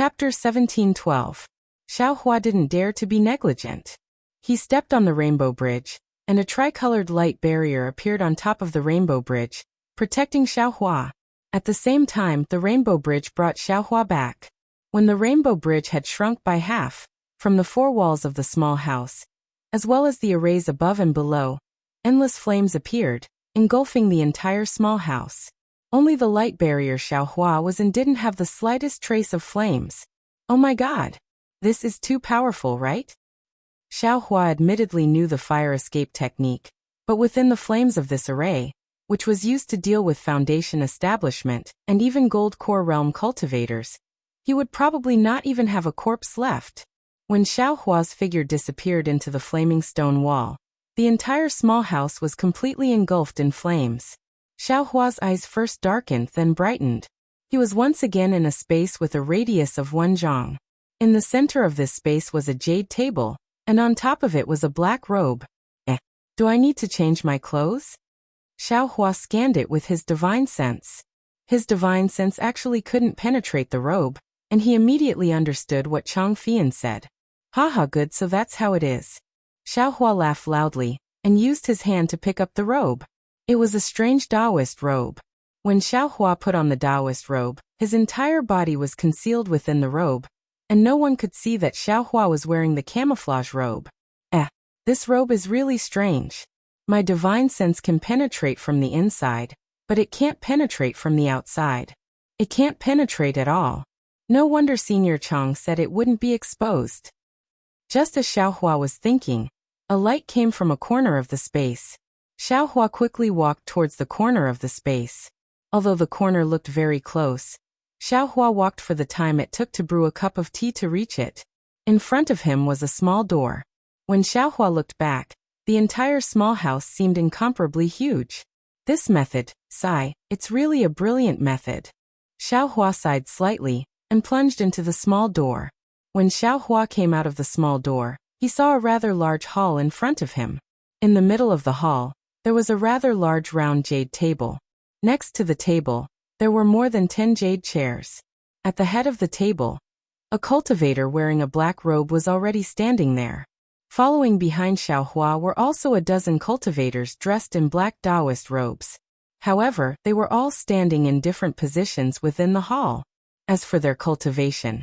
Chapter 1712. Xiao Hua didn't dare to be negligent. He stepped on the rainbow bridge, and a tricolored light barrier appeared on top of the rainbow bridge, protecting Xiao Hua. At the same time, the rainbow bridge brought Xiao Hua back. When the rainbow bridge had shrunk by half, from the four walls of the small house, as well as the arrays above and below, endless flames appeared, engulfing the entire small house. Only the light barrier Xiao Hua was in didn't have the slightest trace of flames. Oh my god! This is too powerful, right? Xiao Hua admittedly knew the fire escape technique, but within the flames of this array, which was used to deal with Foundation establishment and even Gold Core Realm cultivators, he would probably not even have a corpse left. When Xiao Hua's figure disappeared into the flaming stone wall, the entire small house was completely engulfed in flames. Xiao Hua's eyes first darkened, then brightened. He was once again in a space with a radius of 1 zhang. In the center of this space was a jade table, and on top of it was a black robe. Do I need to change my clothes? Xiao Hua scanned it with his divine sense. His divine sense actually couldn't penetrate the robe, and he immediately understood what Chang Fian said. Haha, good, so that's how it is. Xiao Hua laughed loudly, and used his hand to pick up the robe. It was a strange Taoist robe. When Xiao Hua put on the Taoist robe, his entire body was concealed within the robe, and no one could see that Xiao Hua was wearing the camouflage robe. This robe is really strange. My divine sense can penetrate from the inside, but it can't penetrate from the outside. It can't penetrate at all. No wonder Senior Chang said it wouldn't be exposed. Just as Xiao Hua was thinking, a light came from a corner of the space. Xiao Hua quickly walked towards the corner of the space. Although the corner looked very close, Xiao Hua walked for the time it took to brew a cup of tea to reach it. In front of him was a small door. When Xiao Hua looked back, the entire small house seemed incomparably huge. This method, sigh, it's really a brilliant method. Xiao Hua sighed slightly, and plunged into the small door. When Xiao Hua came out of the small door, he saw a rather large hall in front of him. In the middle of the hall, there was a rather large round jade table. Next to the table, there were more than 10 jade chairs. At the head of the table, a cultivator wearing a black robe was already standing there. Following behind Xiao Hua were also a dozen cultivators dressed in black Taoist robes. However, they were all standing in different positions within the hall. As for their cultivation,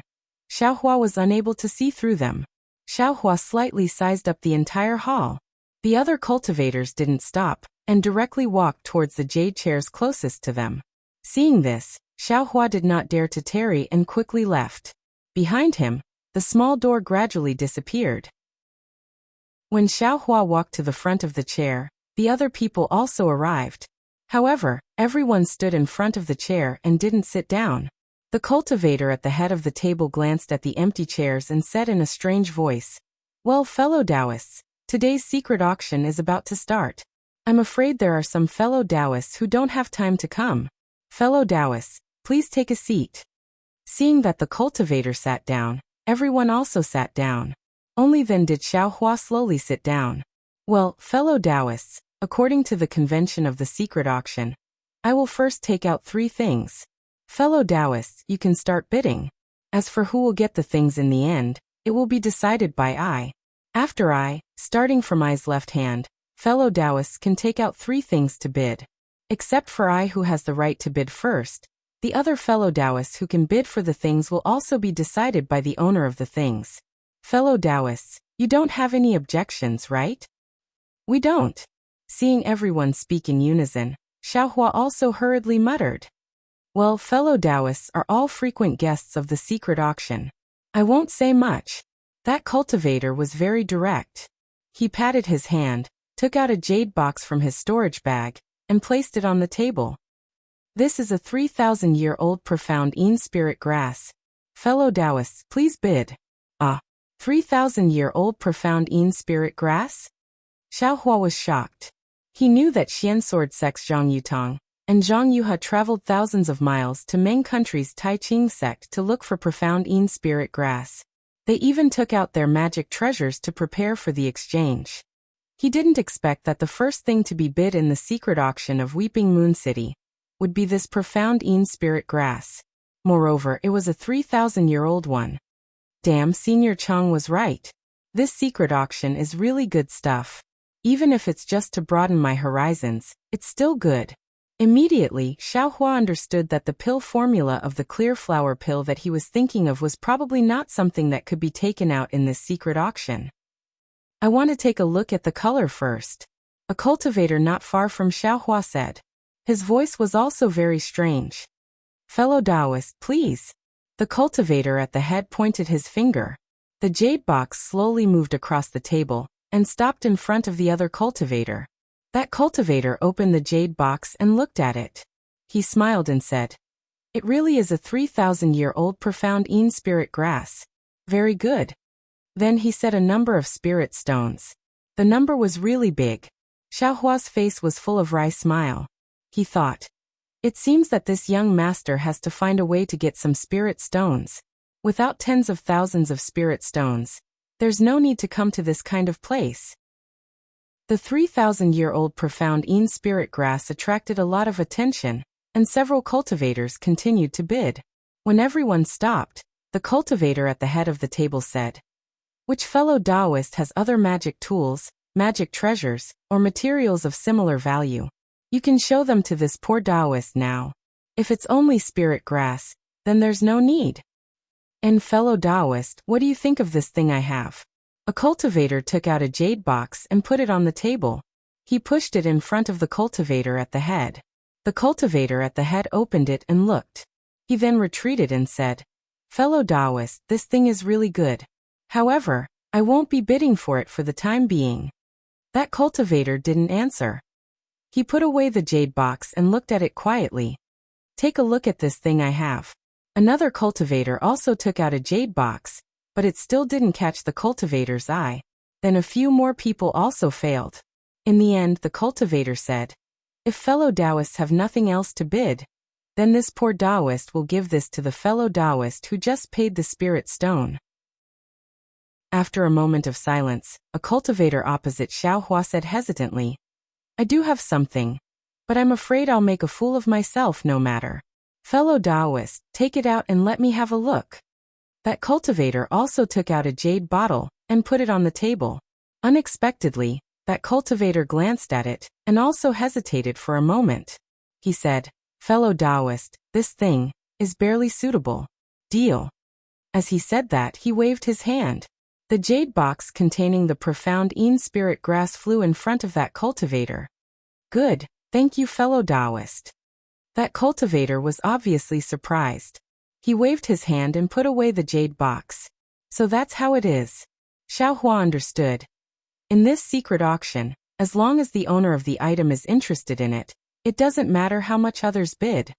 Xiao Hua was unable to see through them. Xiao Hua slightly sized up the entire hall. The other cultivators didn't stop, and directly walked towards the jade chairs closest to them. Seeing this, Xiao Hua did not dare to tarry and quickly left. Behind him, the small door gradually disappeared. When Xiao Hua walked to the front of the chair, the other people also arrived. However, everyone stood in front of the chair and didn't sit down. The cultivator at the head of the table glanced at the empty chairs and said in a strange voice, "Well, fellow Taoists, today's secret auction is about to start. I'm afraid there are some fellow Taoists who don't have time to come. Fellow Taoists, please take a seat." Seeing that the cultivator sat down, everyone also sat down. Only then did Xiao Hua slowly sit down. "Well, fellow Taoists, according to the convention of the secret auction, I will first take out 3 things. Fellow Taoists, you can start bidding. As for who will get the things in the end, it will be decided by I. After I, starting from I's left hand, fellow Taoists can take out 3 things to bid. Except for I who has the right to bid first, the other fellow Taoists who can bid for the things will also be decided by the owner of the things. Fellow Taoists, you don't have any objections, right?" "We don't." Seeing everyone speak in unison, Xiao Hua also hurriedly muttered, "Well, fellow Taoists are all frequent guests of the secret auction. I won't say much." That cultivator was very direct. He patted his hand, took out a jade box from his storage bag, and placed it on the table. "This is a 3,000-year-old profound Yin spirit grass. Fellow Taoists, please bid." 3,000-year-old profound Yin spirit grass? Xiao Hua was shocked. He knew that Xian sword sects Zhang Yutang and Zhang Yuha traveled thousands of miles to Meng country's Tai Ching sect to look for profound Yin spirit grass. They even took out their magic treasures to prepare for the exchange. He didn't expect that the first thing to be bid in the secret auction of Weeping Moon City would be this profound Yin spirit grass. Moreover, it was a 3,000-year-old one. Damn, Senior Chang was right. This secret auction is really good stuff. Even if it's just to broaden my horizons, it's still good. Immediately, Xiaohua understood that the pill formula of the clear flower pill that he was thinking of was probably not something that could be taken out in this secret auction. I want to take a look at the color first. A cultivator not far from Xiaohua said. His voice was also very strange. Fellow Taoist, please. The cultivator at the head pointed his finger. The jade box slowly moved across the table and stopped in front of the other cultivator. That cultivator opened the jade box and looked at it. He smiled and said, "It really is a 3,000-year-old profound Yin spirit grass. Very good." Then he said a number of spirit stones. The number was really big. Xiaohua's face was full of wry smile. He thought, it seems that this young master has to find a way to get some spirit stones. Without tens of thousands of spirit stones, there's no need to come to this kind of place. The 3,000-year-old profound Yin spirit grass attracted a lot of attention, and several cultivators continued to bid. When everyone stopped, the cultivator at the head of the table said, "Which fellow Taoist has other magic tools, magic treasures, or materials of similar value? You can show them to this poor Taoist now. If it's only spirit grass, then there's no need. And fellow Taoist, what do you think of this thing I have?" A cultivator took out a jade box and put it on the table. He pushed it in front of the cultivator at the head. The cultivator at the head opened it and looked. He then retreated and said, "Fellow Taoist, this thing is really good. However, I won't be bidding for it for the time being." That cultivator didn't answer. He put away the jade box and looked at it quietly. "Take a look at this thing I have." Another cultivator also took out a jade box, but it still didn't catch the cultivator's eye. Then a few more people also failed. In the end, the cultivator said, "If fellow Taoists have nothing else to bid, then this poor Taoist will give this to the fellow Taoist who just paid the spirit stone." After a moment of silence, a cultivator opposite Xiaohua said hesitantly, "I do have something, but I'm afraid I'll make a fool of myself no matter. Fellow Taoist, take it out and let me have a look." That cultivator also took out a jade bottle and put it on the table. Unexpectedly, that cultivator glanced at it and also hesitated for a moment. He said, "Fellow Taoist, this thing is barely suitable. Deal." As he said that, he waved his hand. The jade box containing the profound Yin spirit grass flew in front of that cultivator. "Good, thank you, fellow Taoist." That cultivator was obviously surprised. He waved his hand and put away the jade box. So that's how it is. Xiaohua understood. In this secret auction, as long as the owner of the item is interested in it, it doesn't matter how much others bid.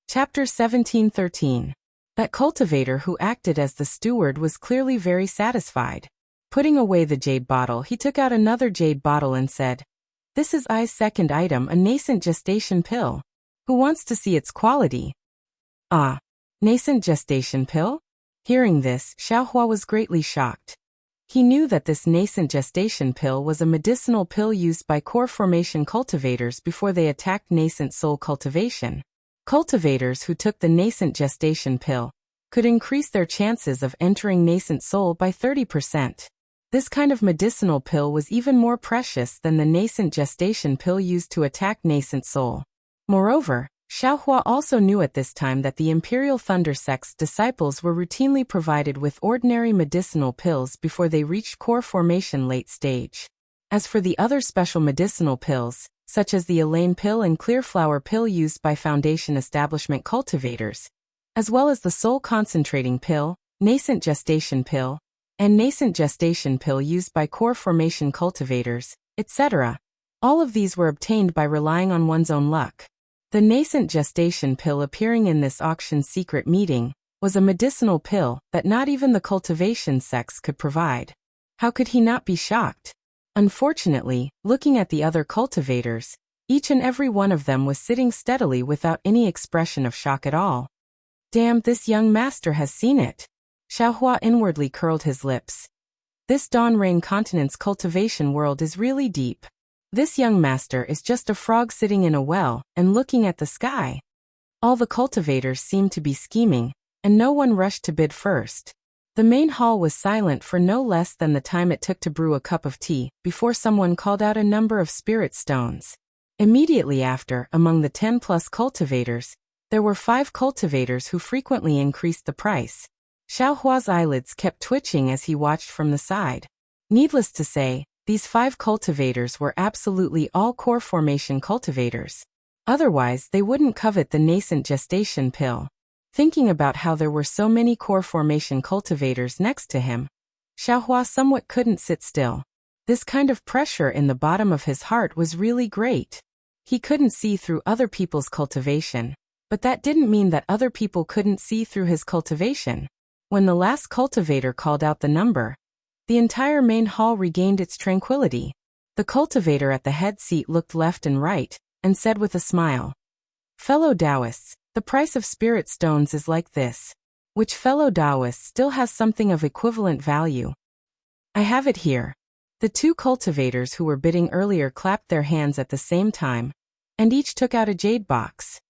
Chapter 17:13. That cultivator who acted as the steward was clearly very satisfied. Putting away the jade bottle, he took out another jade bottle and said, "This is I's second item, a nascent gestation pill. Who wants to see its quality?" "Ah, nascent gestation pill?" Hearing this, Xiaohua was greatly shocked. He knew that this nascent gestation pill was a medicinal pill used by core formation cultivators before they attacked nascent soul cultivation. Cultivators who took the nascent gestation pill could increase their chances of entering nascent soul by 30%. This kind of medicinal pill was even more precious than the nascent gestation pill used to attack nascent soul. Moreover, Xiaohua also knew at this time that the Imperial Thunder Sect's disciples were routinely provided with ordinary medicinal pills before they reached core formation late stage. As for the other special medicinal pills, such as the Elaine pill and clear flower pill used by Foundation establishment cultivators, as well as the soul concentrating pill, nascent gestation pill, and nascent gestation pill used by core formation cultivators, etc., all of these were obtained by relying on one's own luck. The nascent gestation pill appearing in this auction's secret meeting was a medicinal pill that not even the cultivation sects could provide. How could he not be shocked? Unfortunately, looking at the other cultivators, each and every one of them was sitting steadily without any expression of shock at all. Damn, this young master has seen it. Xiaohua inwardly curled his lips. This Dawn Rain Continent's cultivation world is really deep. This young master is just a frog sitting in a well and looking at the sky. All the cultivators seemed to be scheming, and no one rushed to bid first. The main hall was silent for no less than the time it took to brew a cup of tea, before someone called out a number of spirit stones. Immediately after, among the 10+ cultivators, there were 5 cultivators who frequently increased the price. Xiaohua's eyelids kept twitching as he watched from the side. Needless to say, these 5 cultivators were absolutely all core formation cultivators. Otherwise, they wouldn't covet the nascent gestation pill. Thinking about how there were so many core formation cultivators next to him, Xiaohua somewhat couldn't sit still. This kind of pressure in the bottom of his heart was really great. He couldn't see through other people's cultivation, but that didn't mean that other people couldn't see through his cultivation. When the last cultivator called out the number, the entire main hall regained its tranquility. The cultivator at the head seat looked left and right, and said with a smile, "Fellow Taoists, the price of spirit stones is like this. Which fellow Taoist still has something of equivalent value? I have it here." The 2 cultivators who were bidding earlier clapped their hands at the same time, and each took out a jade box.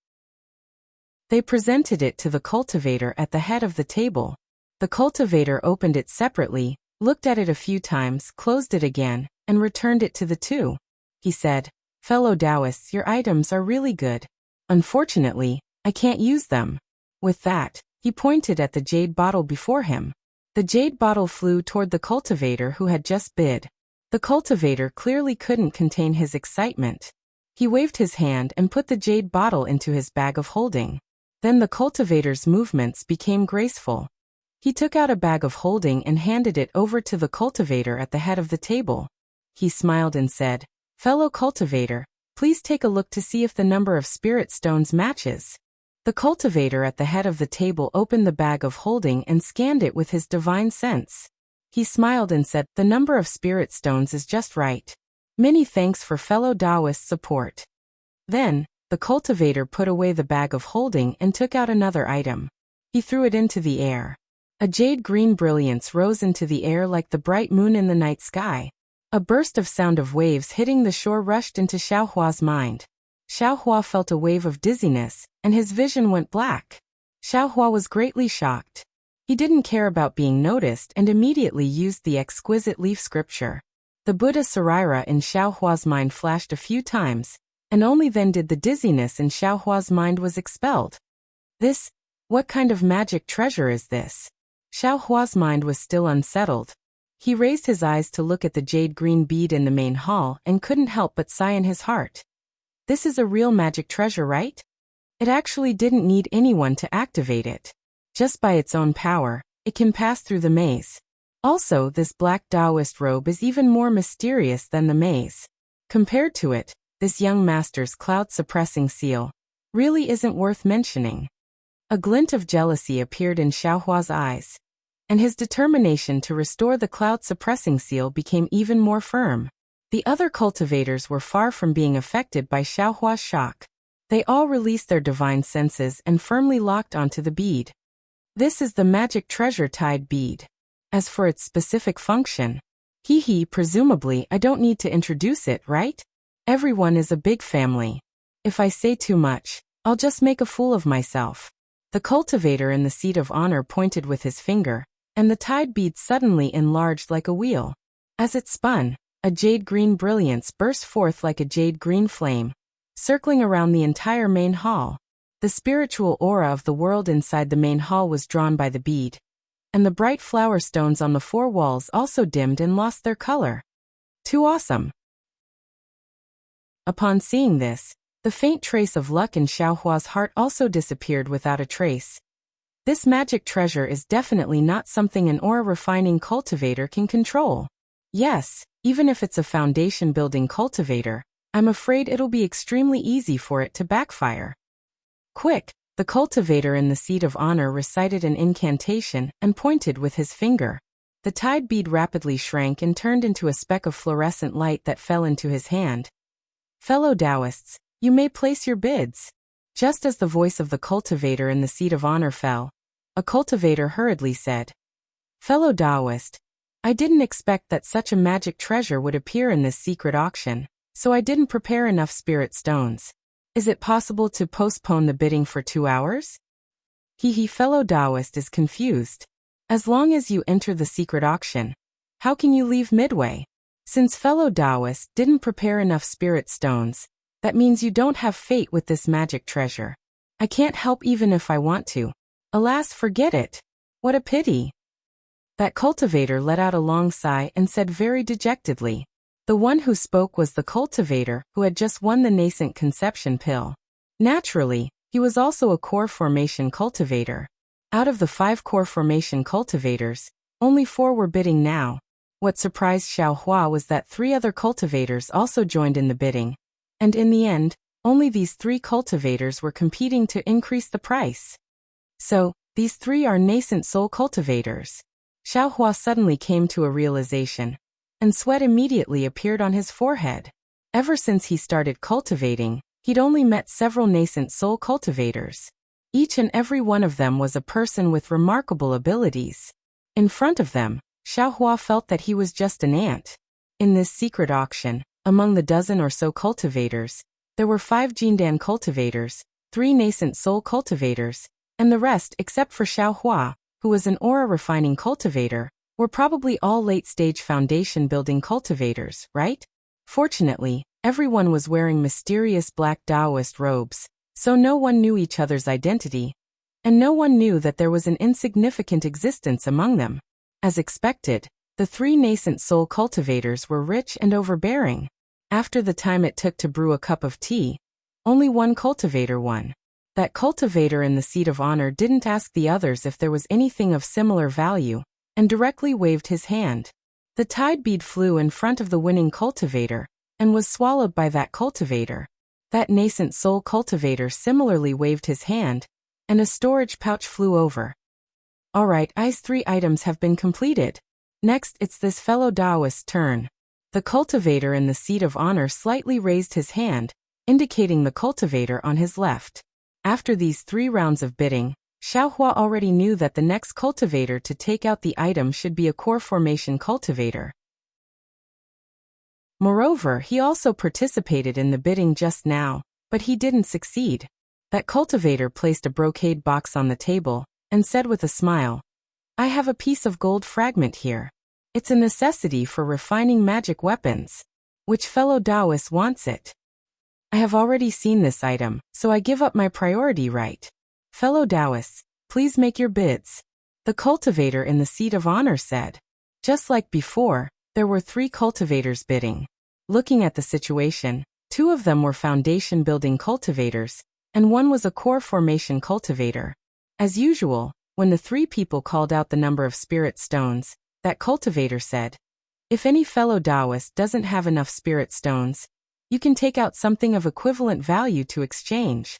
They presented it to the cultivator at the head of the table. The cultivator opened it separately, looked at it a few times, closed it again, and returned it to the 2. He said, "Fellow Taoists, your items are really good. Unfortunately, I can't use them." With that, he pointed at the jade bottle before him. The jade bottle flew toward the cultivator who had just bid. The cultivator clearly couldn't contain his excitement. He waved his hand and put the jade bottle into his bag of holding. Then the cultivator's movements became graceful. He took out a bag of holding and handed it over to the cultivator at the head of the table. He smiled and said, "Fellow cultivator, please take a look to see if the number of spirit stones matches." The cultivator at the head of the table opened the bag of holding and scanned it with his divine sense. He smiled and said, "The number of spirit stones is just right. Many thanks for fellow Taoist support." Then, the cultivator put away the bag of holding and took out another item. He threw it into the air. A jade-green brilliance rose into the air like the bright moon in the night sky. A burst of sound of waves hitting the shore rushed into Xiaohua's mind. Xiaohua felt a wave of dizziness, and his vision went black. Xiaohua was greatly shocked. He didn't care about being noticed and immediately used the exquisite leaf scripture. The Buddha Sarira in Xiaohua's mind flashed a few times, and only then did the dizziness in Xiaohua's mind was expelled. What kind of magic treasure is this? Xiaohua's mind was still unsettled. He raised his eyes to look at the jade-green bead in the main hall and couldn't help but sigh in his heart. This is a real magic treasure, right? It actually didn't need anyone to activate it. Just by its own power, it can pass through the maze. Also, this black Taoist robe is even more mysterious than the maze. Compared to it, this young master's cloud-suppressing seal really isn't worth mentioning. A glint of jealousy appeared in Xiaohua's eyes, and his determination to restore the cloud-suppressing seal became even more firm. The other cultivators were far from being affected by Xiaohua's shock. They all released their divine senses and firmly locked onto the bead. This is the magic treasure tied bead. As for its specific function, presumably I don't need to introduce it, right? Everyone is a big family. If I say too much, I'll just make a fool of myself. The cultivator in the seat of honor pointed with his finger, and the tied bead suddenly enlarged like a wheel. As it spun, a jade-green brilliance burst forth like a jade-green flame, circling around the entire main hall. The spiritual aura of the world inside the main hall was drawn by the bead, and the bright flower stones on the 4 walls also dimmed and lost their color. Too awesome! Upon seeing this, the faint trace of luck in Xiaohua's heart also disappeared without a trace. This magic treasure is definitely not something an aura-refining cultivator can control. Yes, even if it's a foundation-building cultivator, I'm afraid it'll be extremely easy for it to backfire. Quick! The cultivator in the seat of honor recited an incantation and pointed with his finger. The tied bead rapidly shrank and turned into a speck of fluorescent light that fell into his hand. Fellow Taoists, you may place your bids. Just as the voice of the cultivator in the seat of honor fell, a cultivator hurriedly said, "Fellow Taoist, I didn't expect that such a magic treasure would appear in this secret auction, so I didn't prepare enough spirit stones. Is it possible to postpone the bidding for 2 hours? Fellow Taoist is confused. As long as you enter the secret auction, how can you leave midway? Since fellow Taoist didn't prepare enough spirit stones, that means you don't have fate with this magic treasure. I can't help even if I want to. Alas, forget it. What a pity. That cultivator let out a long sigh and said very dejectedly. The one who spoke was the cultivator who had just won the nascent conception pill. Naturally, he was also a core formation cultivator. Out of the 5 core formation cultivators, only 4 were bidding now. What surprised Xiaohua was that 3 other cultivators also joined in the bidding. And in the end, only these 3 cultivators were competing to increase the price. So, these 3 are nascent soul cultivators. Xiaohua suddenly came to a realization, and sweat immediately appeared on his forehead. Ever since he started cultivating, he'd only met several nascent soul cultivators. Each and every one of them was a person with remarkable abilities. In front of them, Xiaohua felt that he was just an ant. In this secret auction, among the dozen or so cultivators, there were 5 Jindan cultivators, 3 nascent soul cultivators, and the rest except for Xiaohua, who was an aura refining cultivator, were probably all late-stage foundation building cultivators, right? Fortunately, everyone was wearing mysterious black Taoist robes, so no one knew each other's identity, and no one knew that there was an insignificant existence among them. As expected, the 3 nascent soul cultivators were rich and overbearing. After the time it took to brew a cup of tea, only one cultivator won. That cultivator in the seat of honor didn't ask the others if there was anything of similar value, and directly waved his hand. The tide bead flew in front of the winning cultivator, and was swallowed by that cultivator. That nascent soul cultivator similarly waved his hand, and a storage pouch flew over. Alright, I's 3 items have been completed. Next, it's this fellow Taoist's turn. The cultivator in the seat of honor slightly raised his hand, indicating the cultivator on his left. After these 3 rounds of bidding, Xiaohua already knew that the next cultivator to take out the item should be a core formation cultivator. Moreover, he also participated in the bidding just now, but he didn't succeed. That cultivator placed a brocade box on the table, and said with a smile, I have a piece of gold fragment here. It's a necessity for refining magic weapons. Which fellow Taoist wants it? I have already seen this item, so I give up my priority right. Fellow Taoists, please make your bids. The cultivator in the seat of honor said. Just like before, there were 3 cultivators bidding. Looking at the situation, 2 of them were foundation building cultivators, and 1 was a core formation cultivator. As usual, when the 3 people called out the number of spirit stones, that cultivator said, if any fellow Taoist doesn't have enough spirit stones, you can take out something of equivalent value to exchange.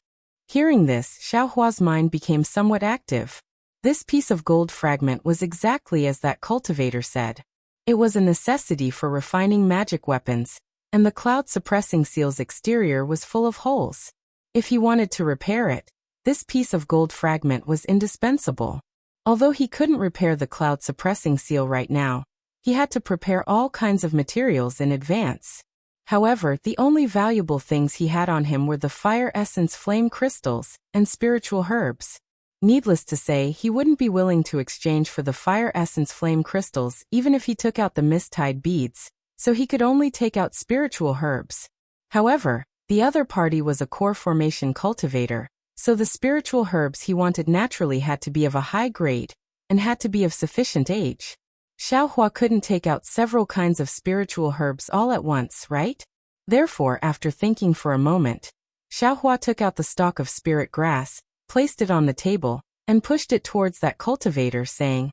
Hearing this, Xiaohua's mind became somewhat active. This piece of gold fragment was exactly as that cultivator said. It was a necessity for refining magic weapons, and the cloud-suppressing seal's exterior was full of holes. If he wanted to repair it, this piece of gold fragment was indispensable. Although he couldn't repair the cloud-suppressing seal right now, he had to prepare all kinds of materials in advance. However, the only valuable things he had on him were the fire essence flame crystals and spiritual herbs. Needless to say, he wouldn't be willing to exchange for the fire essence flame crystals even if he took out the mist-tide beads, so he could only take out spiritual herbs. However, the other party was a core formation cultivator, so the spiritual herbs he wanted naturally had to be of a high grade, and had to be of sufficient age. Xiaohua couldn't take out several kinds of spiritual herbs all at once, right? Therefore, after thinking for a moment, Xiaohua took out the stalk of spirit grass, placed it on the table, and pushed it towards that cultivator, saying,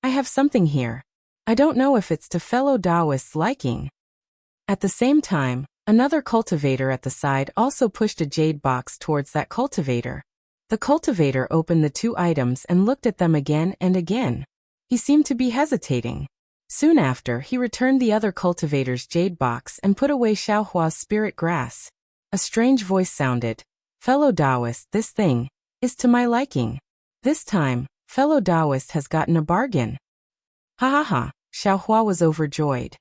I have something here. I don't know if it's to fellow Taoist's liking. At the same time, another cultivator at the side also pushed a jade box towards that cultivator. The cultivator opened the 2 items and looked at them again and again. He seemed to be hesitating. Soon after, he returned the other cultivator's jade box and put away Xiaohua's spirit grass. A strange voice sounded. Fellow Taoist, this thing is to my liking. This time, fellow Taoist has gotten a bargain. Ha ha ha, Xiaohua was overjoyed.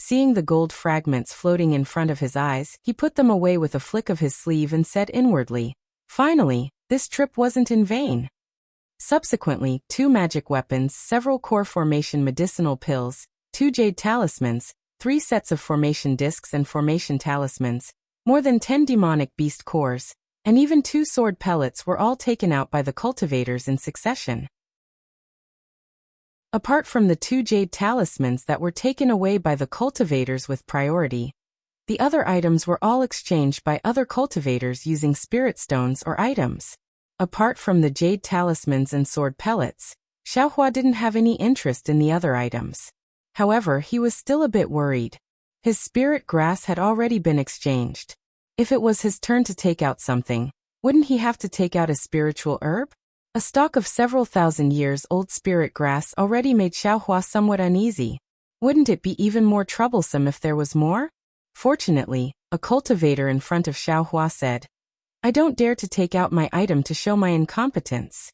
Seeing the gold fragments floating in front of his eyes, he put them away with a flick of his sleeve and said inwardly, "Finally, this trip wasn't in vain." Subsequently, 2 magic weapons, several core formation medicinal pills, 2 jade talismans, 3 sets of formation discs and formation talismans, more than 10 demonic beast cores, and even 2 sword pellets were all taken out by the cultivators in succession. Apart from the 2 jade talismans that were taken away by the cultivators with priority, the other items were all exchanged by other cultivators using spirit stones or items. Apart from the jade talismans and sword pellets, Xiaohua didn't have any interest in the other items. However, he was still a bit worried. His spirit grass had already been exchanged. If it was his turn to take out something, wouldn't he have to take out a spiritual herb? A stalk of several thousand years old spirit grass already made Xiaohua somewhat uneasy. Wouldn't it be even more troublesome if there was more? Fortunately, a cultivator in front of Xiaohua said, "I don't dare to take out my item to show my incompetence.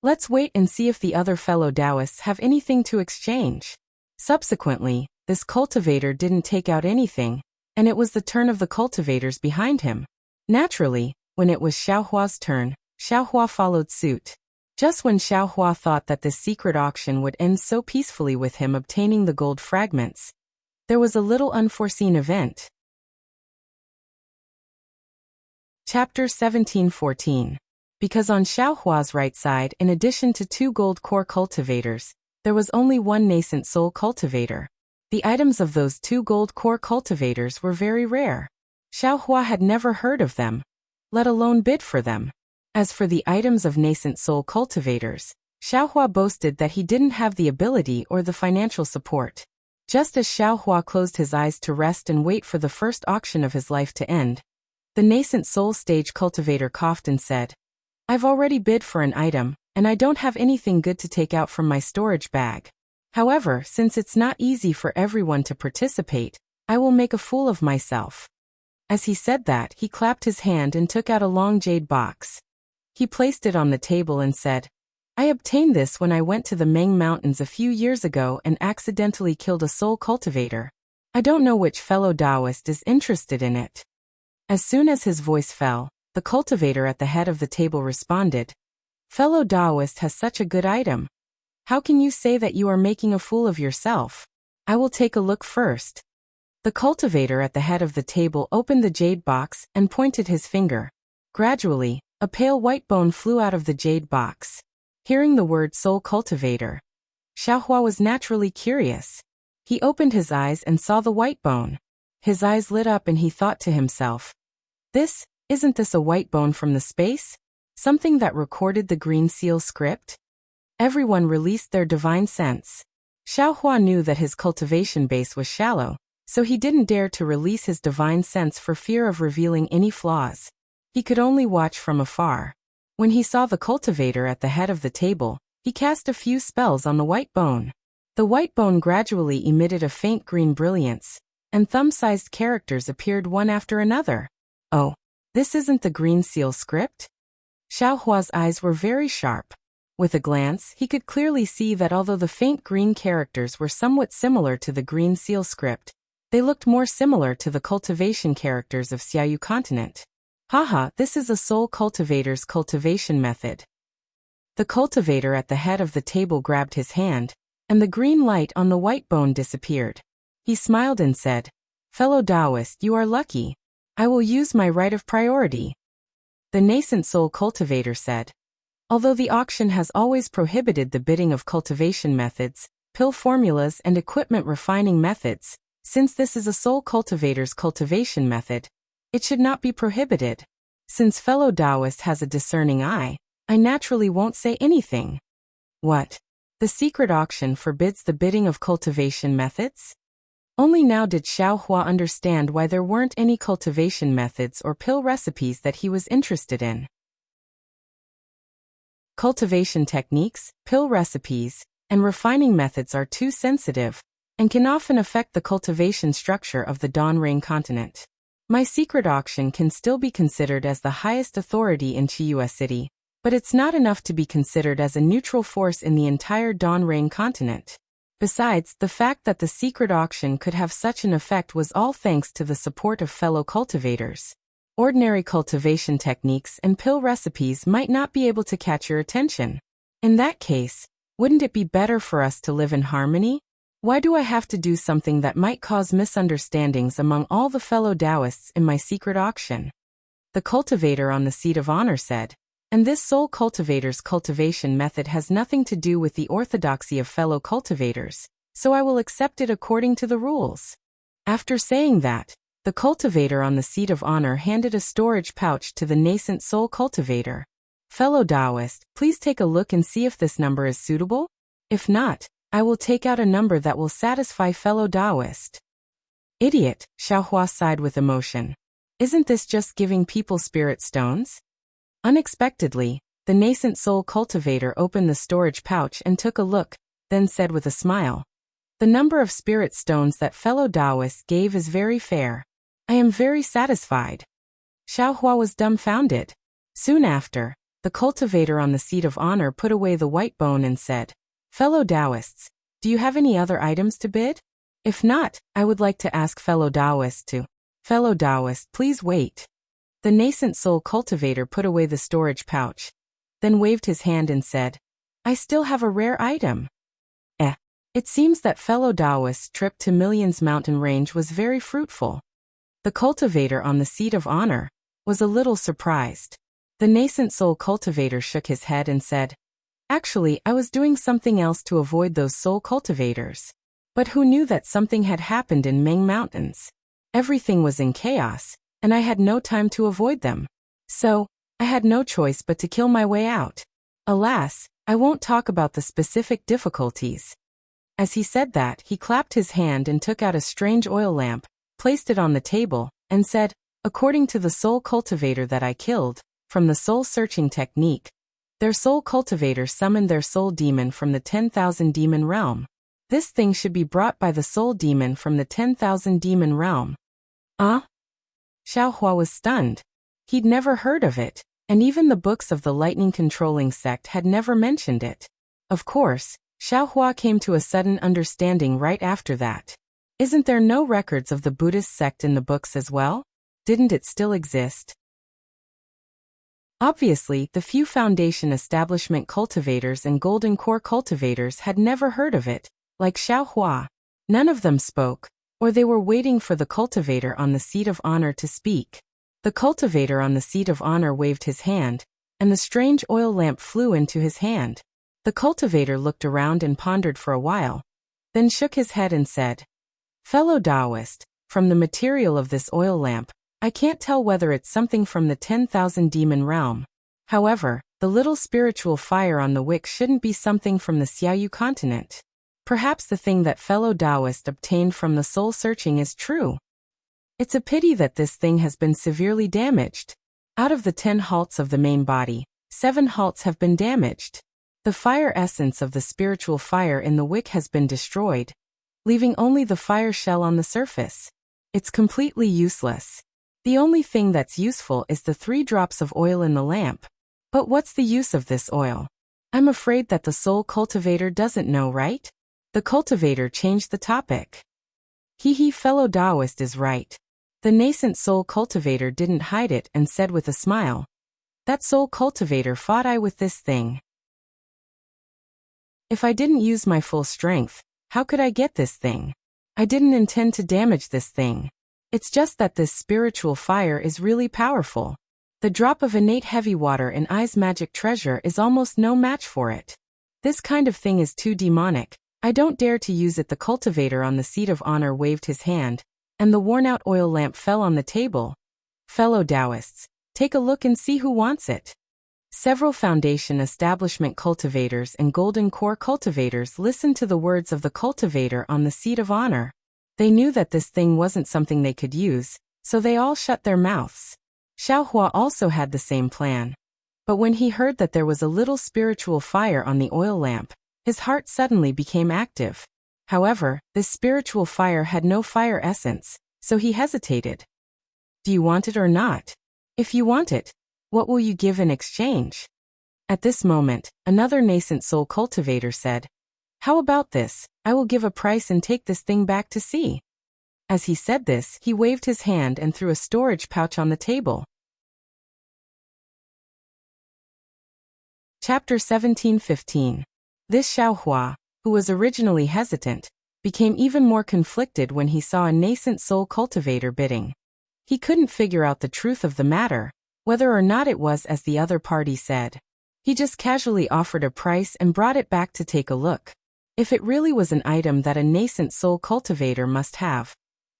Let's wait and see if the other fellow Taoists have anything to exchange." Subsequently, this cultivator didn't take out anything, and it was the turn of the cultivators behind him. Naturally, when it was Xiaohua's turn, Xiaohua followed suit. Just when Xiaohua thought that this secret auction would end so peacefully with him obtaining the gold fragments, there was a little unforeseen event. Chapter 17:14. Because on Xiaohua's right side, in addition to 2 gold core cultivators, there was only 1 nascent soul cultivator. The items of those 2 gold core cultivators were very rare. Xiaohua had never heard of them, let alone bid for them. As for the items of nascent soul cultivators, Xiaohua boasted that he didn't have the ability or the financial support. Just as Xiaohua closed his eyes to rest and wait for the first auction of his life to end, the nascent soul stage cultivator coughed and said, "I've already bid for an item, and I don't have anything good to take out from my storage bag. However, since it's not easy for everyone to participate, I will make a fool of myself." As he said that, he clapped his hand and took out a long jade box. He placed it on the table and said, "I obtained this when I went to the Meng Mountains a few years ago and accidentally killed a soul cultivator. I don't know which fellow Taoist is interested in it." As soon as his voice fell, the cultivator at the head of the table responded, "Fellow Taoist has such a good item. How can you say that you are making a fool of yourself? I will take a look first." The cultivator at the head of the table opened the jade box and pointed his finger. Gradually, a pale white bone flew out of the jade box. Hearing the word soul cultivator, Xiaohua was naturally curious. He opened his eyes and saw the white bone. His eyes lit up and he thought to himself, Isn't this a white bone from the space? Something that recorded the green seal script?" Everyone released their divine sense. Xiaohua knew that his cultivation base was shallow, so he didn't dare to release his divine sense for fear of revealing any flaws. He could only watch from afar. When he saw the cultivator at the head of the table, he cast a few spells on the white bone. The white bone gradually emitted a faint green brilliance, and thumb-sized characters appeared one after another. "Oh, this isn't the green seal script?" Xiaohua's eyes were very sharp. With a glance, he could clearly see that although the faint green characters were somewhat similar to the green seal script, they looked more similar to the cultivation characters of Xiaoyu continent. "Haha, this is a soul cultivator's cultivation method." The cultivator at the head of the table grabbed his hand, and the green light on the white bone disappeared. He smiled and said, "Fellow Taoist, you are lucky. I will use my right of priority." The nascent soul cultivator said, "Although the auction has always prohibited the bidding of cultivation methods, pill formulas and equipment refining methods, since this is a soul cultivator's cultivation method, it should not be prohibited. Since fellow Taoist has a discerning eye, I naturally won't say anything." What? The secret auction forbids the bidding of cultivation methods? Only now did Xiaohua understand why there weren't any cultivation methods or pill recipes that he was interested in. Cultivation techniques, pill recipes, and refining methods are too sensitive, and can often affect the cultivation structure of the Donrain continent. My secret auction can still be considered as the highest authority in Chiyu City, but it's not enough to be considered as a neutral force in the entire Donrain continent. Besides, the fact that the secret auction could have such an effect was all thanks to the support of fellow cultivators. Ordinary cultivation techniques and pill recipes might not be able to catch your attention. In that case, wouldn't it be better for us to live in harmony? Why do I have to do something that might cause misunderstandings among all the fellow Taoists in my secret auction? The cultivator on the seat of honor said, and this soul cultivator's cultivation method has nothing to do with the orthodoxy of fellow cultivators, so I will accept it according to the rules. After saying that, the cultivator on the seat of honor handed a storage pouch to the nascent soul cultivator. Fellow Taoist, please take a look and see if this number is suitable. If not, I will take out a number that will satisfy fellow Taoist. Idiot, Xiaohua sighed with emotion. Isn't this just giving people spirit stones? Unexpectedly, the nascent soul cultivator opened the storage pouch and took a look, then said with a smile, the number of spirit stones that fellow Taoists gave is very fair. I am very satisfied. Xiaohua was dumbfounded. Soon after, the cultivator on the seat of honor put away the white bone and said, fellow Taoists, do you have any other items to bid? If not, I would like to ask fellow Taoists to. Fellow Taoist, please wait. The nascent soul cultivator put away the storage pouch, then waved his hand and said, I still have a rare item. It seems that fellow Taoist's trip to Millions Mountain Range was very fruitful. The cultivator on the seat of honor was a little surprised. The nascent soul cultivator shook his head and said, actually, I was doing something else to avoid those soul cultivators. But who knew that something had happened in Ming Mountains? Everything was in chaos, and I had no time to avoid them. So, I had no choice but to kill my way out. Alas, I won't talk about the specific difficulties. As he said that, he clapped his hand and took out a strange oil lamp, placed it on the table, and said, according to the soul cultivator that I killed, from the soul-searching technique, their soul cultivator summoned their soul demon from the 10,000 demon realm. This thing should be brought by the soul demon from the 10,000 demon realm. Xiaohua was stunned. He'd never heard of it, and even the books of the lightning controlling sect had never mentioned it. Of course, Xiaohua came to a sudden understanding right after that. Isn't there no records of the Buddhist sect in the books as well? Didn't it still exist? Obviously, the few Foundation Establishment cultivators and Golden Core cultivators had never heard of it, like Xiaohua. None of them spoke, or they were waiting for the cultivator on the seat of honor to speak. The cultivator on the seat of honor waved his hand, and the strange oil lamp flew into his hand. The cultivator looked around and pondered for a while, then shook his head and said, fellow Taoist, from the material of this oil lamp, I can't tell whether it's something from the 10,000 demon realm. However, the little spiritual fire on the wick shouldn't be something from the Xiaoyu continent. Perhaps the thing that fellow Taoist obtained from the soul searching is true. It's a pity that this thing has been severely damaged. Out of the 10 halts of the main body, 7 halts have been damaged. The fire essence of the spiritual fire in the wick has been destroyed, leaving only the fire shell on the surface. It's completely useless. The only thing that's useful is the 3 drops of oil in the lamp. But what's the use of this oil? I'm afraid that the soul cultivator doesn't know, right? The cultivator changed the topic. Fellow Taoist is right. The nascent soul cultivator didn't hide it and said with a smile, that soul cultivator fought I with this thing. If I didn't use my full strength, how could I get this thing? I didn't intend to damage this thing. It's just that this spiritual fire is really powerful. The drop of innate heavy water in I's magic treasure is almost no match for it. This kind of thing is too demonic. I don't dare to use it. The cultivator on the seat of honor waved his hand, and the worn-out oil lamp fell on the table. Fellow Taoists, take a look and see who wants it. Several Foundation Establishment cultivators and Golden Core cultivators listened to the words of the cultivator on the seat of honor. They knew that this thing wasn't something they could use, so they all shut their mouths. Xiaohua also had the same plan. But when he heard that there was a little spiritual fire on the oil lamp, his heart suddenly became active. However, this spiritual fire had no fire essence, so he hesitated. Do you want it or not? If you want it, what will you give in exchange? At this moment, another nascent soul cultivator said, how about this? I will give a price and take this thing back to sea." As he said this, he waved his hand and threw a storage pouch on the table. Chapter 17:15. This Xiaohua, who was originally hesitant, became even more conflicted when he saw a nascent soul cultivator bidding. He couldn't figure out the truth of the matter, whether or not it was as the other party said. He just casually offered a price and brought it back to take a look. If it really was an item that a nascent soul cultivator must have,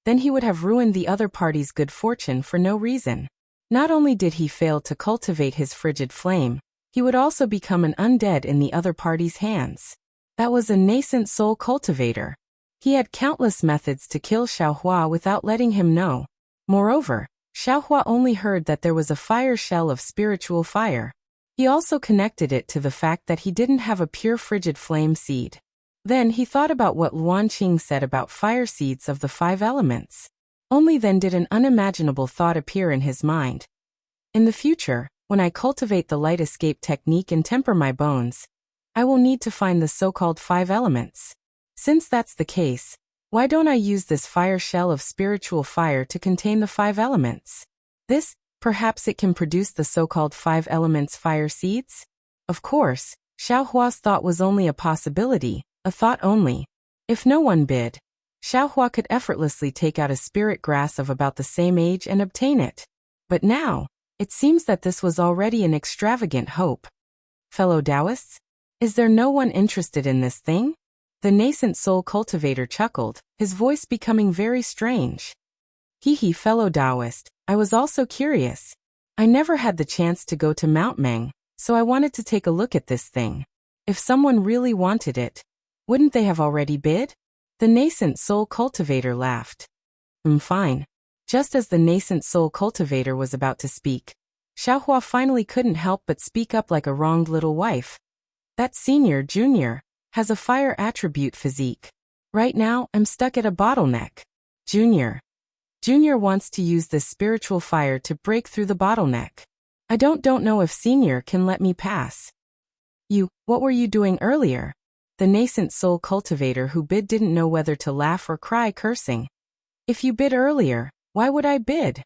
then he would have ruined the other party's good fortune for no reason. Not only did he fail to cultivate his frigid flame, he would also become an undead in the other party's hands. That was a nascent soul cultivator. He had countless methods to kill Xiaohua without letting him know. Moreover, Xiaohua only heard that there was a fire shell of spiritual fire. He also connected it to the fact that he didn't have a pure frigid flame seed. Then he thought about what Luan Qing said about fire seeds of the 5 elements. Only then did an unimaginable thought appear in his mind. In the future, when I cultivate the light escape technique and temper my bones, I will need to find the so-called 5 elements. Since that's the case, why don't I use this fire shell of spiritual fire to contain the 5 elements? Perhaps it can produce the so-called 5 elements fire seeds? Of course, Xiaohua's thought was only a possibility, a thought only. If no one bid, Xiaohua could effortlessly take out a spirit grass of about the same age and obtain it. But now, it seems that this was already an extravagant hope. Fellow Taoists, is there no one interested in this thing? The nascent soul cultivator chuckled, his voice becoming very strange. Hee, fellow Taoist, I was also curious. I never had the chance to go to Mount Meng, so I wanted to take a look at this thing. If someone really wanted it, wouldn't they have already bid? The nascent soul cultivator laughed. Fine. Just as the nascent soul cultivator was about to speak, Xiaohua finally couldn't help but speak up like a wronged little wife. That senior, junior, has a fire attribute physique. Right now, I'm stuck at a bottleneck. Junior wants to use this spiritual fire to break through the bottleneck. I don't know if senior can let me pass. What were you doing earlier? The nascent soul cultivator who bid didn't know whether to laugh or cry, cursing. If you bid earlier, why would I bid?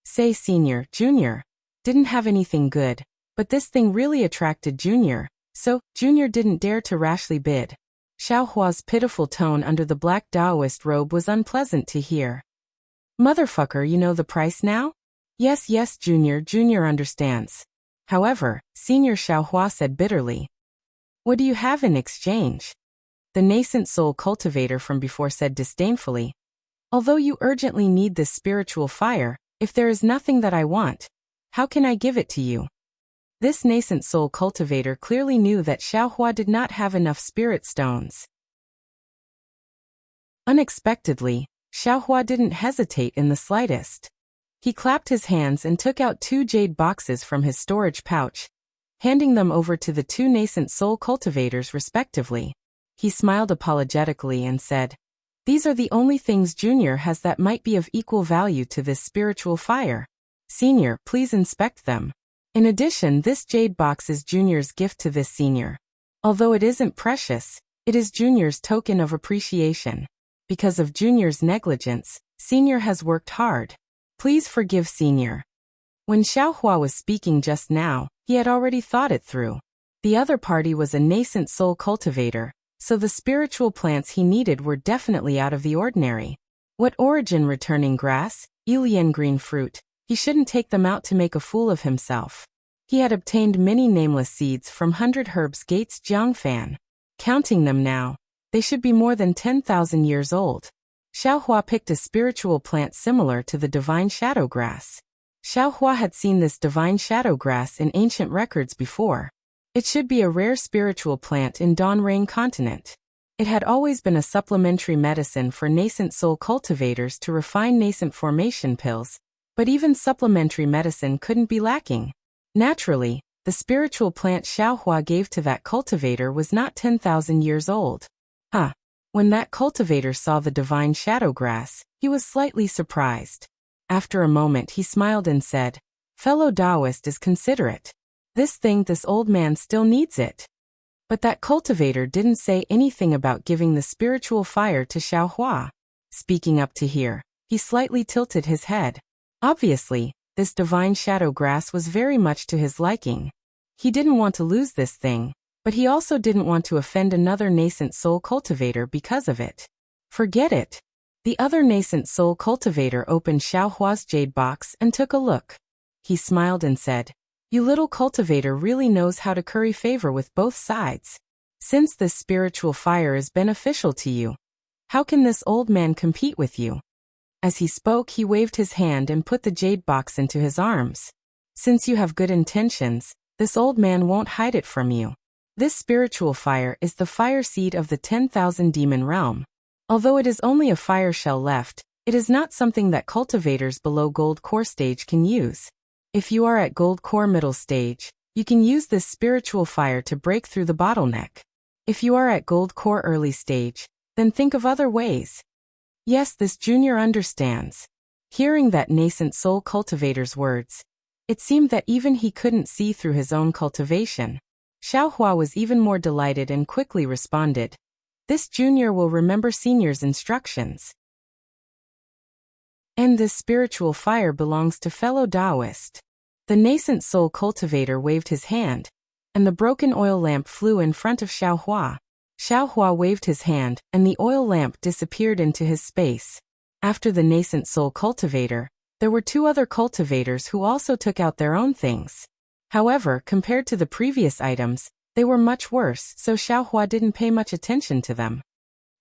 Say senior, junior didn't have anything good, but this thing really attracted junior, so junior didn't dare to rashly bid. Xiaohua's pitiful tone under the black Taoist robe was unpleasant to hear. Motherfucker, you know the price now? Yes, junior understands. However, senior, Xiaohua said bitterly. What do you have in exchange? The nascent soul cultivator from before said disdainfully. Although you urgently need this spiritual fire, if there is nothing that I want, how can I give it to you? This nascent soul cultivator clearly knew that Xiaohua did not have enough spirit stones. Unexpectedly, Xiaohua didn't hesitate in the slightest. He clapped his hands and took out 2 jade boxes from his storage pouch, handing them over to the 2 nascent soul cultivators respectively. He smiled apologetically and said, "These are the only things Junior has that might be of equal value to this spiritual fire. Senior, please inspect them. In addition, this jade box is Junior's gift to this senior. Although it isn't precious, it is Junior's token of appreciation. Because of Junior's negligence, Senior has worked hard. Please forgive Senior." When Xiaohua was speaking just now, he had already thought it through. The other party was a nascent soul cultivator, so the spiritual plants he needed were definitely out of the ordinary. What origin returning grass, Ilian green fruit, he shouldn't take them out to make a fool of himself. He had obtained many nameless seeds from 100 Herbs Gates Jiangfan. Counting them now, they should be more than 10,000 years old. Xiaohua picked a spiritual plant similar to the divine shadow grass. Xiaohua had seen this divine shadow grass in ancient records before. It should be a rare spiritual plant in Donrain continent. It had always been a supplementary medicine for nascent soul cultivators to refine nascent formation pills, but even supplementary medicine couldn't be lacking. Naturally, the spiritual plant Xiaohua gave to that cultivator was not 10,000 years old. When that cultivator saw the divine shadow grass, he was slightly surprised. After a moment he smiled and said, "Fellow Taoist is considerate. This old man still needs it." But that cultivator didn't say anything about giving the spiritual fire to Xiaohua. Speaking up to hear, he slightly tilted his head. Obviously, this divine shadow grass was very much to his liking. He didn't want to lose this thing, but he also didn't want to offend another nascent soul cultivator because of it. Forget it. The other nascent soul cultivator opened Xiaohua's jade box and took a look. He smiled and said, "You little cultivator really knows how to curry favor with both sides. Since this spiritual fire is beneficial to you, how can this old man compete with you?" As he spoke, he waved his hand and put the jade box into his arms. "Since you have good intentions, this old man won't hide it from you. This spiritual fire is the fire seed of the 10,000 demon realm. Although it is only a fire shell left, it is not something that cultivators below gold core stage can use. If you are at gold core middle stage, you can use this spiritual fire to break through the bottleneck. If you are at gold core early stage, then think of other ways." Yes, this junior understands. Hearing that nascent soul cultivator's words, it seemed that even he couldn't see through his own cultivation. Xiaohua was even more delighted and quickly responded, "This junior will remember senior's instructions. And this spiritual fire belongs to fellow Taoist." The nascent soul cultivator waved his hand, and the broken oil lamp flew in front of Xiaohua. Xiaohua waved his hand, and the oil lamp disappeared into his space. After the nascent soul cultivator, there were two other cultivators who also took out their own things. However, compared to the previous items, they were much worse, so Xiaohua didn't pay much attention to them.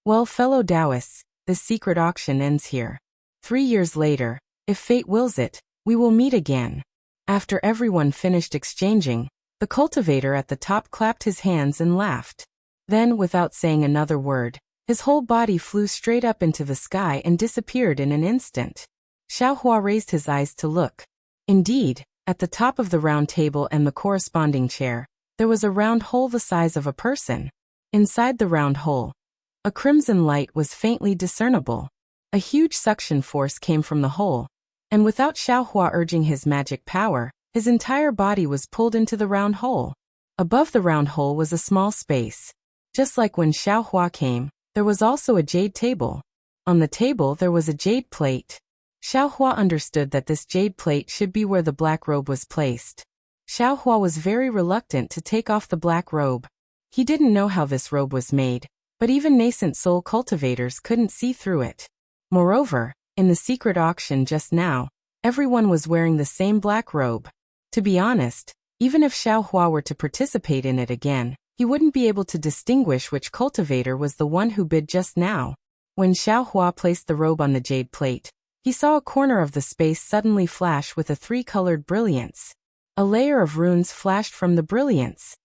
Well, fellow Taoists, this secret auction ends here. 3 years later, if fate wills it, we will meet again. After everyone finished exchanging, the cultivator at the top clapped his hands and laughed. Then, without saying another word, his whole body flew straight up into the sky and disappeared in an instant. Xiaohua raised his eyes to look. Indeed, at the top of the round table and the corresponding chair, there was a round hole the size of a person. Inside the round hole, a crimson light was faintly discernible. A huge suction force came from the hole, and without Xiaohua urging his magic power, his entire body was pulled into the round hole. Above the round hole was a small space. Just like when Xiaohua came, there was also a jade table. On the table there was a jade plate. Xiaohua understood that this jade plate should be where the black robe was placed. Xiaohua was very reluctant to take off the black robe. He didn't know how this robe was made, but even nascent soul cultivators couldn't see through it. Moreover, in the secret auction just now, everyone was wearing the same black robe. To be honest, even if Xiaohua were to participate in it again, he wouldn't be able to distinguish which cultivator was the one who bid just now. When Xiaohua placed the robe on the jade plate, he saw a corner of the space suddenly flash with a 3-colored brilliance. A layer of runes flashed from the brilliance.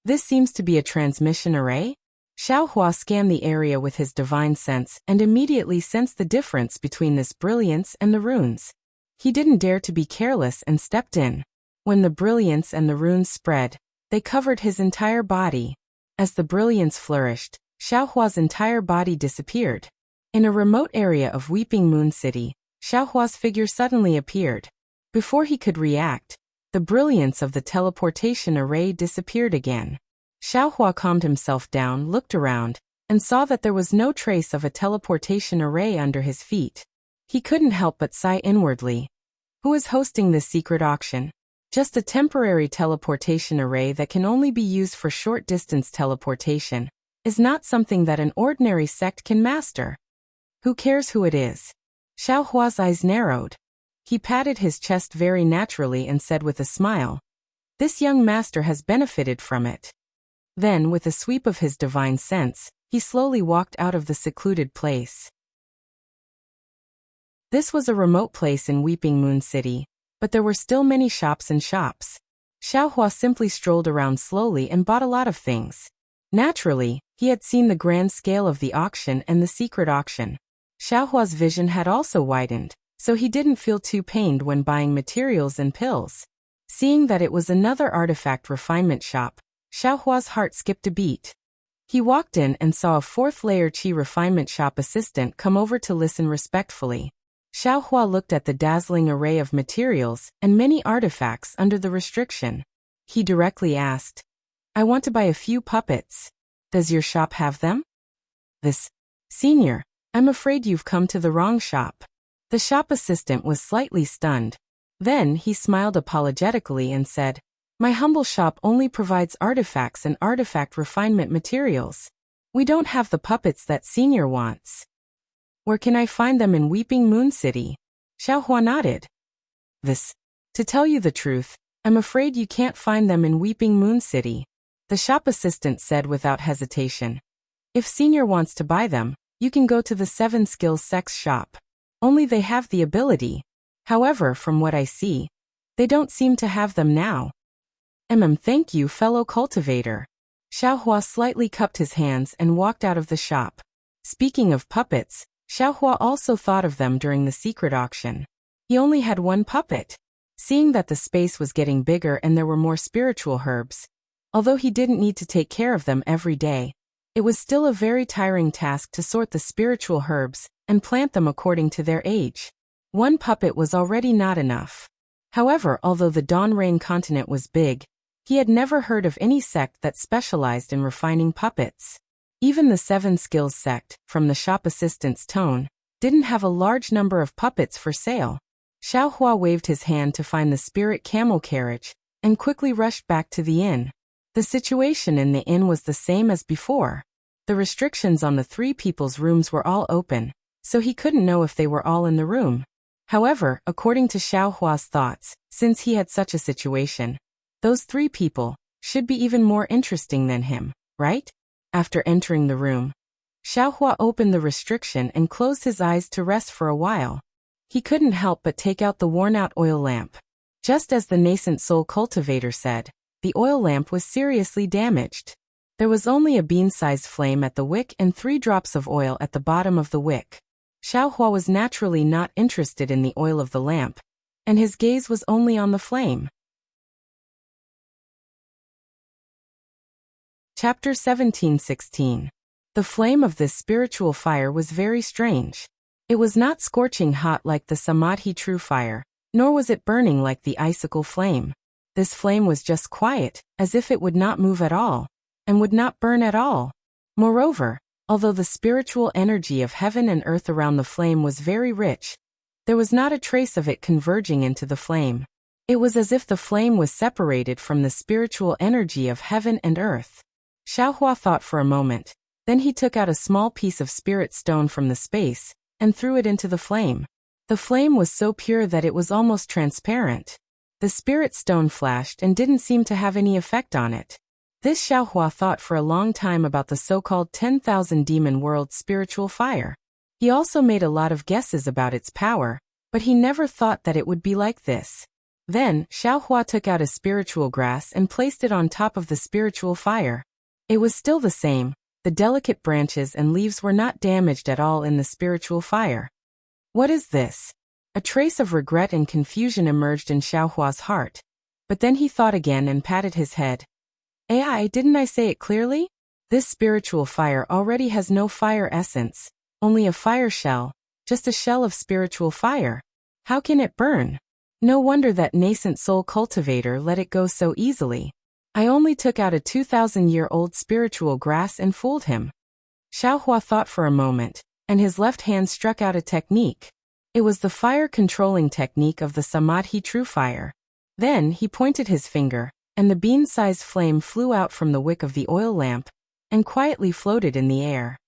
This seems to be a transmission array? Xiaohua scanned the area with his divine sense and immediately sensed the difference between this brilliance and the runes. He didn't dare to be careless and stepped in. When the brilliance and the runes spread, they covered his entire body. As the brilliance flourished, Xiaohua's entire body disappeared. In a remote area of Weeping Moon City, Xiaohua's figure suddenly appeared. Before he could react, the brilliance of the teleportation array disappeared again. Xiaohua calmed himself down, looked around, and saw that there was no trace of a teleportation array under his feet. He couldn't help but sigh inwardly. Who is hosting this secret auction? Just a temporary teleportation array that can only be used for short-distance teleportation is not something that an ordinary sect can master. Who cares who it is? Xiaohua's eyes narrowed. He patted his chest very naturally and said with a smile, "This young master has benefited from it." Then, with a sweep of his divine sense, he slowly walked out of the secluded place. This was a remote place in Weeping Moon City, but there were still many shops and shops. Xiaohua simply strolled around slowly and bought a lot of things. Naturally, he had seen the grand scale of the auction and the secret auction. Xiaohua's vision had also widened, so he didn't feel too pained when buying materials and pills. Seeing that it was another artifact refinement shop, Xiaohua's heart skipped a beat. He walked in and saw a 4th-layer qi refinement shop assistant come over to listen respectfully. Xiaohua looked at the dazzling array of materials and many artifacts under the restriction. He directly asked, I want to buy a few puppets. Does your shop have them? This. Senior, I'm afraid you've come to the wrong shop. The shop assistant was slightly stunned. Then he smiled apologetically and said, my humble shop only provides artifacts and artifact refinement materials. We don't have the puppets that Senior wants. Where can I find them in Weeping Moon City? Xiaohua nodded. This. To tell you the truth, I'm afraid you can't find them in Weeping Moon City, the shop assistant said without hesitation. If Senior wants to buy them, you can go to the 7 Skills Sex shop. Only they have the ability. However, from what I see, they don't seem to have them now. Thank you, fellow cultivator. Xiaohua slightly cupped his hands and walked out of the shop. Speaking of puppets, Xiaohua also thought of them during the secret auction. He only had one puppet. Seeing that the space was getting bigger and there were more spiritual herbs, although he didn't need to take care of them every day, it was still a very tiring task to sort the spiritual herbs and plant them according to their age. One puppet was already not enough. However, although the Dawn Rain continent was big, he had never heard of any sect that specialized in refining puppets. Even the 7 Skills sect, from the shop assistant's tone, didn't have a large number of puppets for sale. Xiaohua waved his hand to find the spirit camel carriage and quickly rushed back to the inn. The situation in the inn was the same as before. The restrictions on the 3 people's rooms were all open, so he couldn't know if they were all in the room. However, according to Xiaohua's thoughts, since he had such a situation, those 3 people should be even more interesting than him, right? After entering the room, Xiaohua opened the restriction and closed his eyes to rest for a while. He couldn't help but take out the worn-out oil lamp. Just as the nascent soul cultivator said, the oil lamp was seriously damaged. There was only a bean-sized flame at the wick and 3 drops of oil at the bottom of the wick. Xiaohua was naturally not interested in the oil of the lamp, and his gaze was only on the flame. Chapter 17:16. The flame of this spiritual fire was very strange. It was not scorching hot like the Samadhi true fire, nor was it burning like the icicle flame. This flame was just quiet, as if it would not move at all, and would not burn at all. Moreover, although the spiritual energy of heaven and earth around the flame was very rich, there was not a trace of it converging into the flame. It was as if the flame was separated from the spiritual energy of heaven and earth. Xiaohua thought for a moment, then he took out a small piece of spirit stone from the space, and threw it into the flame. The flame was so pure that it was almost transparent. The spirit stone flashed and didn't seem to have any effect on it. This Xiaohua thought for a long time about the so-called 10,000 demon world spiritual fire. He also made a lot of guesses about its power, but he never thought that it would be like this. Then, Xiaohua took out a spiritual grass and placed it on top of the spiritual fire. It was still the same. The delicate branches and leaves were not damaged at all in the spiritual fire. What is this? A trace of regret and confusion emerged in Xiaohua's heart. But then he thought again and patted his head. Didn't I say it clearly? This spiritual fire already has no fire essence, only a fire shell, just a shell of spiritual fire. How can it burn? No wonder that nascent soul cultivator let it go so easily. I only took out a 2,000-year-old spiritual grass and fooled him. Xiaohua thought for a moment, and his left hand struck out a technique. It was the fire-controlling technique of the Samadhi true fire. Then he pointed his finger, and the bean-sized flame flew out from the wick of the oil lamp, and quietly floated in the air.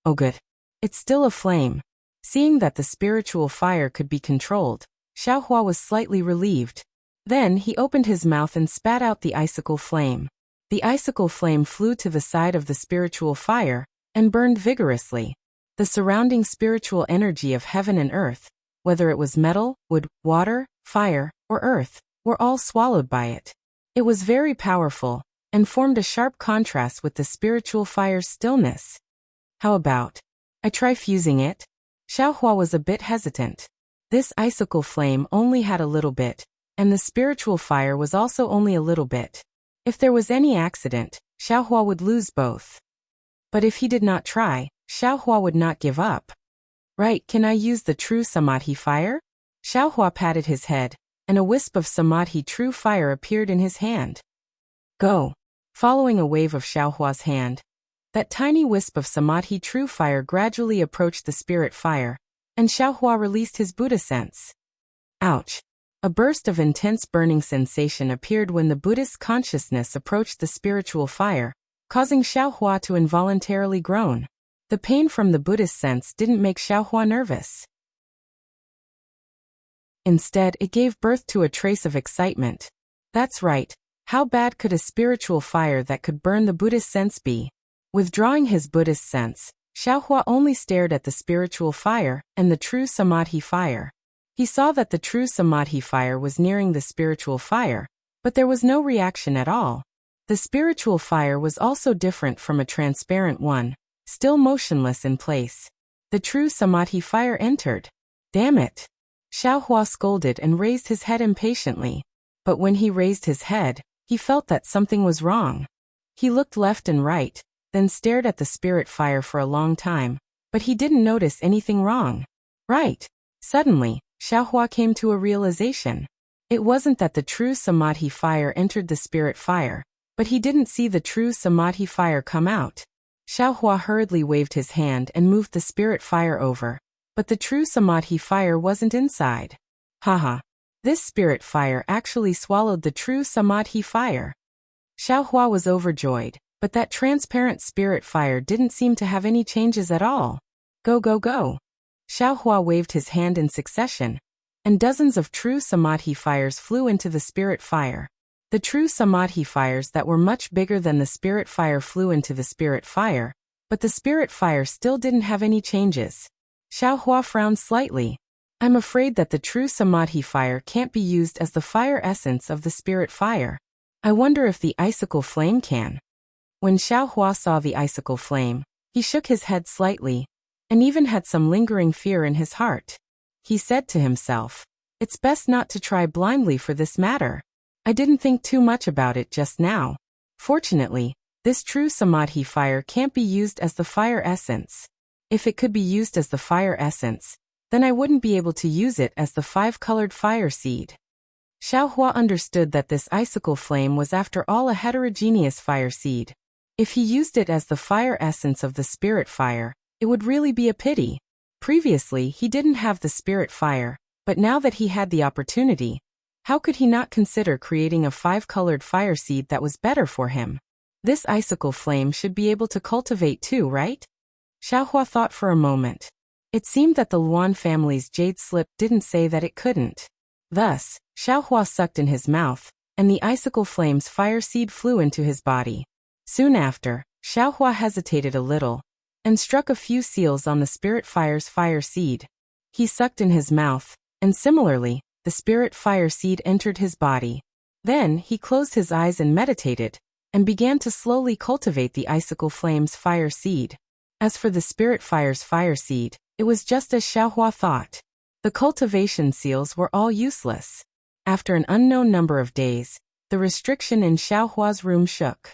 Oh good. It's still a flame. Seeing that the spiritual fire could be controlled, Xiaohua was slightly relieved. Then he opened his mouth and spat out the icicle flame. The icicle flame flew to the side of the spiritual fire, and burned vigorously. The surrounding spiritual energy of heaven and earth, whether it was metal, wood, water, fire, or earth, were all swallowed by it. It was very powerful, and formed a sharp contrast with the spiritual fire's stillness. How about I try fusing it? Xiaohua was a bit hesitant. This icicle flame only had a little bit, and the spiritual fire was also only a little bit. If there was any accident, Xiaohua would lose both. But if he did not try, Xiaohua would not give up. Right, can I use the true Samadhi fire? Xiaohua patted his head, and a wisp of Samadhi true fire appeared in his hand. Go. Following a wave of Xiaohua's hand, that tiny wisp of Samadhi true fire gradually approached the spirit fire, and Xiaohua released his Buddha sense. Ouch! A burst of intense burning sensation appeared when the Buddhist consciousness approached the spiritual fire, causing Xiaohua to involuntarily groan. The pain from the Buddhist sense didn't make Xiaohua nervous. Instead, it gave birth to a trace of excitement. That's right. How bad could a spiritual fire that could burn the Buddhist sense be? Withdrawing his Buddhist sense, Xiaohua only stared at the spiritual fire and the true Samadhi fire. He saw that the true Samadhi fire was nearing the spiritual fire, but there was no reaction at all. The spiritual fire was also different from a transparent one, still motionless in place. The true Samadhi fire entered. Damn it! Xiaohua scolded and raised his head impatiently. But when he raised his head, he felt that something was wrong. He looked left and right, then stared at the spirit fire for a long time, but he didn't notice anything wrong. Right. Suddenly, Xiaohua came to a realization. It wasn't that the true Samadhi fire entered the spirit fire, but he didn't see the true Samadhi fire come out. Xiaohua hurriedly waved his hand and moved the spirit fire over, but the true Samadhi fire wasn't inside. Haha. This spirit fire actually swallowed the true Samadhi fire. Xiaohua was overjoyed, but that transparent spirit fire didn't seem to have any changes at all. Go go go! Xiaohua waved his hand in succession, and dozens of true Samadhi fires flew into the spirit fire. The true Samadhi fires that were much bigger than the spirit fire flew into the spirit fire, but the spirit fire still didn't have any changes. Xiaohua frowned slightly. I'm afraid that the true Samadhi fire can't be used as the fire essence of the spirit fire. I wonder if the icicle flame can. When Xiaohua saw the icicle flame, he shook his head slightly, and even had some lingering fear in his heart. He said to himself, it's best not to try blindly for this matter. I didn't think too much about it just now. Fortunately, this true Samadhi fire can't be used as the fire essence. If it could be used as the fire essence, then I wouldn't be able to use it as the 5-colored fire seed. Xiaohua understood that this icicle flame was after all a heterogeneous fire seed. If he used it as the fire essence of the spirit fire, it would really be a pity. Previously, he didn't have the spirit fire, but now that he had the opportunity, how could he not consider creating a 5-colored fire seed that was better for him? This icicle flame should be able to cultivate too, right? Xiaohua thought for a moment. It seemed that the Luan family's jade slip didn't say that it couldn't. Thus, Xiaohua sucked in his mouth, and the icicle flame's fire seed flew into his body. Soon after, Xiaohua hesitated a little, and struck a few seals on the spirit fire's fire seed. He sucked in his mouth, and similarly, the spirit fire seed entered his body. Then, he closed his eyes and meditated, and began to slowly cultivate the icicle flame's fire seed. As for the spirit fire's fire seed, it was just as Xiaohua thought. The cultivation seals were all useless. After an unknown number of days, the restriction in Xiaohua's room shook.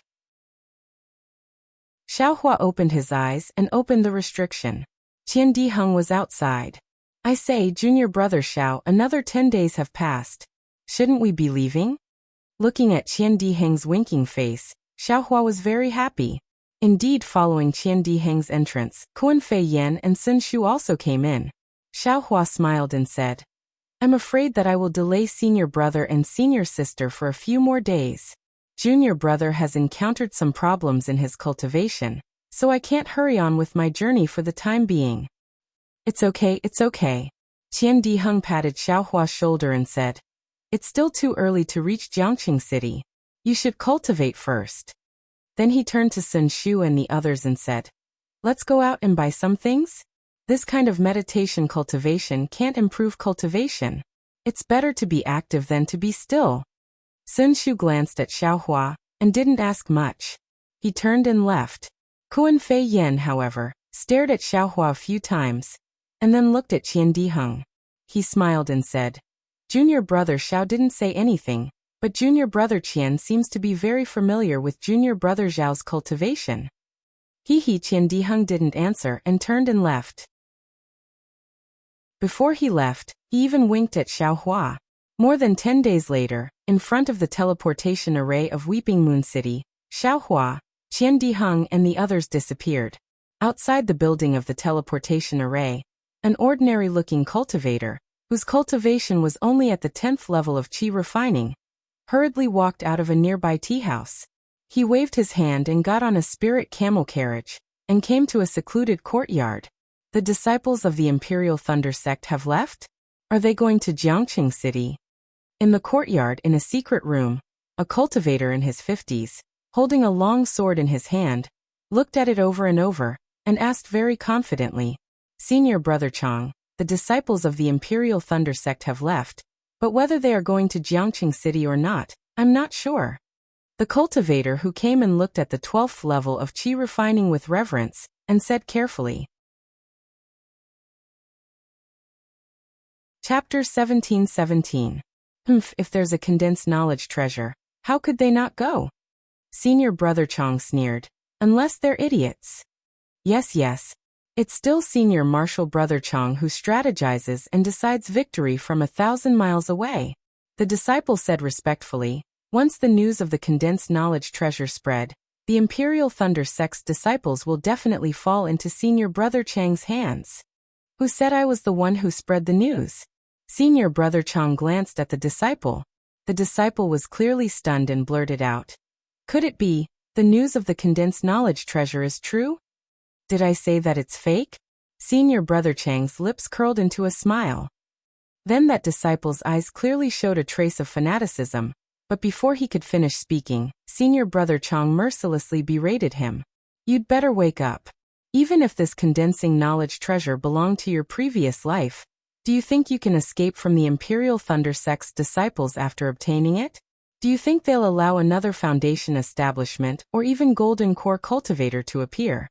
Xiaohua opened his eyes and opened the restriction. Qian Diheng was outside. I say, junior brother Xiao, another 10 days have passed. Shouldn't we be leaving? Looking at Qian Diheng's winking face, Xiaohua was very happy. Indeed, following Qian Diheng's entrance, Kuan Fei Yan and Sun Shu also came in. Xiaohua smiled and said, I'm afraid that I will delay senior brother and senior sister for a few more days. Junior brother has encountered some problems in his cultivation, so I can't hurry on with my journey for the time being. It's okay, it's okay. Qian Diheng patted Xiaohua's shoulder and said, it's still too early to reach Jiangqing City. You should cultivate first. Then he turned to Sun Shu and the others and said, let's go out and buy some things? This kind of meditation cultivation can't improve cultivation. It's better to be active than to be still. Sun Shu glanced at Xiaohua and didn't ask much. He turned and left. Kuan Fei Yan, however, stared at Xiaohua a few times, and then looked at Qian Diheng. He smiled and said, Junior brother Xiao didn't say anything, but junior brother Qian seems to be very familiar with junior brother Zhao's cultivation. Qian Diheng didn't answer and turned and left. Before he left, he even winked at Xiaohua. More than 10 days later, in front of the teleportation array of Weeping Moon City, Xiaohua, Qian Diheng and the others disappeared. Outside the building of the teleportation array, an ordinary-looking cultivator, whose cultivation was only at the 10th level of qi refining, hurriedly walked out of a nearby tea house. He waved his hand and got on a spirit camel carriage, and came to a secluded courtyard. The disciples of the Imperial Thunder Sect have left? Are they going to Jiangqing City? In the courtyard, in a secret room, a cultivator in his 50s, holding a long sword in his hand, looked at it over and over, and asked very confidently, "Senior Brother Chang, the disciples of the Imperial Thunder Sect have left, but whether they are going to Jiangqing City or not, I'm not sure." The cultivator who came and looked at the 12th level of qi refining with reverence, and said carefully. Chapter 17:17. If there's a condensed knowledge treasure, how could they not go? Senior Brother Chang sneered. Unless they're idiots. Yes. It's still Senior Martial Brother Chang who strategizes and decides victory from 1,000 miles away. The disciple said respectfully. Once the news of the condensed knowledge treasure spread, the Imperial Thunder Sect's disciples will definitely fall into Senior Brother Chang's hands. Who said I was the one who spread the news? Senior Brother Chang glanced at the disciple. The disciple was clearly stunned and blurted out. Could it be, the news of the condensed knowledge treasure is true? Did I say that it's fake? Senior Brother Chang's lips curled into a smile. Then that disciple's eyes clearly showed a trace of fanaticism, but before he could finish speaking, Senior Brother Chang mercilessly berated him. You'd better wake up. Even if this condensing knowledge treasure belonged to your previous life, do you think you can escape from the Imperial Thunder Sect's disciples after obtaining it? Do you think they'll allow another foundation establishment or even Golden Core cultivator to appear?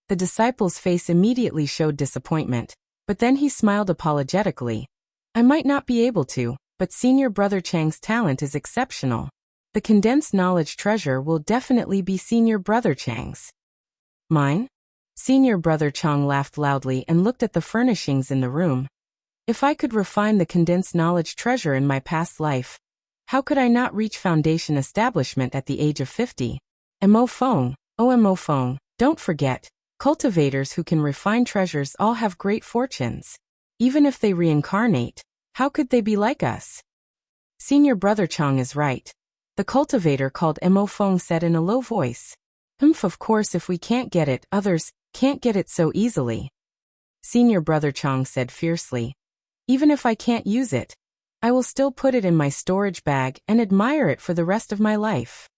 The disciple's face immediately showed disappointment, but then he smiled apologetically. I might not be able to, but Senior Brother Chang's talent is exceptional. The condensed knowledge treasure will definitely be Senior Brother Chang's. Mine? Senior Brother Chang laughed loudly and looked at the furnishings in the room. If I could refine the condensed knowledge treasure in my past life, how could I not reach foundation establishment at the age of 50? Mo Feng, Mo Feng, don't forget, cultivators who can refine treasures all have great fortunes. Even if they reincarnate, how could they be like us? Senior Brother Chang is right. The cultivator called Mo Feng said in a low voice. Of course if we can't get it, others can't get it so easily. Senior Brother Chang said fiercely. Even if I can't use it, I will still put it in my storage bag and admire it for the rest of my life.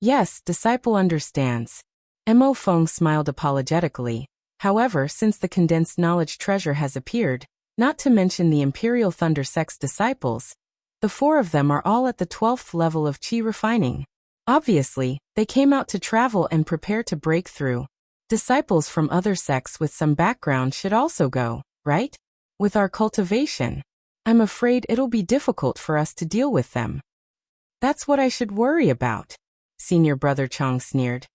Yes, disciple understands. Mo Feng smiled apologetically. However, since the condensed knowledge treasure has appeared, not to mention the Imperial Thunder Sect's disciples, the 4 of them are all at the 12th level of qi refining. Obviously, they came out to travel and prepare to break through. Disciples from other sects with some background should also go, right? With our cultivation, I'm afraid it'll be difficult for us to deal with them. That's what I should worry about, Senior Brother Chang sneered.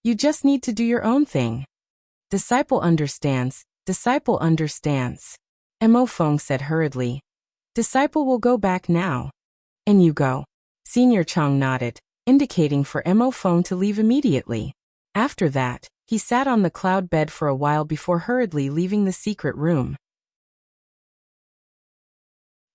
You just need to do your own thing. Disciple understands, disciple understands. Mo Feng said hurriedly. Disciple will go back now. And you go. Senior Chang nodded, indicating for Mo Feng to leave immediately. After that, he sat on the cloud bed for a while before hurriedly leaving the secret room.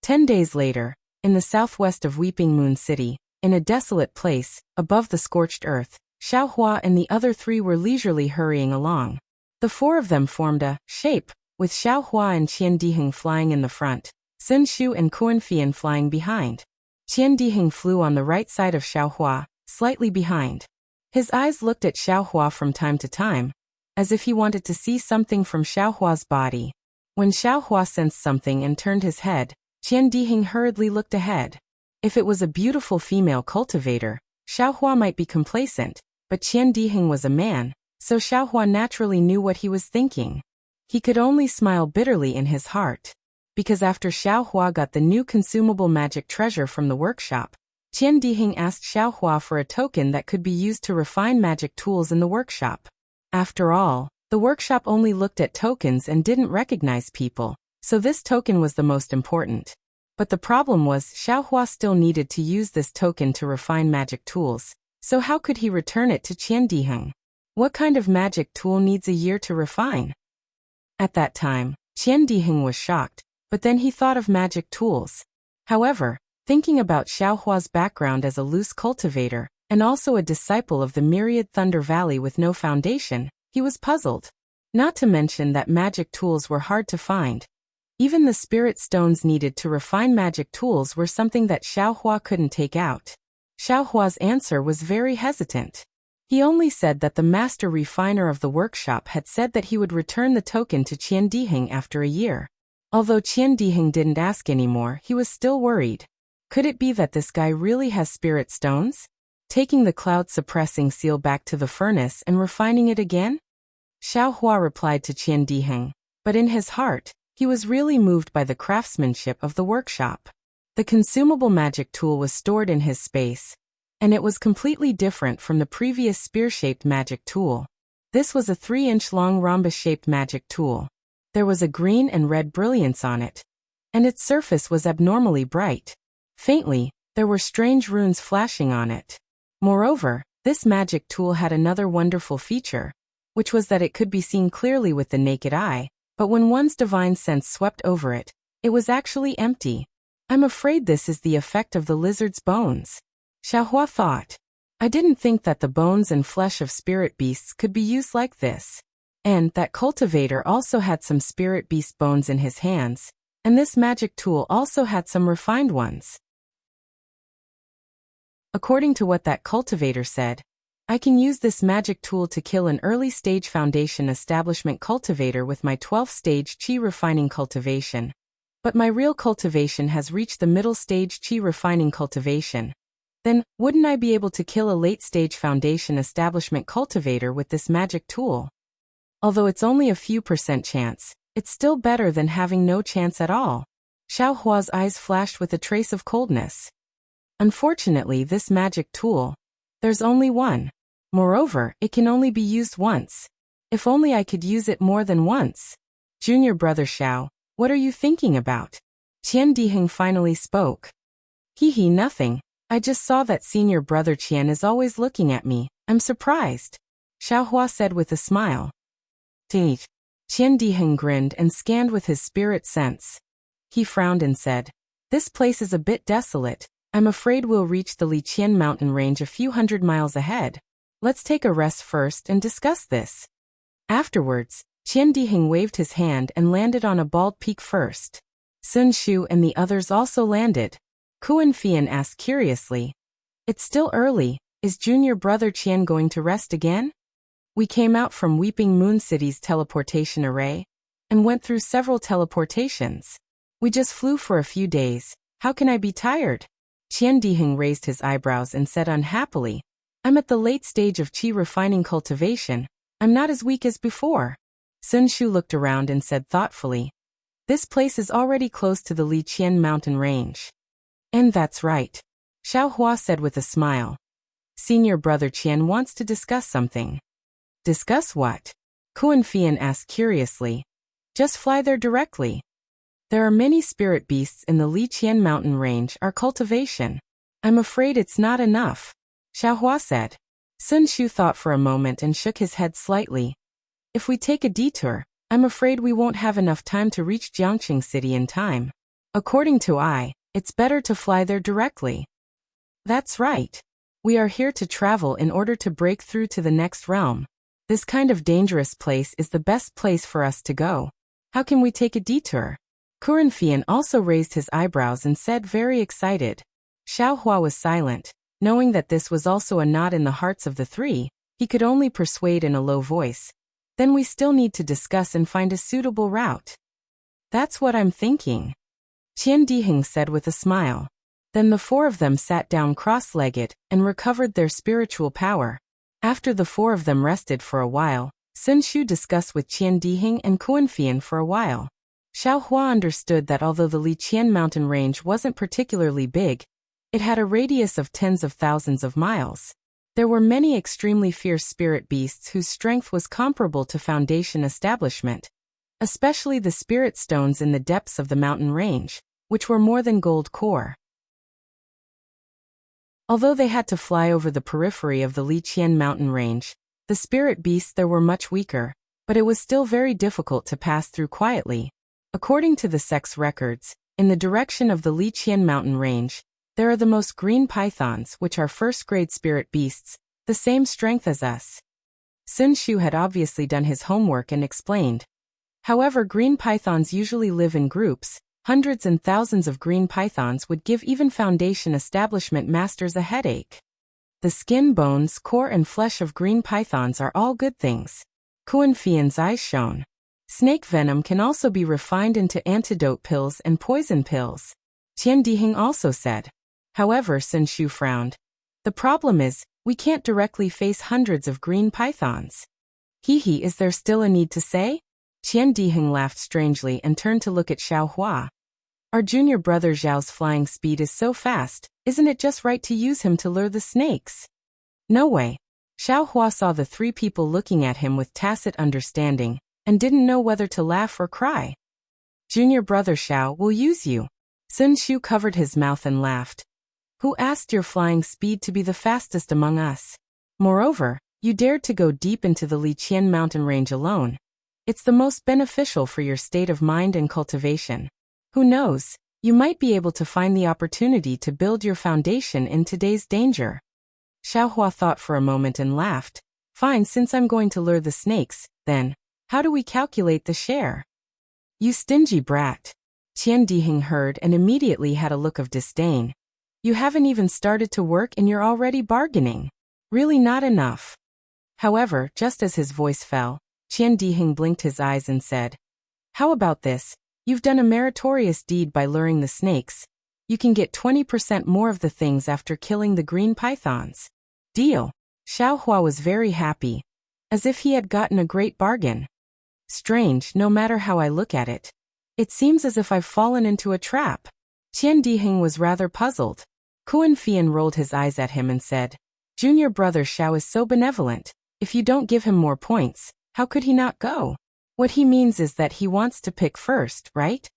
10 days later, in the southwest of Weeping Moon City, in a desolate place, above the scorched earth, Xiaohua and the other 3 were leisurely hurrying along. The 4 of them formed a shape, with Xiaohua and Qian Diheng flying in the front, Sun Shu and Kuan Fian flying behind. Qian Diheng flew on the right side of Xiaohua, slightly behind. His eyes looked at Xiaohua from time to time, as if he wanted to see something from Xiaohua's body. When Xiaohua sensed something and turned his head, Qian Diheng hurriedly looked ahead. If it was a beautiful female cultivator, Xiaohua might be complacent, but Qian Diheng was a man, so Xiaohua naturally knew what he was thinking. He could only smile bitterly in his heart. Because after Xiaohua got the new consumable magic treasure from the workshop, Qian Diheng asked Xiaohua for a token that could be used to refine magic tools in the workshop. After all, the workshop only looked at tokens and didn't recognize people, so this token was the most important. But the problem was Xiaohua still needed to use this token to refine magic tools, So how could he return it to Qian? What kind of magic tool needs a year to refine? At that time, Qian was shocked, but then he thought of magic tools. However, thinking about Xiaohua's background as a loose cultivator, and also a disciple of the myriad Thunder Valley with no foundation, he was puzzled. Not to mention that magic tools were hard to find. Even the spirit stones needed to refine magic tools were something that Xiaohua couldn't take out. Xiaohua's answer was very hesitant. He only said that the master refiner of the workshop had said that he would return the token to Qian after a year. Although Qian didn't ask anymore, he was still worried. Could it be that this guy really has spirit stones? Taking the cloud-suppressing seal back to the furnace and refining it again? Xiaohua replied to Qian, but in his heart, he was really moved by the craftsmanship of the workshop. The consumable magic tool was stored in his space, and it was completely different from the previous spear-shaped magic tool. This was a 3-inch-long rhombus-shaped magic tool. There was a green and red brilliance on it, and its surface was abnormally bright. Faintly, there were strange runes flashing on it. Moreover, this magic tool had another wonderful feature, which was that it could be seen clearly with the naked eye, but when one's divine sense swept over it, it was actually empty. I'm afraid this is the effect of the lizard's bones. Xiaohua thought. I didn't think that the bones and flesh of spirit beasts could be used like this. And that cultivator also had some spirit beast bones in his hands, and this magic tool also had some refined ones. According to what that cultivator said, I can use this magic tool to kill an early-stage foundation establishment cultivator with my 12th-stage qi refining cultivation. But my real cultivation has reached the middle-stage qi refining cultivation. Then, wouldn't I be able to kill a late-stage foundation establishment cultivator with this magic tool? Although it's only a few % chance, it's still better than having no chance at all. Xiaohua's eyes flashed with a trace of coldness. Unfortunately, this magic tool, there's only one. Moreover, it can only be used once. If only I could use it more than once. Junior brother Xiao, what are you thinking about? Qian finally spoke. Nothing. I just saw that senior brother Qian is always looking at me. I'm surprised. Xiaohua said with a smile. Qian grinned and scanned with his spirit sense. He frowned and said, this place is a bit desolate. I'm afraid we'll reach the Liqian mountain range a few hundred miles ahead. Let's take a rest first and discuss this. Afterwards, Qian waved his hand and landed on a bald peak first. Sun Shu and the others also landed. Kuan Fian asked curiously. It's still early, is junior brother Qian going to rest again? We came out from Weeping Moon City's teleportation array, and went through several teleportations. We just flew for a few days, how can I be tired? Qian raised his eyebrows and said unhappily, I'm at the late stage of qi refining cultivation, I'm not as weak as before. Sun Shu looked around and said thoughtfully, this place is already close to the Liqian mountain range. And that's right. Xiaohua said with a smile. Senior brother Qian wants to discuss something. Discuss what? Kuan Fian asked curiously. Just fly there directly. There are many spirit beasts in the Liqian mountain range, our cultivation. I'm afraid it's not enough. Xiaohua said. Sun Shu thought for a moment and shook his head slightly. If we take a detour, I'm afraid we won't have enough time to reach Jiangqing City in time. According to it's better to fly there directly. That's right. We are here to travel in order to break through to the next realm. This kind of dangerous place is the best place for us to go. How can we take a detour? Kuan Fian also raised his eyebrows and said very excited. Xiaohua was silent, knowing that this was also a knot in the hearts of the three. He could only persuade in a low voice. Then we still need to discuss and find a suitable route. That's what I'm thinking. Qian said with a smile. Then the four of them sat down cross-legged and recovered their spiritual power. After the four of them rested for a while, Sun Shu discussed with Qian and Kuan Fian for a while. Xiaohua understood that although the Liqian mountain range wasn't particularly big, it had a radius of tens of thousands of miles. There were many extremely fierce spirit beasts whose strength was comparable to foundation establishment, especially the spirit stones in the depths of the mountain range, which were more than gold core. Although they had to fly over the periphery of the Liqian mountain range, the spirit beasts there were much weaker, but it was still very difficult to pass through quietly. According to the sex records, in the direction of the Liqian mountain range, there are the most green pythons, which are first-grade spirit beasts, the same strength as us. Sun Shu had obviously done his homework and explained. However, green pythons usually live in groups. Hundreds and thousands of green pythons would give even foundation establishment masters a headache. The skin, bones, core and flesh of green pythons are all good things. Kuan Fian's eyes shone. Snake venom can also be refined into antidote pills and poison pills, Qian Dihing also said. However, Sun Shu frowned. The problem is, we can't directly face hundreds of green pythons. Hee, is there still a need to say? Qian Dihing laughed strangely and turned to look at Xiao Hua. Our junior brother Zhao's flying speed is so fast, isn't it just right to use him to lure the snakes? No way. Xiao Hua saw the three people looking at him with tacit understanding, and didn't know whether to laugh or cry. Junior brother Xiao will use you. Sun Shu covered his mouth and laughed. Who asked your flying speed to be the fastest among us? Moreover, you dared to go deep into the Liqian mountain range alone. It's the most beneficial for your state of mind and cultivation. Who knows, you might be able to find the opportunity to build your foundation in today's danger. Xiao Hua thought for a moment and laughed. Fine, since I'm going to lure the snakes, then, how do we calculate the share? You stingy brat. Qian Dihing heard and immediately had a look of disdain. You haven't even started to work and you're already bargaining. Really not enough. However, just as his voice fell, Qian Dihing blinked his eyes and said, how about this? You've done a meritorious deed by luring the snakes. You can get 20% more of the things after killing the green pythons. Deal. Xiao Hua was very happy, as if he had gotten a great bargain. Strange, no matter how I look at it. It seems as if I've fallen into a trap. Qian Dihing was rather puzzled. Kuan Fian rolled his eyes at him and said, Junior brother Xiao is so benevolent. If you don't give him more points, how could he not go? What he means is that he wants to pick first, right?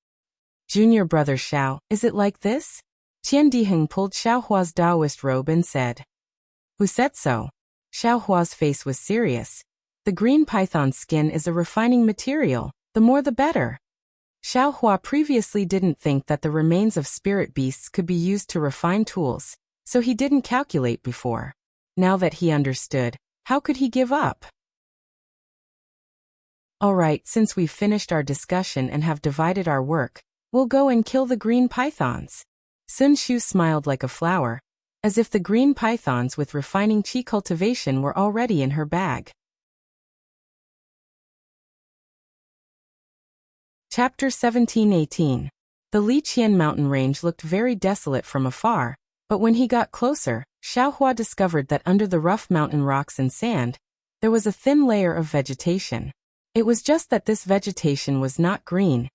Junior brother Xiao, is it like this? Qian Dihing pulled Xiao Hua's Taoist robe and said. Who said so? Xiao Hua's face was serious. The green python's skin is a refining material, the more the better. Xiao Hua previously didn't think that the remains of spirit beasts could be used to refine tools, so he didn't calculate before. Now that he understood, how could he give up? Alright, since we've finished our discussion and have divided our work, we'll go and kill the green pythons. Sun Shu smiled like a flower, as if the green pythons with refining qi cultivation were already in her bag. Chapter 17-18. The Liqian mountain range looked very desolate from afar, but when he got closer, Xiao Hua discovered that under the rough mountain rocks and sand, there was a thin layer of vegetation. It was just that this vegetation was not green,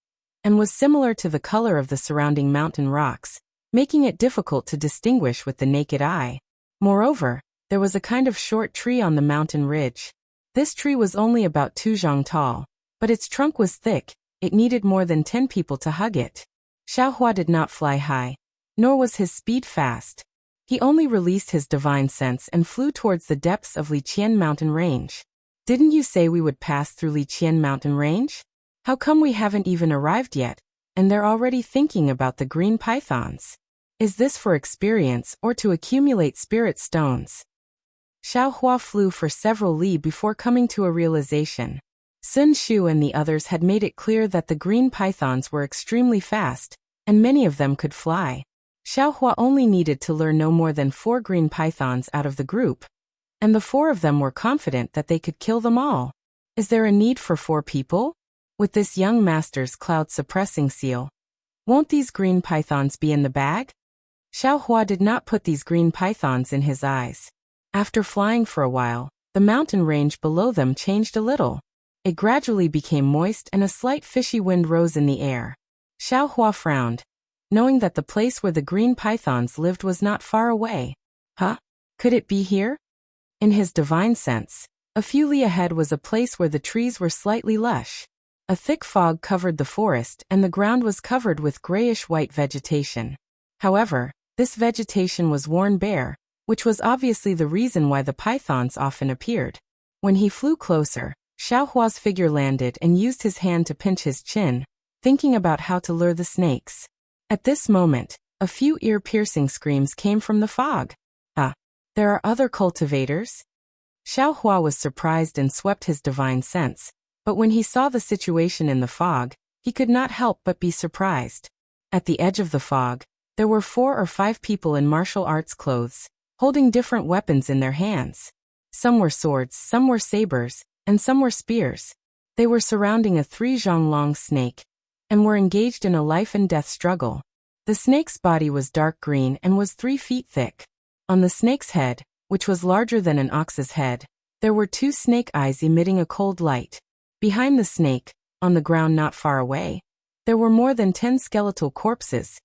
and was similar to the color of the surrounding mountain rocks, making it difficult to distinguish with the naked eye. Moreover, there was a kind of short tree on the mountain ridge. This tree was only about 2 zhang tall, but its trunk was thick. It needed more than 10 people to hug it. Xiao Hua did not fly high, nor was his speed fast. He only released his divine sense and flew towards the depths of Liqian mountain range. Didn't you say we would pass through Liqian mountain range? How come we haven't even arrived yet, and they're already thinking about the green pythons? Is this for experience or to accumulate spirit stones? Xiao Hua flew for several li before coming to a realization. Sun Shu and the others had made it clear that the green pythons were extremely fast, and many of them could fly. Xiao Hua only needed to lure no more than 4 green pythons out of the group, and the 4 of them were confident that they could kill them all. Is there a need for 4 people? With this young master's cloud-suppressing seal, won't these green pythons be in the bag? Xiao Hua did not put these green pythons in his eyes. After flying for a while, the mountain range below them changed a little. It gradually became moist and a slight fishy wind rose in the air. Xiao Hua frowned, knowing that the place where the green pythons lived was not far away. Huh? Could it be here? In his divine sense, a few li ahead was a place where the trees were slightly lush. A thick fog covered the forest and the ground was covered with grayish-white vegetation. However, this vegetation was worn bare, which was obviously the reason why the pythons often appeared. When he flew closer, Xiaohua's figure landed and used his hand to pinch his chin, thinking about how to lure the snakes. At this moment, a few ear-piercing screams came from the fog. Ah, there are other cultivators? Xiaohua was surprised and swept his divine sense, but when he saw the situation in the fog, he could not help but be surprised. At the edge of the fog, there were 4 or 5 people in martial arts clothes, holding different weapons in their hands. Some were swords, some were sabers, and some were spears. They were surrounding a 3-zhang-long snake, and were engaged in a life-and-death struggle. The snake's body was dark green and was 3 feet thick. On the snake's head, which was larger than an ox's head, there were 2 snake eyes emitting a cold light. Behind the snake, on the ground not far away, there were more than 10 skeletal corpses,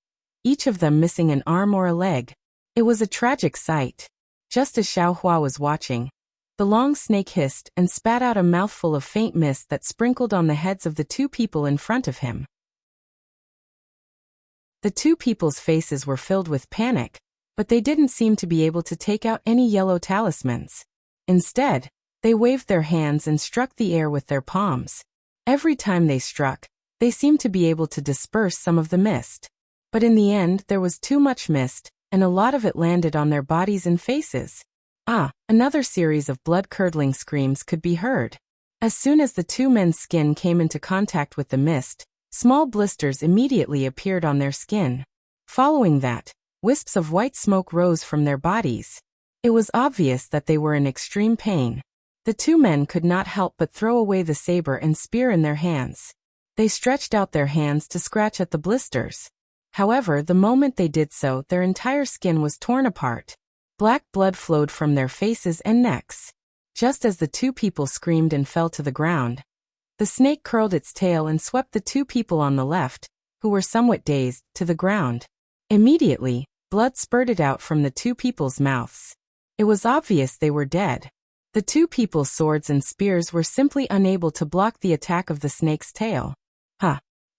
each of them missing an arm or a leg. It was a tragic sight. Just as Xiaohua was watching, the long snake hissed and spat out a mouthful of faint mist that sprinkled on the heads of the 2 people in front of him. The 2 people's faces were filled with panic, but they didn't seem to be able to take out any yellow talismans. Instead, they waved their hands and struck the air with their palms. Every time they struck, they seemed to be able to disperse some of the mist. But in the end there was too much mist, and a lot of it landed on their bodies and faces. Another series of blood-curdling screams could be heard. As soon as the 2 men's skin came into contact with the mist, small blisters immediately appeared on their skin. Following that, wisps of white smoke rose from their bodies. It was obvious that they were in extreme pain. The 2 men could not help but throw away the saber and spear in their hands. They stretched out their hands to scratch at the blisters. However, the moment they did so, their entire skin was torn apart. Black blood flowed from their faces and necks. Just as the 2 people screamed and fell to the ground, the snake curled its tail and swept the 2 people on the left, who were somewhat dazed, to the ground. Immediately, blood spurted out from the 2 people's mouths. It was obvious they were dead. The 2 people's swords and spears were simply unable to block the attack of the snake's tail.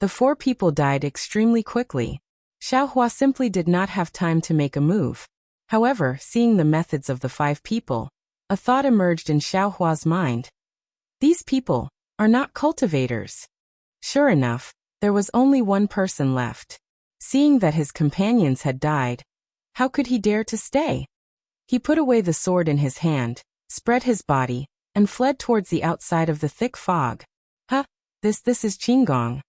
The 4 people died extremely quickly. Xiaohua simply did not have time to make a move. However, seeing the methods of the 5 people, a thought emerged in Xiaohua's mind. These people are not cultivators. Sure enough, there was only one person left. Seeing that his companions had died, how could he dare to stay? He put away the sword in his hand, spread his body, and fled towards the outside of the thick fog. This is Qinggong.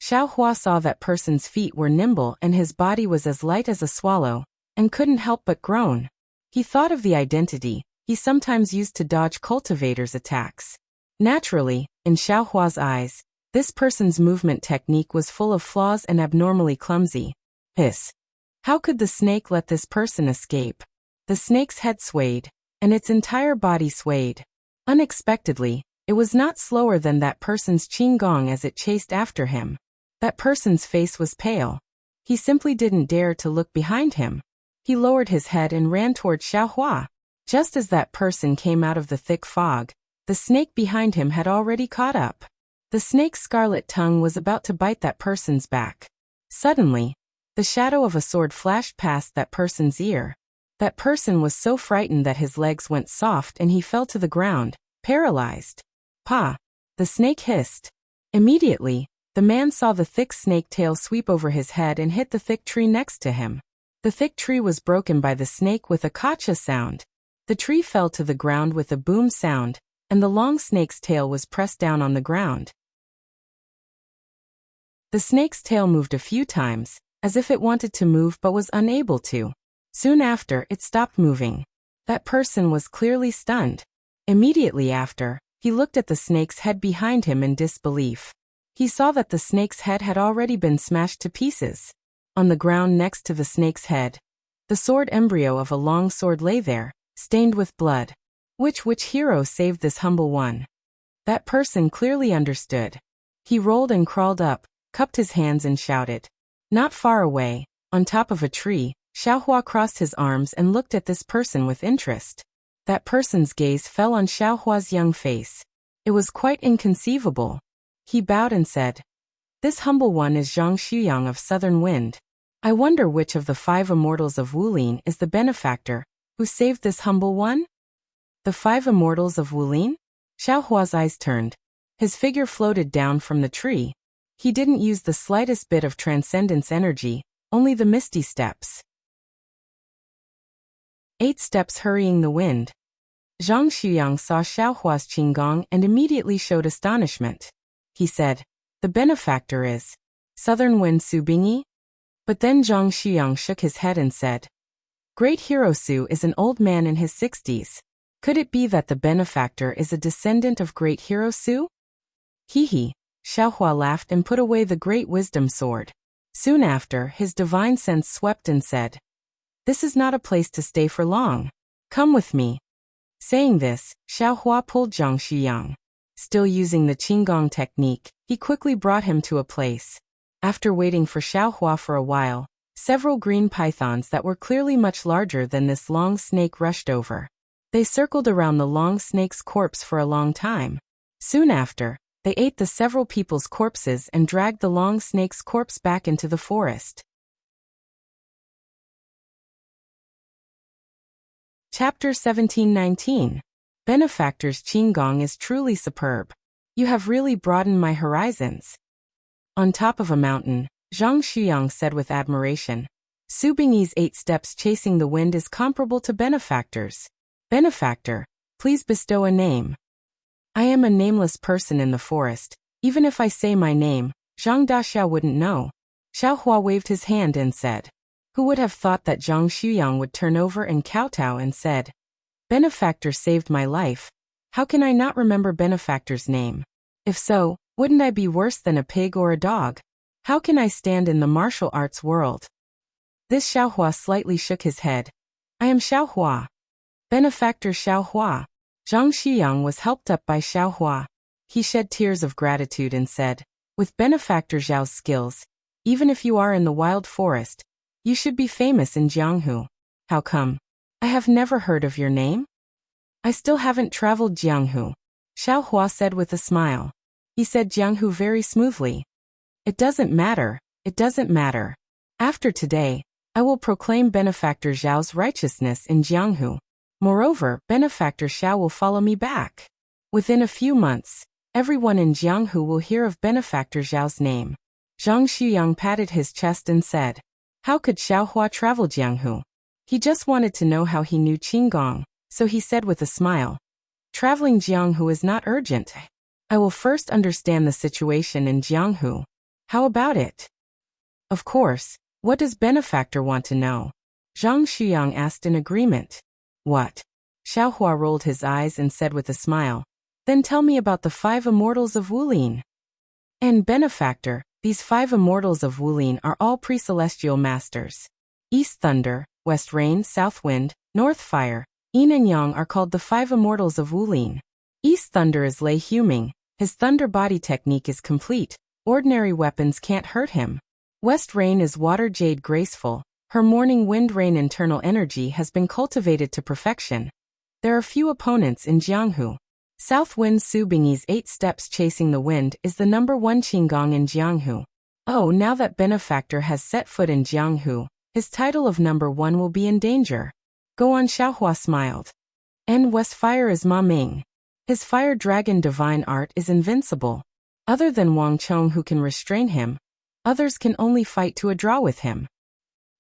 Xiaohua saw that person's feet were nimble and his body was as light as a swallow, and couldn't help but groan. He thought of the identity he sometimes used to dodge cultivators' attacks. Naturally, in Xiaohua's eyes, this person's movement technique was full of flaws and abnormally clumsy. How could the snake let this person escape? The snake's head swayed, and its entire body swayed. Unexpectedly, it was not slower than that person's Qinggong as it chased after him. That person's face was pale. He simply didn't dare to look behind him. He lowered his head and ran toward Xiaohua. Just as that person came out of the thick fog, the snake behind him had already caught up. The snake's scarlet tongue was about to bite that person's back. Suddenly, the shadow of a sword flashed past that person's ear. That person was so frightened that his legs went soft and he fell to the ground, paralyzed. The snake hissed. Immediately, the man saw the thick snake tail sweep over his head and hit the thick tree next to him. The thick tree was broken by the snake with a kacha sound. The tree fell to the ground with a boom sound, and the long snake's tail was pressed down on the ground. The snake's tail moved a few times, as if it wanted to move but was unable to. Soon after, it stopped moving. That person was clearly stunned. Immediately after, he looked at the snake's head behind him in disbelief. He saw that the snake's head had already been smashed to pieces. On the ground next to the snake's head, the sword embryo of a long sword lay there, stained with blood. Which hero saved this humble one? That person clearly understood. He rolled and crawled up, cupped his hands and shouted. Not far away, on top of a tree, Xiaohua crossed his arms and looked at this person with interest. That person's gaze fell on Xiaohua's young face. It was quite inconceivable. He bowed and said, "This humble one is Zhang Xuyang of Southern Wind. I wonder which of the 5 immortals of Wulin is the benefactor Who saved this humble one? The 5 immortals of Wulin? Xiaohua's eyes turned. His figure floated down from the tree. He didn't use the slightest bit of transcendence energy, only the misty steps. 8 steps hurrying the wind. Zhang Xuyang saw Xiaohua's qinggong and immediately showed astonishment. He said, "The benefactor is Southern Wind Su Bingyi?" But then Zhang Xuyang shook his head and said, "Great Hero Su is an old man in his 60s. Could it be that the benefactor is a descendant of Great Hero Su?" Hee. Xiaohua laughed and put away the great wisdom sword. Soon after, his divine sense swept and said, "This is not a place to stay for long. Come with me." Saying this, Xiaohua pulled Zhang Xuyang. Still using the qinggong technique, he quickly brought him to a place. After waiting for Xiaohua for a while, several green pythons that were clearly much larger than this long snake rushed over. They circled around the long snake's corpse for a long time. Soon after, they ate the several people's corpses and dragged the long snake's corpse back into the forest. Chapter 1719. Benefactor's qinggong is truly superb. You have really broadened my horizons. On top of a mountain, Zhang Xuyang said with admiration, "Su Bingyi's 8 steps chasing the wind is comparable to benefactor's. Benefactor, please bestow a name." "I am a nameless person in the forest. Even if I say my name, Zhang Daxiao wouldn't know." Xiaohua waved his hand and said, "Who would have thought that Zhang Xuyang would turn over and kowtow and said, 'Benefactor saved my life. How can I not remember benefactor's name? If so, wouldn't I be worse than a pig or a dog? How can I stand in the martial arts world?'" This Xiaohua slightly shook his head. "I am Xiaohua. Benefactor Xiaohua." Zhang Xuyang was helped up by Xiaohua. He shed tears of gratitude and said, "With Benefactor Zhao's skills, even if you are in the wild forest, you should be famous in Jianghu. How come? I have never heard of your name?" "I still haven't traveled Jianghu," Xiaohua said with a smile. He said Jianghu very smoothly. "It doesn't matter, it doesn't matter. After today, I will proclaim Benefactor Zhao's righteousness in Jianghu. Moreover, Benefactor Xiao will follow me back. Within a few months, everyone in Jianghu will hear of Benefactor Zhao's name." Zhang Xuyang patted his chest and said, "How could Xiaohua travel Jianghu?" He just wanted to know how he knew qinggong, so he said with a smile, "Traveling Jianghu is not urgent. I will first understand the situation in Jianghu. How about it?" "Of course. What does Benefactor want to know?" Zhang Xuyang asked in agreement. "What?" Xiaohua rolled his eyes and said with a smile, "Then tell me about the 5 immortals of Wulin." "And Benefactor, these 5 immortals of Wulin are all pre-celestial masters. East Thunder, West Rain, South Wind, North Fire, Yin and Yang are called the 5 immortals of Wulin. East Thunder is Lei Huming. His thunder body technique is complete. Ordinary weapons can't hurt him. West Rain is Water Jade Graceful. Her morning wind rain internal energy has been cultivated to perfection. There are few opponents in Jianghu. South Wind Su Bingyi's 8 steps chasing the wind is the number 1 qinggong in Jianghu. Oh, now that Benefactor has set foot in Jianghu, his title of number 1 will be in danger. Go on, Xiaohua smiled. And West Fire is Ma Ming. His fire dragon divine art is invincible. Other than Wang Chong who can restrain him, others can only fight to a draw with him.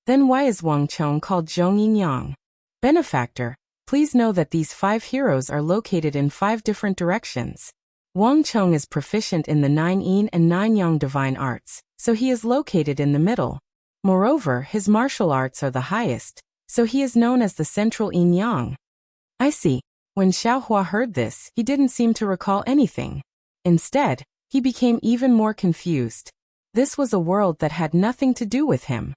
Then why is Wang Chong called Zhong Yin Yang? Benefactor, please know that these 5 heroes are located in 5 different directions. Wang Chong is proficient in the 9 Yin and 9 Yang divine arts, so he is located in the middle. Moreover, his martial arts are the highest, so he is known as the central Yin Yang. I see. When Xiaohua heard this, he didn't seem to recall anything. Instead, he became even more confused. This was a world that had nothing to do with him.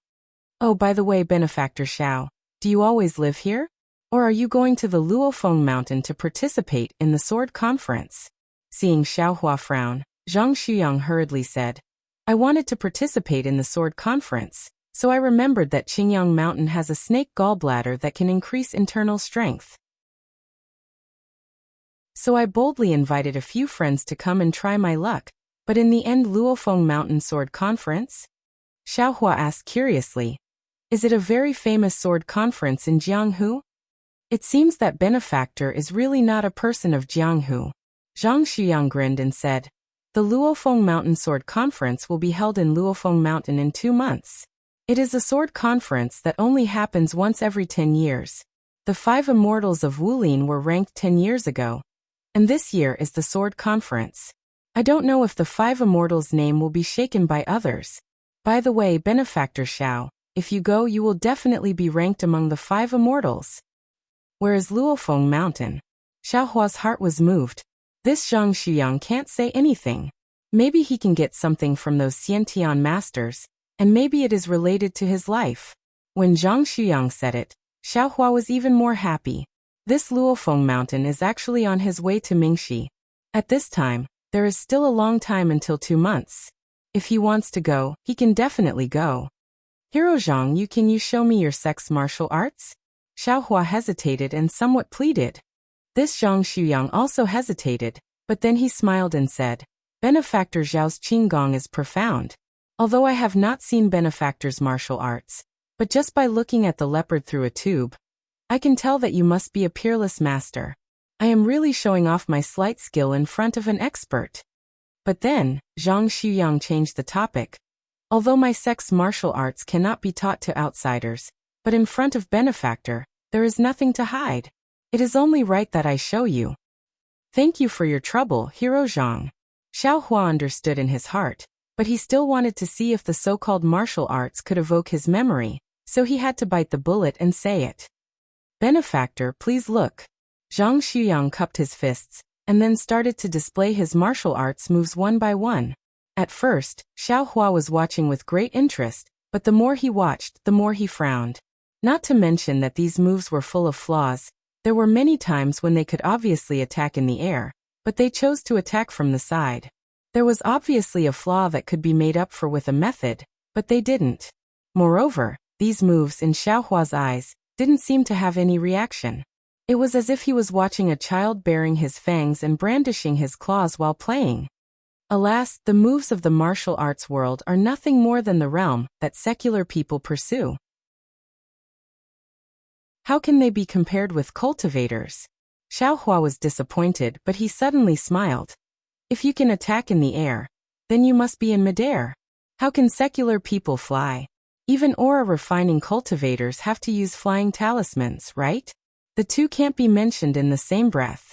"Oh, by the way, Benefactor Xiao, do you always live here? Or are you going to the Luofeng mountain to participate in the sword conference?" Seeing Xiaohua frown, Zhang Xuyang hurriedly said, "I wanted to participate in the sword conference, so I remembered that Qingyang Mountain has a snake gallbladder that can increase internal strength. So I boldly invited a few friends to come and try my luck, but in the end Luofeng Mountain Sword Conference?" Xiaohua asked curiously. "Is it a very famous sword conference in Jianghu?" It seems that benefactor is really not a person of Jianghu. Zhang Xuyang grinned and said, the Luofeng Mountain Sword Conference will be held in Luofeng Mountain in 2 months. It is a sword conference that only happens once every 10 years. The 5 immortals of Wulin were ranked 10 years ago. And this year is the sword conference. I don't know if the 5 immortals' name will be shaken by others. By the way, Benefactor Xiao, if you go you will definitely be ranked among the 5 immortals. Where is Luofeng Mountain? Xiaohua's heart was moved. This Zhang Xuyang can't say anything. Maybe he can get something from those Xiantian masters, and maybe it is related to his life. When Zhang Xuyang said it, Xiaohua was even more happy. This Luofeng Mountain is actually on his way to Mingxi. At this time, there is still a long time until 2 months. If he wants to go, he can definitely go. Hero Zhang, can you show me your sex martial arts? Xiaohua hesitated and somewhat pleaded. This Zhang Xuyang also hesitated, but then he smiled and said, Benefactor Zhao's Qinggong is profound. Although I have not seen Benefactor's martial arts, but just by looking at the leopard through a tube, I can tell that you must be a peerless master. I am really showing off my slight skill in front of an expert. But then, Zhang Xuyang changed the topic. Although my sex martial arts cannot be taught to outsiders, but in front of Benefactor, there is nothing to hide. It is only right that I show you. Thank you for your trouble, Hero Zhang. Xiaohua understood in his heart, but he still wanted to see if the so-called martial arts could evoke his memory, so he had to bite the bullet and say it. Benefactor, please look. Zhang Xuyang cupped his fists, and then started to display his martial arts moves one by one. At first, Xiaohua was watching with great interest, but the more he watched, the more he frowned. Not to mention that these moves were full of flaws. There were many times when they could obviously attack in the air, but they chose to attack from the side. There was obviously a flaw that could be made up for with a method, but they didn't. Moreover, these moves in Xiaohua's eyes didn't seem to have any reaction. It was as if he was watching a child baring his fangs and brandishing his claws while playing. Alas, the moves of the martial arts world are nothing more than the realm that secular people pursue. How can they be compared with cultivators? Xiaohua was disappointed, but he suddenly smiled. If you can attack in the air, then you must be in midair. How can secular people fly? Even aura-refining cultivators have to use flying talismans, right? The two can't be mentioned in the same breath.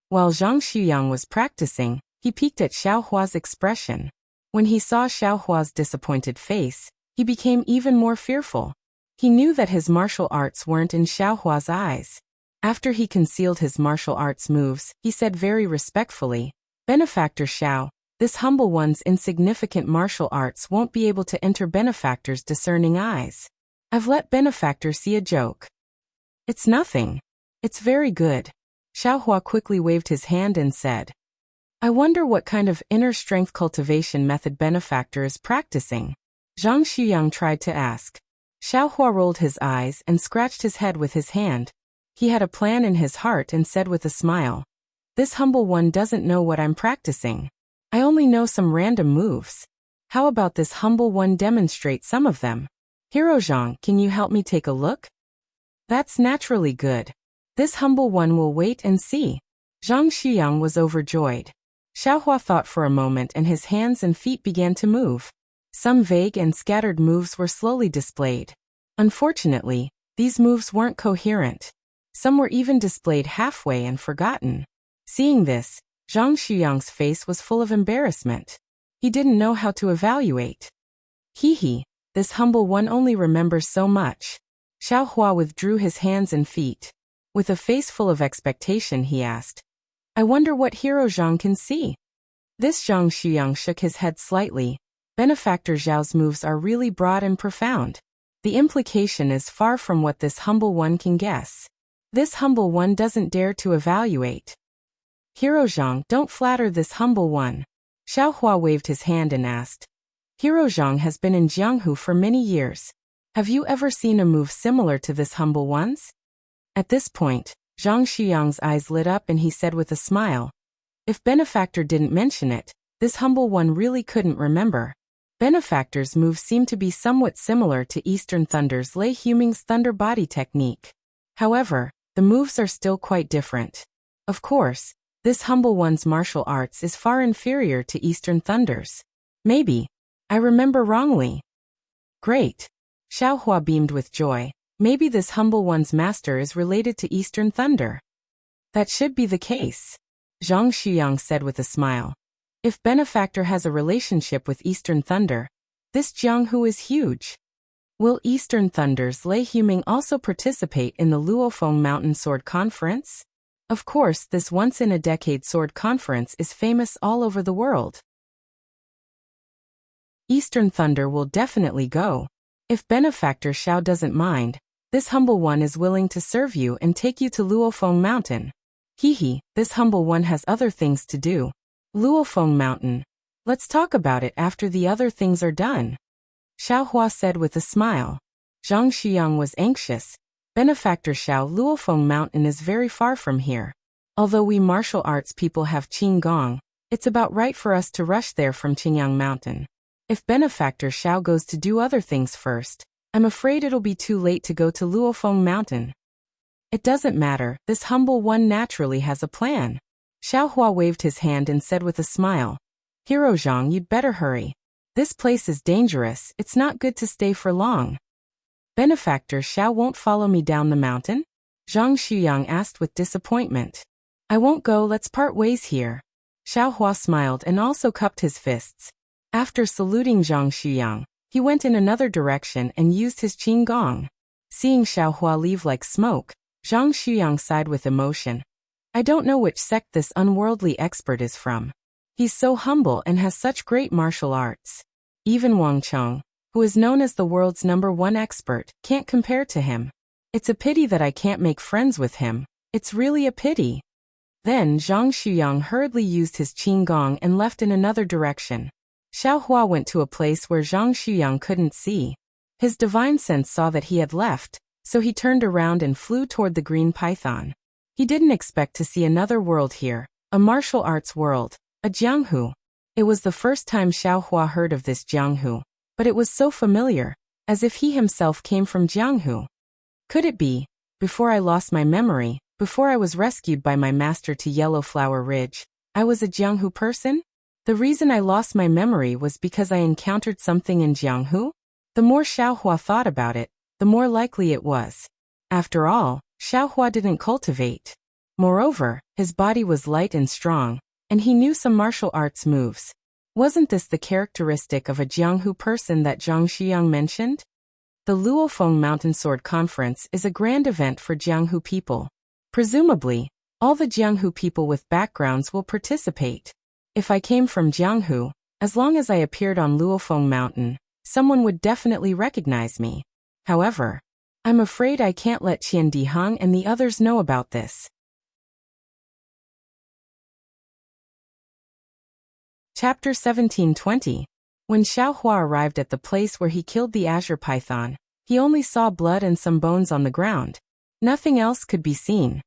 While Zhang Xuyang was practicing, he peeked at Xiaohua's expression. When he saw Xiaohua's disappointed face, he became even more fearful. He knew that his martial arts weren't in Xiaohua's eyes. After he concealed his martial arts moves, he said very respectfully, Benefactor Xiao, this humble one's insignificant martial arts won't be able to enter Benefactor's discerning eyes. I've let Benefactor see a joke. It's nothing. It's very good. Xiaohua quickly waved his hand and said, I wonder what kind of inner strength cultivation method Benefactor is practicing. Zhang Xuyang tried to ask. Xiaohua rolled his eyes and scratched his head with his hand. He had a plan in his heart and said with a smile, This humble one doesn't know what I'm practicing. I only know some random moves. How about this humble one demonstrate some of them? Hero Zhang, can you help me take a look? That's naturally good. This humble one will wait and see. Zhang Xuyang was overjoyed. Xiaohua thought for a moment and his hands and feet began to move. Some vague and scattered moves were slowly displayed. Unfortunately, these moves weren't coherent. Some were even displayed halfway and forgotten. Seeing this, Zhang Xuyang's face was full of embarrassment. He didn't know how to evaluate. Hee, this humble one only remembers so much. Xiaohua withdrew his hands and feet. With a face full of expectation, he asked, I wonder what Hero Zhang can see. This Zhang Xuyang shook his head slightly. Benefactor Zhao's moves are really broad and profound. The implication is far from what this humble one can guess. This humble one doesn't dare to evaluate. Hero Zhang, don't flatter this humble one. Xiaohua waved his hand and asked. Hero Zhang has been in Jianghu for many years. Have you ever seen a move similar to this humble one's? At this point, Zhang Xuyang's eyes lit up and he said with a smile, If Benefactor didn't mention it, this humble one really couldn't remember. Benefactor's moves seem to be somewhat similar to Eastern Thunder's Lei Huming's Thunder Body technique. However, the moves are still quite different. Of course, this humble one's martial arts is far inferior to Eastern Thunder's. Maybe. I remember wrongly. Great. Xiaohua beamed with joy. Maybe this humble one's master is related to Eastern Thunder. That should be the case, Zhang Xuyang said with a smile. If Benefactor has a relationship with Eastern Thunder, this Jianghu is huge. Will Eastern Thunder's Lei Huming also participate in the Luofeng Mountain Sword Conference? Of course, this once-in-a-decade sword conference is famous all over the world. Eastern Thunder will definitely go. If Benefactor Xiao doesn't mind, this humble one is willing to serve you and take you to Luofeng Mountain. Hehe, this humble one has other things to do. Luofeng Mountain. Let's talk about it after the other things are done, Xiaohua said with a smile. Zhang Xuyang was anxious. Benefactor Xiao, Luofeng Mountain is very far from here. Although we martial arts people have Qinggong, it's about right for us to rush there from Qingyang Mountain. If Benefactor Xiao goes to do other things first, I'm afraid it'll be too late to go to Luofeng Mountain. It doesn't matter, this humble one naturally has a plan. Xiaohua waved his hand and said with a smile. Hero Zhang, you'd better hurry. This place is dangerous, it's not good to stay for long. Benefactor Xiao won't follow me down the mountain? Zhang Xuyang asked with disappointment. I won't go, let's part ways here. Xiaohua smiled and also cupped his fists. After saluting Zhang Xuyang, he went in another direction and used his Qinggong. Seeing Xiaohua leave like smoke, Zhang Xuyang sighed with emotion. I don't know which sect this unworldly expert is from. He's so humble and has such great martial arts. Even Wang Cheng, who is known as the world's #1 expert, can't compare to him. It's a pity that I can't make friends with him. It's really a pity. Then Zhang Xuyang hurriedly used his Qinggong and left in another direction. Xiaohua went to a place where Zhang Xuyang couldn't see. His divine sense saw that he had left, so he turned around and flew toward the green python. He didn't expect to see another world here, a martial arts world, a Jianghu. It was the first time Xiaohua heard of this Jianghu, but it was so familiar, as if he himself came from Jianghu. Could it be, before I lost my memory, before I was rescued by my master to Yellow Flower Ridge, I was a Jianghu person? The reason I lost my memory was because I encountered something in Jianghu? The more Xiaohua thought about it, the more likely it was. After all, Xiaohua didn't cultivate. Moreover, his body was light and strong, and he knew some martial arts moves. Wasn't this the characteristic of a Jianghu person that Zhang Xuyang mentioned? The Luofeng Mountain Sword Conference is a grand event for Jianghu people. Presumably, all the Jianghu people with backgrounds will participate. If I came from Jianghu, as long as I appeared on Luofeng Mountain, someone would definitely recognize me. However, I'm afraid I can't let Qian Dihang and the others know about this. Chapter 1720. When Xiaohua arrived at the place where he killed the azure python, he only saw blood and some bones on the ground. Nothing else could be seen.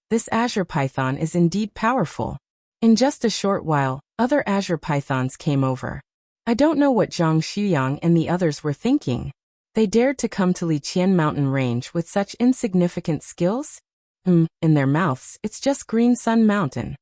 This azure python is indeed powerful. In just a short while, other azure pythons came over. I don't know what Zhang Xuyang and the others were thinking. They dared to come to Liqian Mountain Range with such insignificant skills? In their mouths, it's just Green Sun Mountain.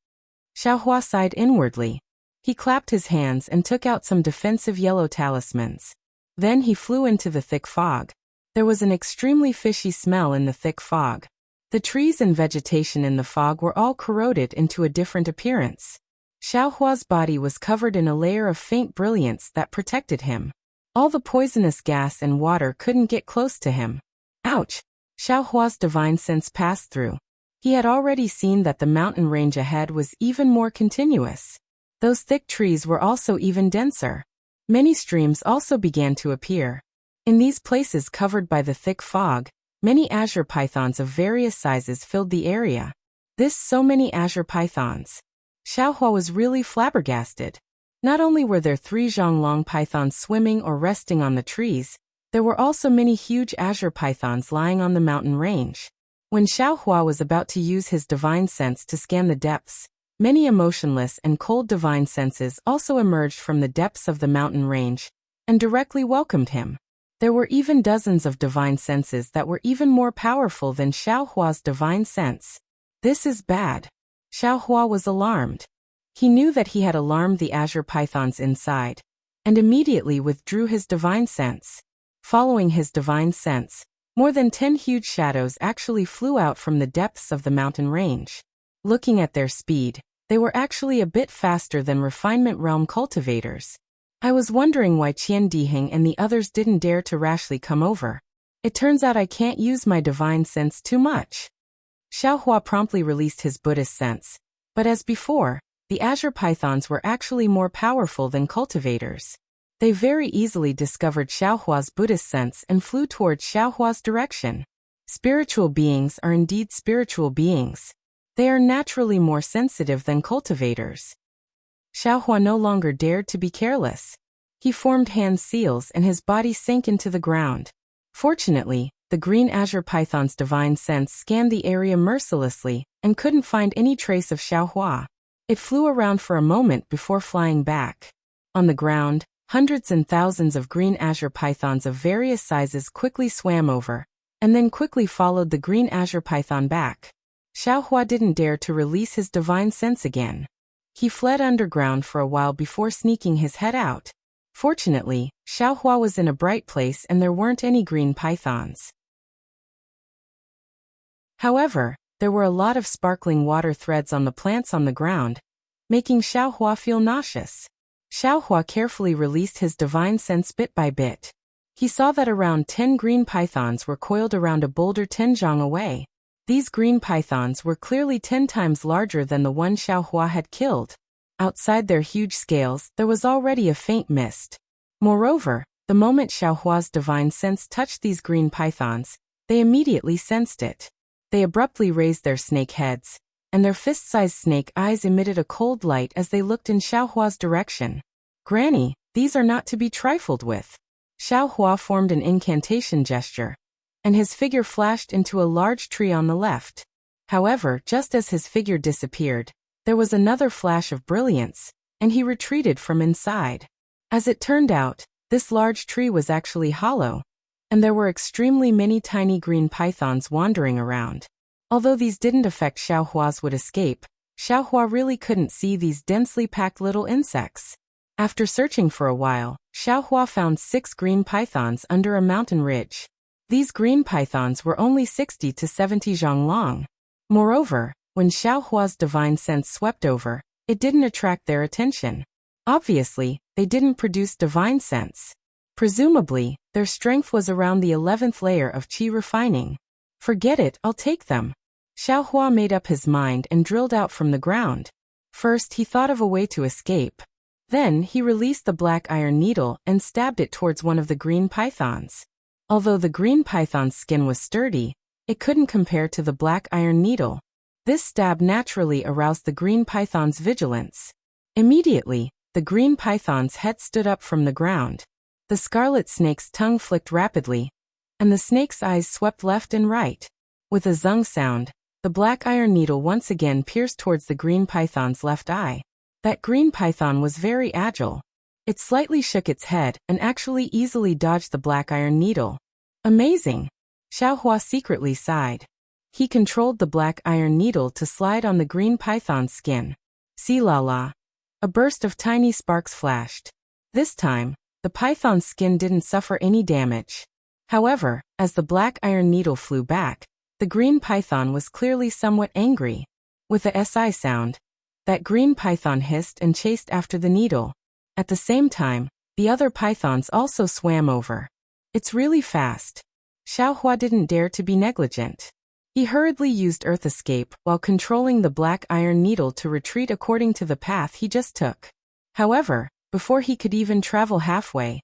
Xiaohua sighed inwardly. He clapped his hands and took out some defensive yellow talismans. Then he flew into the thick fog. There was an extremely fishy smell in the thick fog. The trees and vegetation in the fog were all corroded into a different appearance. Xiaohua's body was covered in a layer of faint brilliance that protected him. All the poisonous gas and water couldn't get close to him. Ouch! Xiaohua's divine sense passed through. He had already seen that the mountain range ahead was even more continuous. Those thick trees were also even denser. Many streams also began to appear. In these places covered by the thick fog, many azure pythons of various sizes filled the area. So many azure pythons. Xiaohua was really flabbergasted. Not only were there 3 zhonglong pythons swimming or resting on the trees, there were also many huge azure pythons lying on the mountain range. When Xiaohua was about to use his divine sense to scan the depths, many emotionless and cold divine senses also emerged from the depths of the mountain range and directly welcomed him. There were even dozens of divine senses that were even more powerful than Xiaohua's divine sense. This is bad. Xiaohua was alarmed. He knew that he had alarmed the azure pythons inside, and immediately withdrew his divine sense. Following his divine sense, more than 10 huge shadows actually flew out from the depths of the mountain range. Looking at their speed, they were actually a bit faster than refinement realm cultivators. I was wondering why Qian Diheng and the others didn't dare to rashly come over. It turns out I can't use my divine sense too much. Xiaohua promptly released his Buddhist sense, but as before, the azure pythons were actually more powerful than cultivators. They very easily discovered Xiaohua's Buddhist sense and flew towards Xiaohua's direction. Spiritual beings are indeed spiritual beings. They are naturally more sensitive than cultivators. Xiaohua no longer dared to be careless. He formed hand seals and his body sank into the ground. Fortunately, the green azure python's divine sense scanned the area mercilessly and couldn't find any trace of Xiaohua. It flew around for a moment before flying back. On the ground, hundreds and thousands of green azure pythons of various sizes quickly swam over, and then quickly followed the green azure python back. Xiaohua didn't dare to release his divine sense again. He fled underground for a while before sneaking his head out. Fortunately, Xiaohua was in a bright place and there weren't any green pythons. However, there were a lot of sparkling water threads on the plants on the ground, making Xiaohua feel nauseous. Xiaohua carefully released his divine sense bit by bit. He saw that around 10 green pythons were coiled around a boulder 10 zhang away. These green pythons were clearly 10 times larger than the one Xiaohua had killed. Outside their huge scales, there was already a faint mist. Moreover, the moment Xiaohua's divine sense touched these green pythons, they immediately sensed it. They abruptly raised their snake heads, and their fist-sized snake eyes emitted a cold light as they looked in Xiaohua's direction. "Granny, these are not to be trifled with." Xiaohua formed an incantation gesture, and his figure flashed into a large tree on the left. However, just as his figure disappeared, there was another flash of brilliance, and he retreated from inside. As it turned out, this large tree was actually hollow, and there were extremely many tiny green pythons wandering around. Although these didn't affect Xiaohua's would escape, Xiaohua really couldn't see these densely packed little insects. After searching for a while, Xiaohua found 6 green pythons under a mountain ridge. These green pythons were only 60 to 70 zhang long. Moreover, when Xiaohua's divine sense swept over, it didn't attract their attention. Obviously, they didn't produce divine sense. Presumably, their strength was around the 11th layer of qi refining. "Forget it, I'll take them." Xiaohua made up his mind and drilled out from the ground. First, he thought of a way to escape. Then, he released the black iron needle and stabbed it towards one of the green pythons. Although the green python's skin was sturdy, it couldn't compare to the black iron needle. This stab naturally aroused the green python's vigilance. Immediately, the green python's head stood up from the ground. The scarlet snake's tongue flicked rapidly, and the snake's eyes swept left and right. With a zung sound, the black iron needle once again pierced towards the green python's left eye. That green python was very agile. It slightly shook its head and actually easily dodged the black iron needle. Amazing! Xiaohua secretly sighed. He controlled the black iron needle to slide on the green python's skin. See la la. A burst of tiny sparks flashed. This time, the python's skin didn't suffer any damage. However, as the black iron needle flew back, the green python was clearly somewhat angry. With a SI sound, that green python hissed and chased after the needle. At the same time, the other pythons also swam over. "It's really fast." Xiaohua didn't dare to be negligent. He hurriedly used Earth Escape while controlling the black iron needle to retreat according to the path he just took. However, before he could even travel halfway,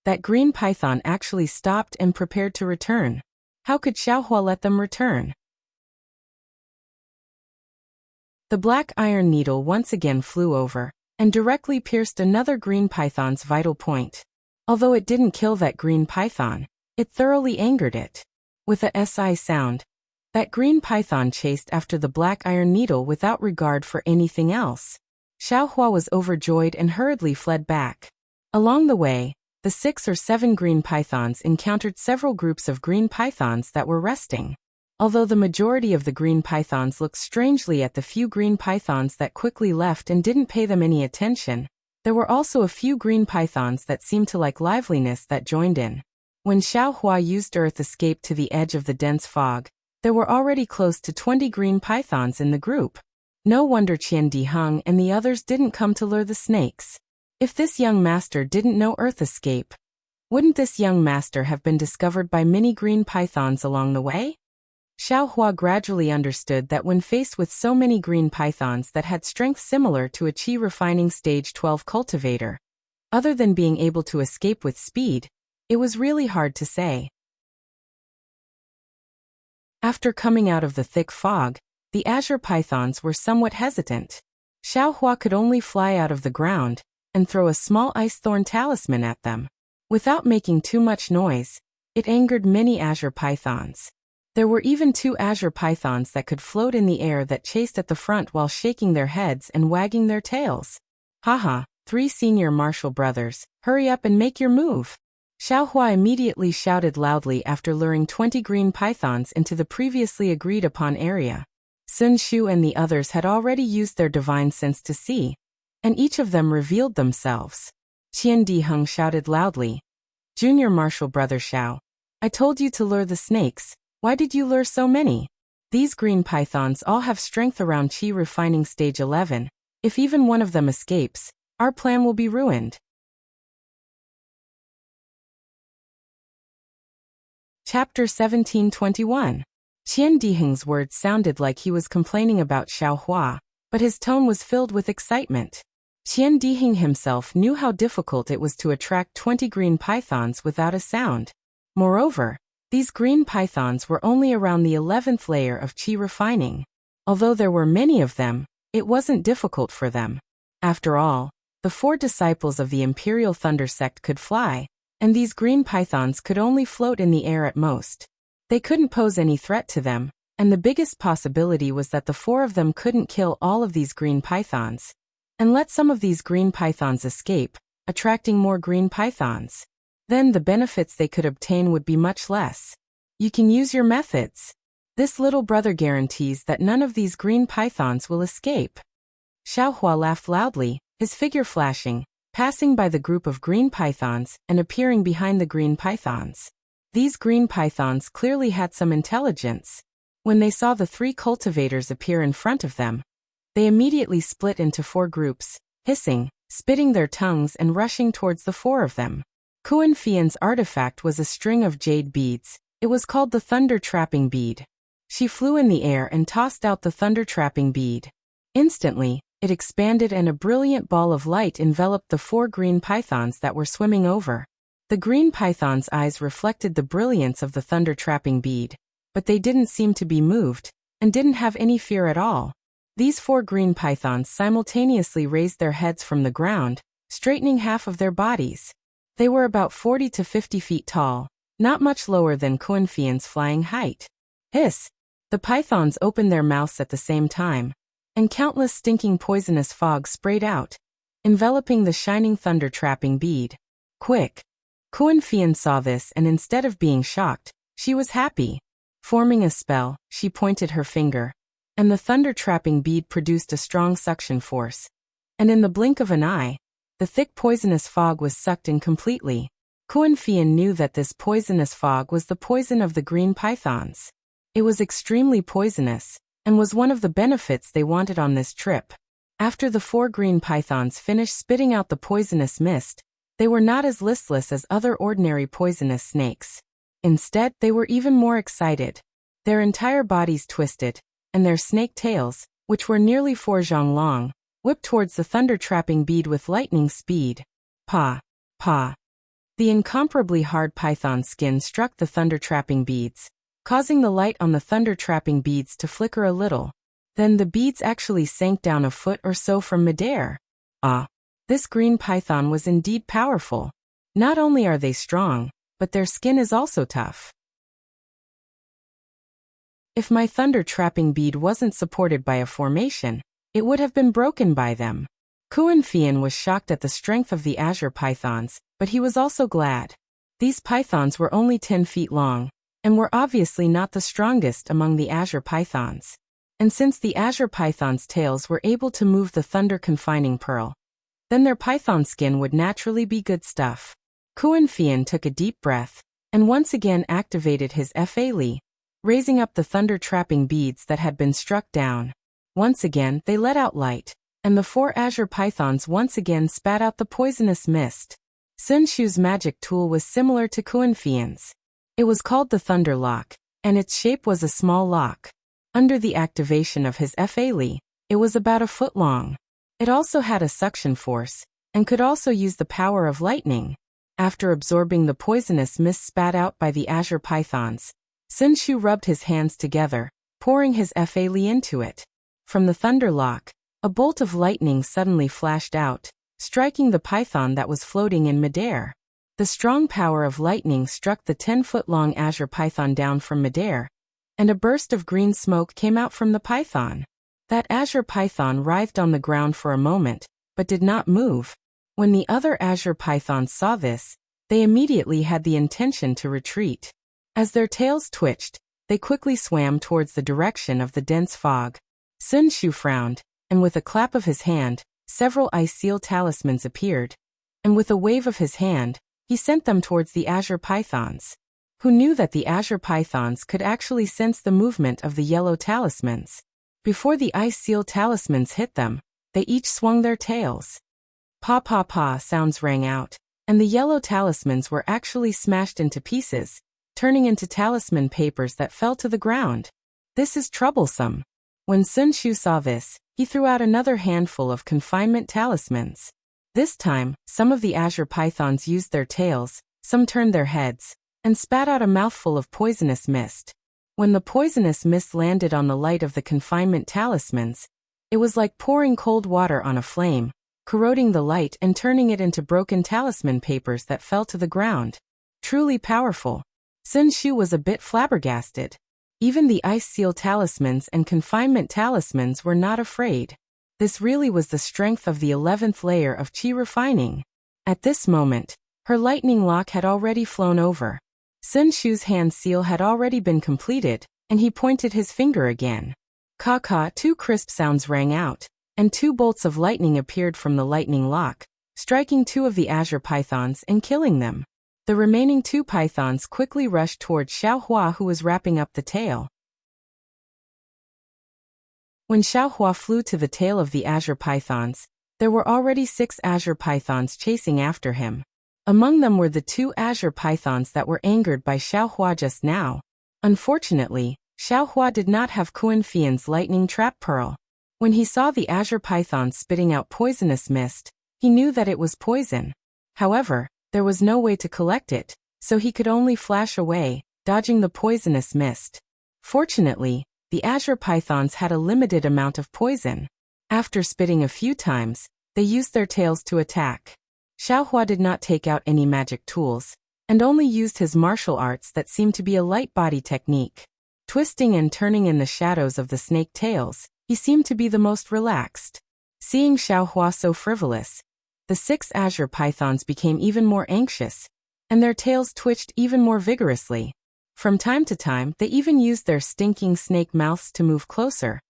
that green python actually stopped and prepared to return. How could Xiaohua let them return? The black iron needle once again flew over, and directly pierced another green python's vital point. Although it didn't kill that green python, it thoroughly angered it. With a SI sound, that green python chased after the black iron needle without regard for anything else. Xiaohua was overjoyed and hurriedly fled back. Along the way, the 6 or 7 green pythons encountered several groups of green pythons that were resting. Although the majority of the green pythons looked strangely at the few green pythons that quickly left and didn't pay them any attention, there were also a few green pythons that seemed to like liveliness that joined in. When Xiao Hua used Earth Escape to the edge of the dense fog, there were already close to 20 green pythons in the group. No wonder Qian Diheng and the others didn't come to lure the snakes. If this young master didn't know Earth Escape, wouldn't this young master have been discovered by many green pythons along the way? Xiao Hua gradually understood that when faced with so many green pythons that had strength similar to a Qi refining stage 12 cultivator, other than being able to escape with speed, it was really hard to say. After coming out of the thick fog, the azure pythons were somewhat hesitant. Xiao Hua could only fly out of the ground and throw a small ice thorn talisman at them. Without making too much noise, it angered many azure pythons. There were even 2 azure pythons that could float in the air that chased at the front while shaking their heads and wagging their tails. Haha, 3 senior martial brothers, hurry up and make your move. Xiao Hua immediately shouted loudly after luring 20 green pythons into the previously agreed upon area. Sun Shu and the others had already used their divine sense to see, and each of them revealed themselves. Qian Diheng shouted loudly, "Junior martial brother Xiao, I told you to lure the snakes. Why did you lure so many? These green pythons all have strength around Qi refining stage 11. If even one of them escapes, our plan will be ruined." Chapter 1721. Qian Diheng's words sounded like he was complaining about Xiao Hua, but his tone was filled with excitement. Qian Diheng himself knew how difficult it was to attract 20 green pythons without a sound. Moreover, these green pythons were only around the 11th layer of Qi refining. Although there were many of them, it wasn't difficult for them. After all, the 4 disciples of the Imperial Thunder Sect could fly, and these green pythons could only float in the air at most. They couldn't pose any threat to them, and the biggest possibility was that the 4 of them couldn't kill all of these green pythons, and let some of these green pythons escape, attracting more green pythons. Then the benefits they could obtain would be much less. You can use your methods. This little brother guarantees that none of these green pythons will escape. Xiao Hua laughed loudly, his figure flashing, passing by the group of green pythons and appearing behind the green pythons. These green pythons clearly had some intelligence. When they saw the 3 cultivators appear in front of them, they immediately split into 4 groups, hissing, spitting their tongues and rushing towards the 4 of them. Kuan Fian's artifact was a string of jade beads. It was called the Thunder Trapping Bead. She flew in the air and tossed out the Thunder Trapping Bead. Instantly, it expanded and a brilliant ball of light enveloped the 4 green pythons that were swimming over. The green pythons' eyes reflected the brilliance of the Thunder Trapping Bead, but they didn't seem to be moved, and didn't have any fear at all. These 4 green pythons simultaneously raised their heads from the ground, straightening half of their bodies. They were about 40 to 50 feet tall, not much lower than Kuan Fian's flying height. Hiss! The pythons opened their mouths at the same time, and countless stinking poisonous fog sprayed out, enveloping the shining thunder trapping bead. Quick! Kuan Fian saw this, and instead of being shocked, she was happy. Forming a spell, she pointed her finger, and the thunder trapping bead produced a strong suction force. And in the blink of an eye, the thick poisonous fog was sucked in completely. Kuan Fian knew that this poisonous fog was the poison of the green pythons. It was extremely poisonous, and was one of the benefits they wanted on this trip. After the 4 green pythons finished spitting out the poisonous mist, they were not as listless as other ordinary poisonous snakes. Instead, they were even more excited. Their entire bodies twisted, and their snake tails, which were nearly 4 zhang long, whipped towards the thunder-trapping bead with lightning speed. Pa! Pa! The incomparably hard python skin struck the thunder-trapping beads, causing the light on the thunder-trapping beads to flicker a little. Then the beads actually sank down a foot or so from midair. Ah! This green python was indeed powerful. Not only are they strong, but their skin is also tough. If my thunder-trapping bead wasn't supported by a formation, it would have been broken by them. Kuan Fian was shocked at the strength of the azure pythons, but he was also glad. These pythons were only 10 feet long, and were obviously not the strongest among the azure pythons. And since the azure pythons' tails were able to move the thunder confining pearl, then their python skin would naturally be good stuff. Kuan Fian took a deep breath, and once again activated his Fa Li, raising up the thunder-trapping beads that had been struck down. Once again they let out light, and the 4 azure pythons once again spat out the poisonous mist. Sun Shu's magic tool was similar to Kuan Fian's. It was called the Thunder Lock, and its shape was a small lock. Under the activation of his Fa Li, it was about a foot long. It also had a suction force, and could also use the power of lightning. After absorbing the poisonous mist spat out by the azure pythons, Sun Shu rubbed his hands together, pouring his Fa Li into it. From the Thunder Lock, a bolt of lightning suddenly flashed out, striking the python that was floating in midair. The strong power of lightning struck the 10-foot-long azure python down from midair, and a burst of green smoke came out from the python. That azure python writhed on the ground for a moment, but did not move. When the other azure pythons saw this, they immediately had the intention to retreat. As their tails twitched, they quickly swam towards the direction of the dense fog. Sun Shu frowned, and with a clap of his hand, several ice seal talismans appeared, and with a wave of his hand, he sent them towards the azure pythons. Who knew that the azure pythons could actually sense the movement of the yellow talismans? Before the ice seal talismans hit them, they each swung their tails. Pa pa pa sounds rang out, and the yellow talismans were actually smashed into pieces, turning into talisman papers that fell to the ground. This is troublesome. When Sun Shu saw this, he threw out another handful of confinement talismans. This time, some of the azure pythons used their tails, some turned their heads, and spat out a mouthful of poisonous mist. When the poisonous mist landed on the light of the confinement talismans, it was like pouring cold water on a flame, corroding the light and turning it into broken talisman papers that fell to the ground. Truly powerful. Sun Shu was a bit flabbergasted. Even the ice seal talismans and confinement talismans were not afraid. This really was the strength of the 11th layer of Qi refining. At this moment, her lightning lock had already flown over. Sun Shu's hand seal had already been completed, and he pointed his finger again. Ka-ka, 2 crisp sounds rang out, and 2 bolts of lightning appeared from the lightning lock, striking 2 of the azure pythons and killing them. The remaining 2 pythons quickly rushed towards Xiaohua, who was wrapping up the tail. When Xiaohua flew to the tail of the azure pythons, there were already 6 azure pythons chasing after him. Among them were the 2 azure pythons that were angered by Xiaohua just now. Unfortunately, Xiaohua did not have Kuan Fian's lightning trap pearl. When he saw the azure pythons spitting out poisonous mist, he knew that it was poison. However, there was no way to collect it, so he could only flash away, dodging the poisonous mist. Fortunately, the azure pythons had a limited amount of poison. After spitting a few times, they used their tails to attack. Xiaohua did not take out any magic tools, and only used his martial arts that seemed to be a light body technique. Twisting and turning in the shadows of the snake tails, he seemed to be the most relaxed. Seeing Xiaohua so frivolous, the 6 azure pythons became even more anxious, and their tails twitched even more vigorously. From time to time, they even used their stinking snake mouths to move closer,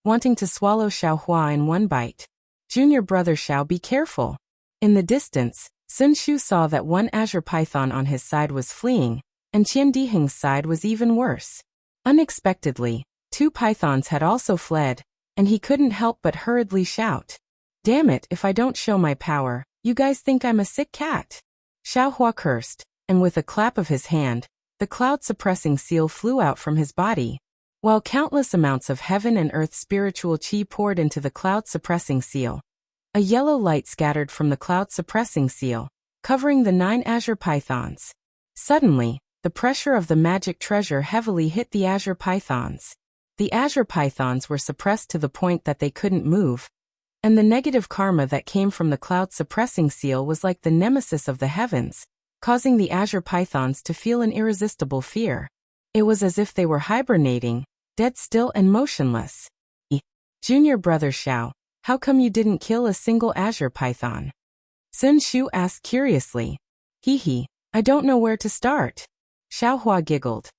wanting to swallow Xiaohua in one bite. Junior brother Xiao, be careful. In the distance, Sun Shu saw that one azure python on his side was fleeing, and Qian Diheng's side was even worse. Unexpectedly, 2 pythons had also fled, and he couldn't help but hurriedly shout, "Damn it, if I don't show my power, you guys think I'm a sick cat." Xiaohua cursed, and with a clap of his hand, the cloud-suppressing seal flew out from his body. While countless amounts of heaven and earth spiritual qi poured into the cloud-suppressing seal, a yellow light scattered from the cloud-suppressing seal, covering the 9 azure pythons. Suddenly, the pressure of the magic treasure heavily hit the azure pythons. The azure pythons were suppressed to the point that they couldn't move, and the negative karma that came from the cloud-suppressing seal was like the nemesis of the heavens, causing the azure pythons to feel an irresistible fear. It was as if they were hibernating, dead still and motionless. Junior brother Xiao, How come you didn't kill a single azure python? Sun Shu asked curiously. Hee, I don't know where to start. Xiaohua giggled.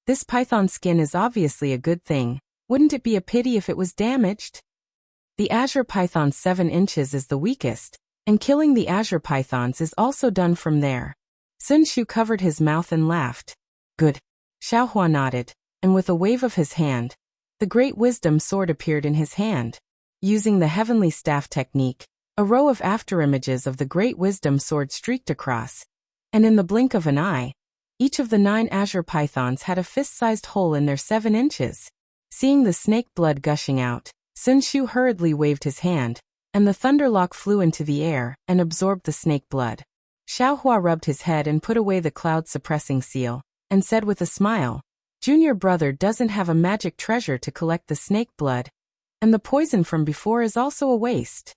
This python skin is obviously a good thing. Wouldn't it be a pity if it was damaged? The azure python's 7 inches is the weakest, and killing the azure pythons is also done from there. Sun Shu covered his mouth and laughed. Good. Xiaohua nodded, and with a wave of his hand, the great wisdom sword appeared in his hand. Using the heavenly staff technique, a row of afterimages of the great wisdom sword streaked across, and in the blink of an eye, each of the 9 azure pythons had a fist-sized hole in their 7 inches. Seeing the snake blood gushing out, Sun Shu hurriedly waved his hand, and the thunderlock flew into the air and absorbed the snake blood. Xiaohua rubbed his head and put away the cloud-suppressing seal, and said with a smile, Junior brother doesn't have a magic treasure to collect the snake blood, and the poison from before is also a waste.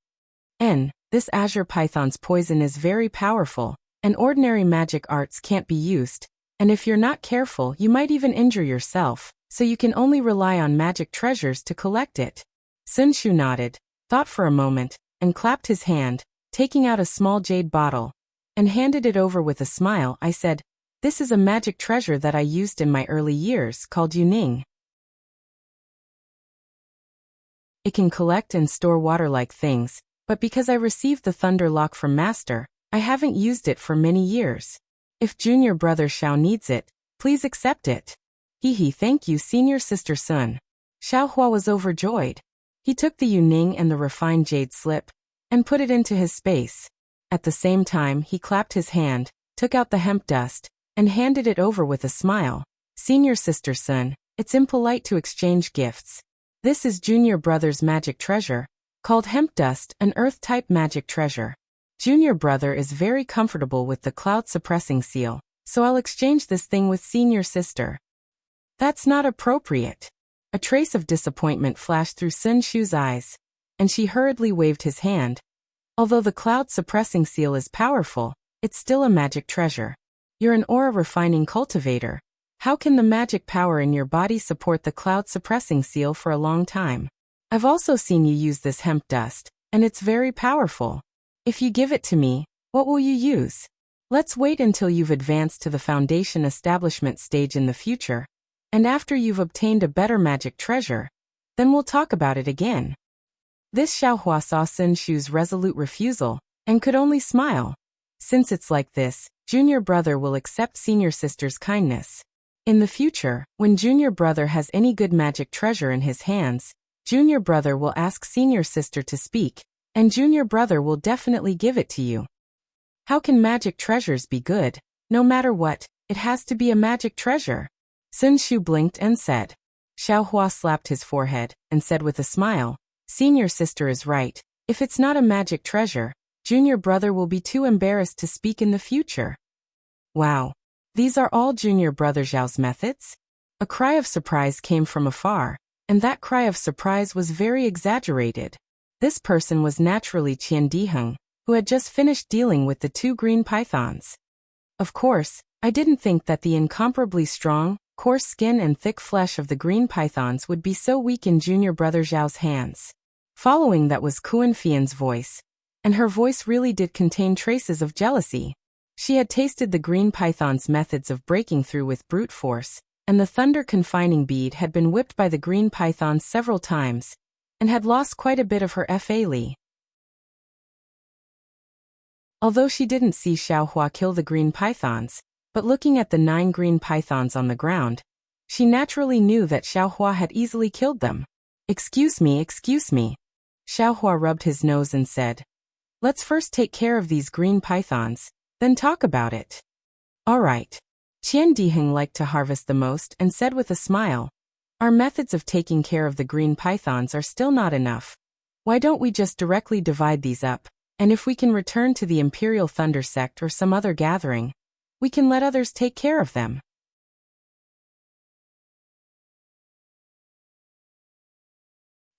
This azure python's poison is very powerful, and ordinary magic arts can't be used, and if you're not careful you might even injure yourself, so you can only rely on magic treasures to collect it. Sun Shu nodded, thought for a moment, and clapped his hand, taking out a small jade bottle, and handed it over with a smile. I said, this is a magic treasure that I used in my early years called Yuning. It can collect and store water-like things, but because I received the thunder lock from Master, I haven't used it for many years. If junior brother Xiao needs it, please accept it. Hee, thank you senior sister Sun. Xiaohua was overjoyed. He took the Yuning and the refined jade slip, and put it into his space. At the same time he clapped his hand, took out the hemp dust, and handed it over with a smile. Senior sister Sun, it's impolite to exchange gifts. This is junior brother's magic treasure, called hemp dust, an earth-type magic treasure. Junior brother is very comfortable with the cloud-suppressing seal, so I'll exchange this thing with senior sister. That's not appropriate. A trace of disappointment flashed through Sun Shu's eyes, and she hurriedly waved his hand. Although the cloud-suppressing seal is powerful, it's still a magic treasure. You're an aura-refining cultivator. How can the magic power in your body support the cloud-suppressing seal for a long time? I've also seen you use this hemp dust, and it's very powerful. If you give it to me, what will you use? Let's wait until you've advanced to the foundation establishment stage in the future, and after you've obtained a better magic treasure, then we'll talk about it again. This Xiaohua saw Sun Shu's resolute refusal, and could only smile. Since it's like this, junior brother will accept senior sister's kindness. In the future, when junior brother has any good magic treasure in his hands, junior brother will ask senior sister to speak, and junior brother will definitely give it to you. How can magic treasures be good? No matter what, it has to be a magic treasure. Sun Shu blinked and said. Xiaohua slapped his forehead, and said with a smile, senior sister is right. If it's not a magic treasure, junior brother will be too embarrassed to speak in the future. Wow. These are all junior brother Zhao's methods? A cry of surprise came from afar, and that cry of surprise was very exaggerated. This person was naturally Qian Diheng, who had just finished dealing with the 2 green pythons. Of course, I didn't think that the incomparably strong, coarse skin and thick flesh of the green pythons would be so weak in junior brother Zhao's hands. Following that was Kuan Fian's voice, and her voice really did contain traces of jealousy. She had tasted the green python's methods of breaking through with brute force, and the thunder confining bead had been whipped by the green python several times, and had lost quite a bit of her fa li. Although she didn't see Xiaohua kill the green pythons, but looking at the 9 green pythons on the ground, she naturally knew that Xiaohua had easily killed them. Excuse me. Xiaohua rubbed his nose and said, let's first take care of these green pythons, then talk about it. All right. Qian Diheng liked to harvest the most and said with a smile, our methods of taking care of the green pythons are still not enough. Why don't we just directly divide these up, and if we can return to the Imperial Thunder Sect or some other gathering, we can let others take care of them.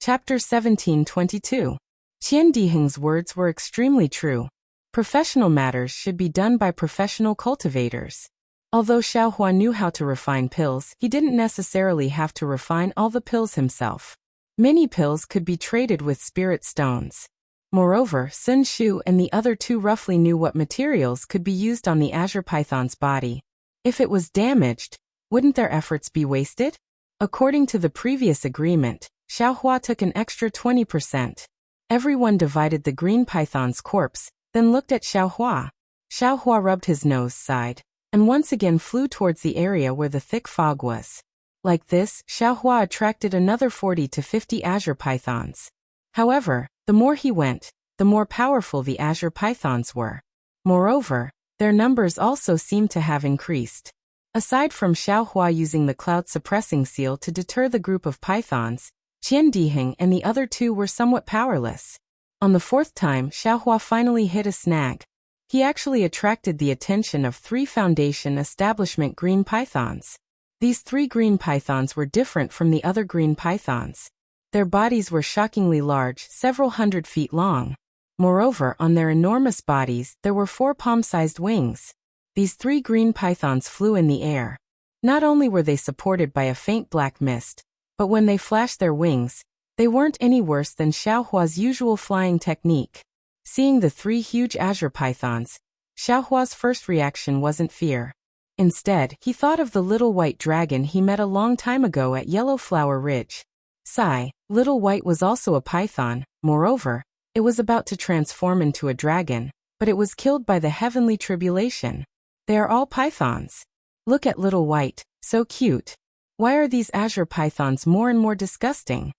Chapter 1722. Qian Diheng's words were extremely true. Professional matters should be done by professional cultivators. Although Xiaohua knew how to refine pills, he didn't necessarily have to refine all the pills himself. Mini pills could be traded with spirit stones. Moreover, Sun Shu and the other two roughly knew what materials could be used on the azure python's body. If it was damaged, wouldn't their efforts be wasted? According to the previous agreement, Xiaohua took an extra 20%. Everyone divided the green python's corpse, then looked at Xiaohua. Xiaohua rubbed his nose, sighed, and once again flew towards the area where the thick fog was. Like this, Xiaohua attracted another 40 to 50 azure pythons. However, the more he went, the more powerful the azure pythons were. Moreover, their numbers also seemed to have increased. Aside from Xiaohua using the cloud-suppressing seal to deter the group of pythons, Qian Diheng and the other two were somewhat powerless. On the fourth time, Xiaohua finally hit a snag. He actually attracted the attention of 3 Foundation Establishment green pythons. These 3 green pythons were different from the other green pythons. Their bodies were shockingly large, several hundred feet long. Moreover, on their enormous bodies, there were 4 palm-sized wings. These 3 green pythons flew in the air. Not only were they supported by a faint black mist, but when they flashed their wings, they weren't any worse than Xiaohua's usual flying technique. Seeing the 3 huge azure pythons, Xiaohua's first reaction wasn't fear. Instead, he thought of the little white dragon he met a long time ago at Yellow Flower Ridge. Sigh, Little White was also a python. Moreover, it was about to transform into a dragon, but it was killed by the heavenly tribulation. They are all pythons. Look at Little White, so cute. Why are these azure pythons more and more disgusting?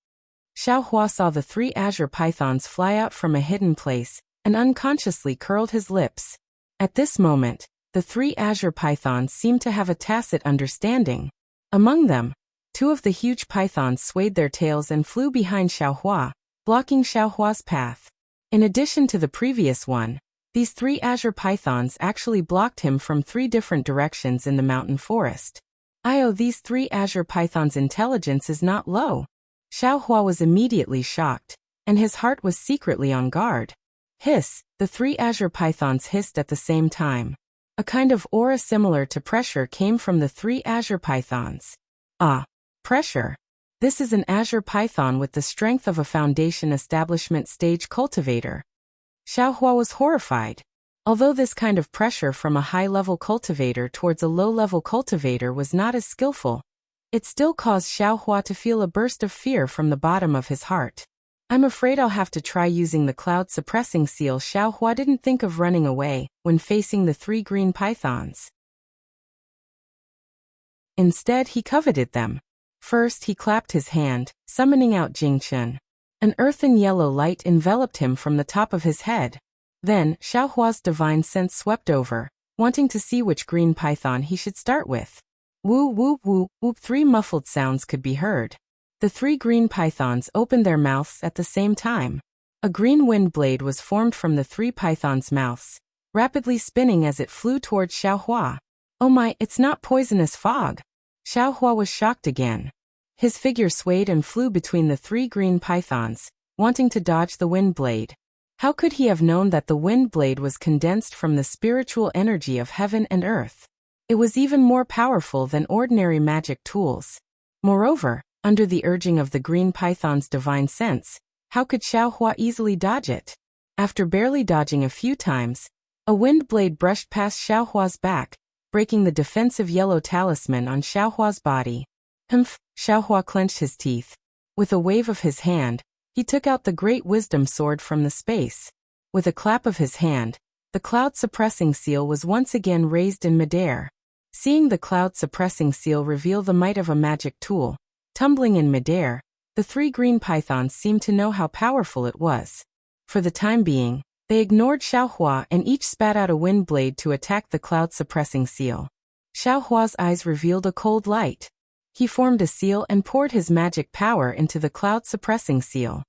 Xiaohua saw the 3 azure pythons fly out from a hidden place, and unconsciously curled his lips. At this moment, the 3 azure pythons seemed to have a tacit understanding. Among them, 2 of the huge pythons swayed their tails and flew behind Xiaohua, blocking Xiaohua's path. In addition to the previous one, these 3 azure pythons actually blocked him from 3 different directions in the mountain forest. These 3 azure pythons' intelligence is not low. Xiaohua was immediately shocked, and his heart was secretly on guard. Hiss, the 3 azure pythons hissed at the same time. A kind of aura similar to pressure came from the 3 azure pythons. Pressure. This is an azure python with the strength of a Foundation Establishment stage cultivator. Xiaohua was horrified. Although this kind of pressure from a high-level cultivator towards a low-level cultivator was not as skillful, it still caused Xiaohua to feel a burst of fear from the bottom of his heart. I'm afraid I'll have to try using the cloud-suppressing seal. Xiaohua didn't think of running away when facing the 3 green pythons. Instead, he coveted them. First, he clapped his hand, summoning out Jingchen. An earthen yellow light enveloped him from the top of his head. Then, Xiaohua's divine sense swept over, wanting to see which green python he should start with. Woo woo woo, whoop, 3 muffled sounds could be heard. The 3 green pythons opened their mouths at the same time. A green wind blade was formed from the 3 pythons' mouths, rapidly spinning as it flew towards Xiaohua. Oh my, it's not poisonous fog. Xiaohua was shocked again. His figure swayed and flew between the 3 green pythons, wanting to dodge the wind blade. How could he have known that the wind blade was condensed from the spiritual energy of heaven and earth? It was even more powerful than ordinary magic tools. Moreover, under the urging of the green python's divine sense, how could Xiaohua easily dodge it? After barely dodging a few times, a wind blade brushed past Xiaohua's back, breaking the defensive yellow talisman on Xiaohua's body. Humph! Xiaohua clenched his teeth. With a wave of his hand, he took out the great wisdom sword from the space. With a clap of his hand, the cloud-suppressing seal was once again raised in midair. Seeing the cloud-suppressing seal reveal the might of a magic tool, tumbling in midair, the 3 green pythons seemed to know how powerful it was. For the time being, they ignored Xiaohua and each spat out a wind blade to attack the cloud-suppressing seal. Xiaohua's eyes revealed a cold light. He formed a seal and poured his magic power into the cloud-suppressing seal.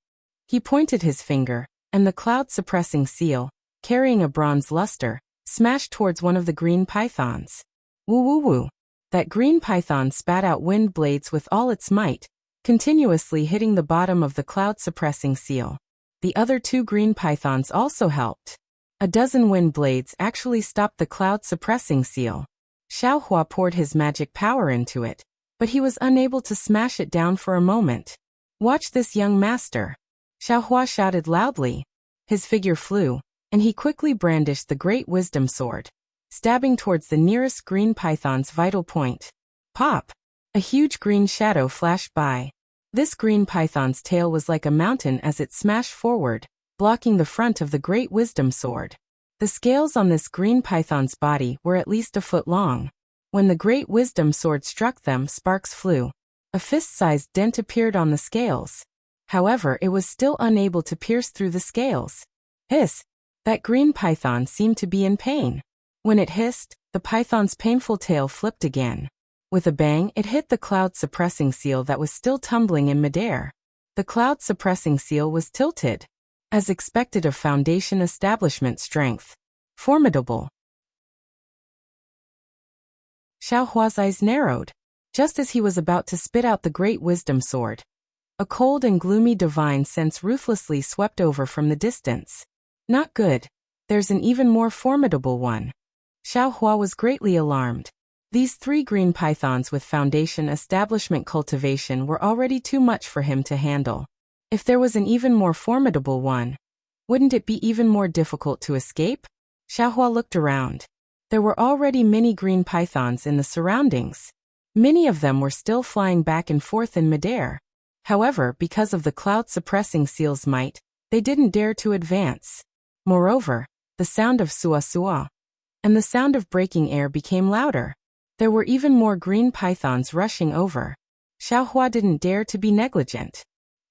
He pointed his finger, and the cloud-suppressing seal, carrying a bronze luster, smashed towards one of the green pythons. Woo woo woo. That green python spat out wind blades with all its might, continuously hitting the bottom of the cloud-suppressing seal. The other 2 green pythons also helped. A dozen wind blades actually stopped the cloud-suppressing seal. Xiaohua poured his magic power into it, but he was unable to smash it down for a moment. Watch this young master. Xiaohua shouted loudly. His figure flew, and he quickly brandished the great wisdom sword, stabbing towards the nearest green python's vital point. Pop! A huge green shadow flashed by. This green python's tail was like a mountain as it smashed forward, blocking the front of the great wisdom sword. The scales on this green python's body were at least a foot long. When the great wisdom sword struck them, sparks flew. A fist-sized dent appeared on the scales. However, it was still unable to pierce through the scales. Hiss! That green python seemed to be in pain. When it hissed, the python's painful tail flipped again. With a bang, it hit the cloud-suppressing seal that was still tumbling in midair. The cloud-suppressing seal was tilted. As expected of Foundation establishment strength. Formidable. Xiaohua's eyes narrowed. Just as he was about to spit out the great wisdom sword, a cold and gloomy divine sense ruthlessly swept over from the distance. Not good. There's an even more formidable one. Xiaohua was greatly alarmed. These 3 green pythons with Foundation establishment cultivation were already too much for him to handle. If there was an even more formidable one, wouldn't it be even more difficult to escape? Xiaohua looked around. There were already many green pythons in the surroundings. Many of them were still flying back and forth in midair. However, because of the cloud-suppressing seal's might, they didn't dare to advance. Moreover, the sound of sua-sua and the sound of breaking air became louder. There were even more green pythons rushing over. Xiaohua didn't dare to be negligent.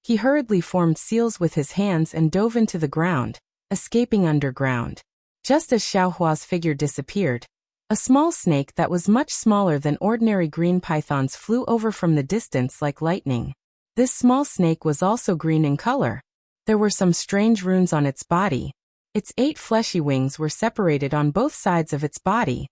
He hurriedly formed seals with his hands and dove into the ground, escaping underground. Just as Xiaohua's figure disappeared, a small snake that was much smaller than ordinary green pythons flew over from the distance like lightning. This small snake was also green in color. There were some strange runes on its body. Its 8 fleshy wings were separated on both sides of its body.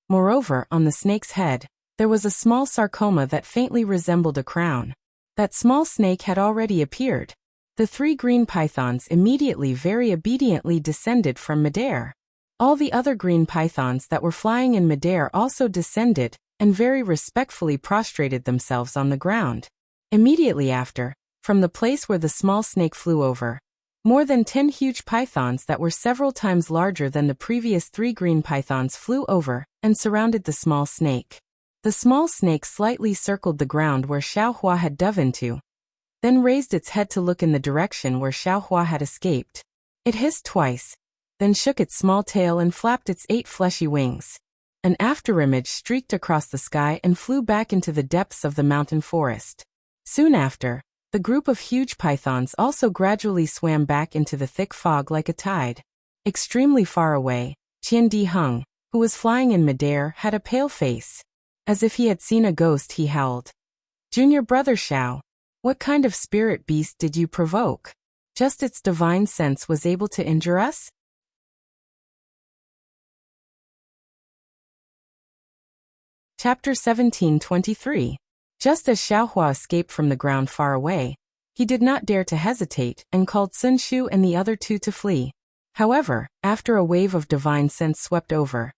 Moreover, on the snake's head, there was a small sarcoma that faintly resembled a crown. That small snake had already appeared. The 3 green pythons immediately very obediently descended from midair. All the other green pythons that were flying in midair also descended, and very respectfully prostrated themselves on the ground. Immediately after, from the place where the small snake flew over, more than 10 huge pythons that were several times larger than the previous 3 green pythons flew over, and surrounded the small snake. The small snake slightly circled the ground where Xiaohua had dove into, then raised its head to look in the direction where Xiaohua had escaped. It hissed twice, then shook its small tail and flapped its 8 fleshy wings. An afterimage streaked across the sky and flew back into the depths of the mountain forest. Soon after, the group of huge pythons also gradually swam back into the thick fog like a tide. Extremely far away, Qian Diheng, who was flying in midair, had a pale face. As if he had seen a ghost, he howled. "Junior brother Xiao, what kind of spirit beast did you provoke? Just its divine sense was able to injure us?" Chapter 17:23. Just as Xiaohua escaped from the ground far away, he did not dare to hesitate and called Sun Shu and the other 2 to flee. However, after a wave of divine sense swept over,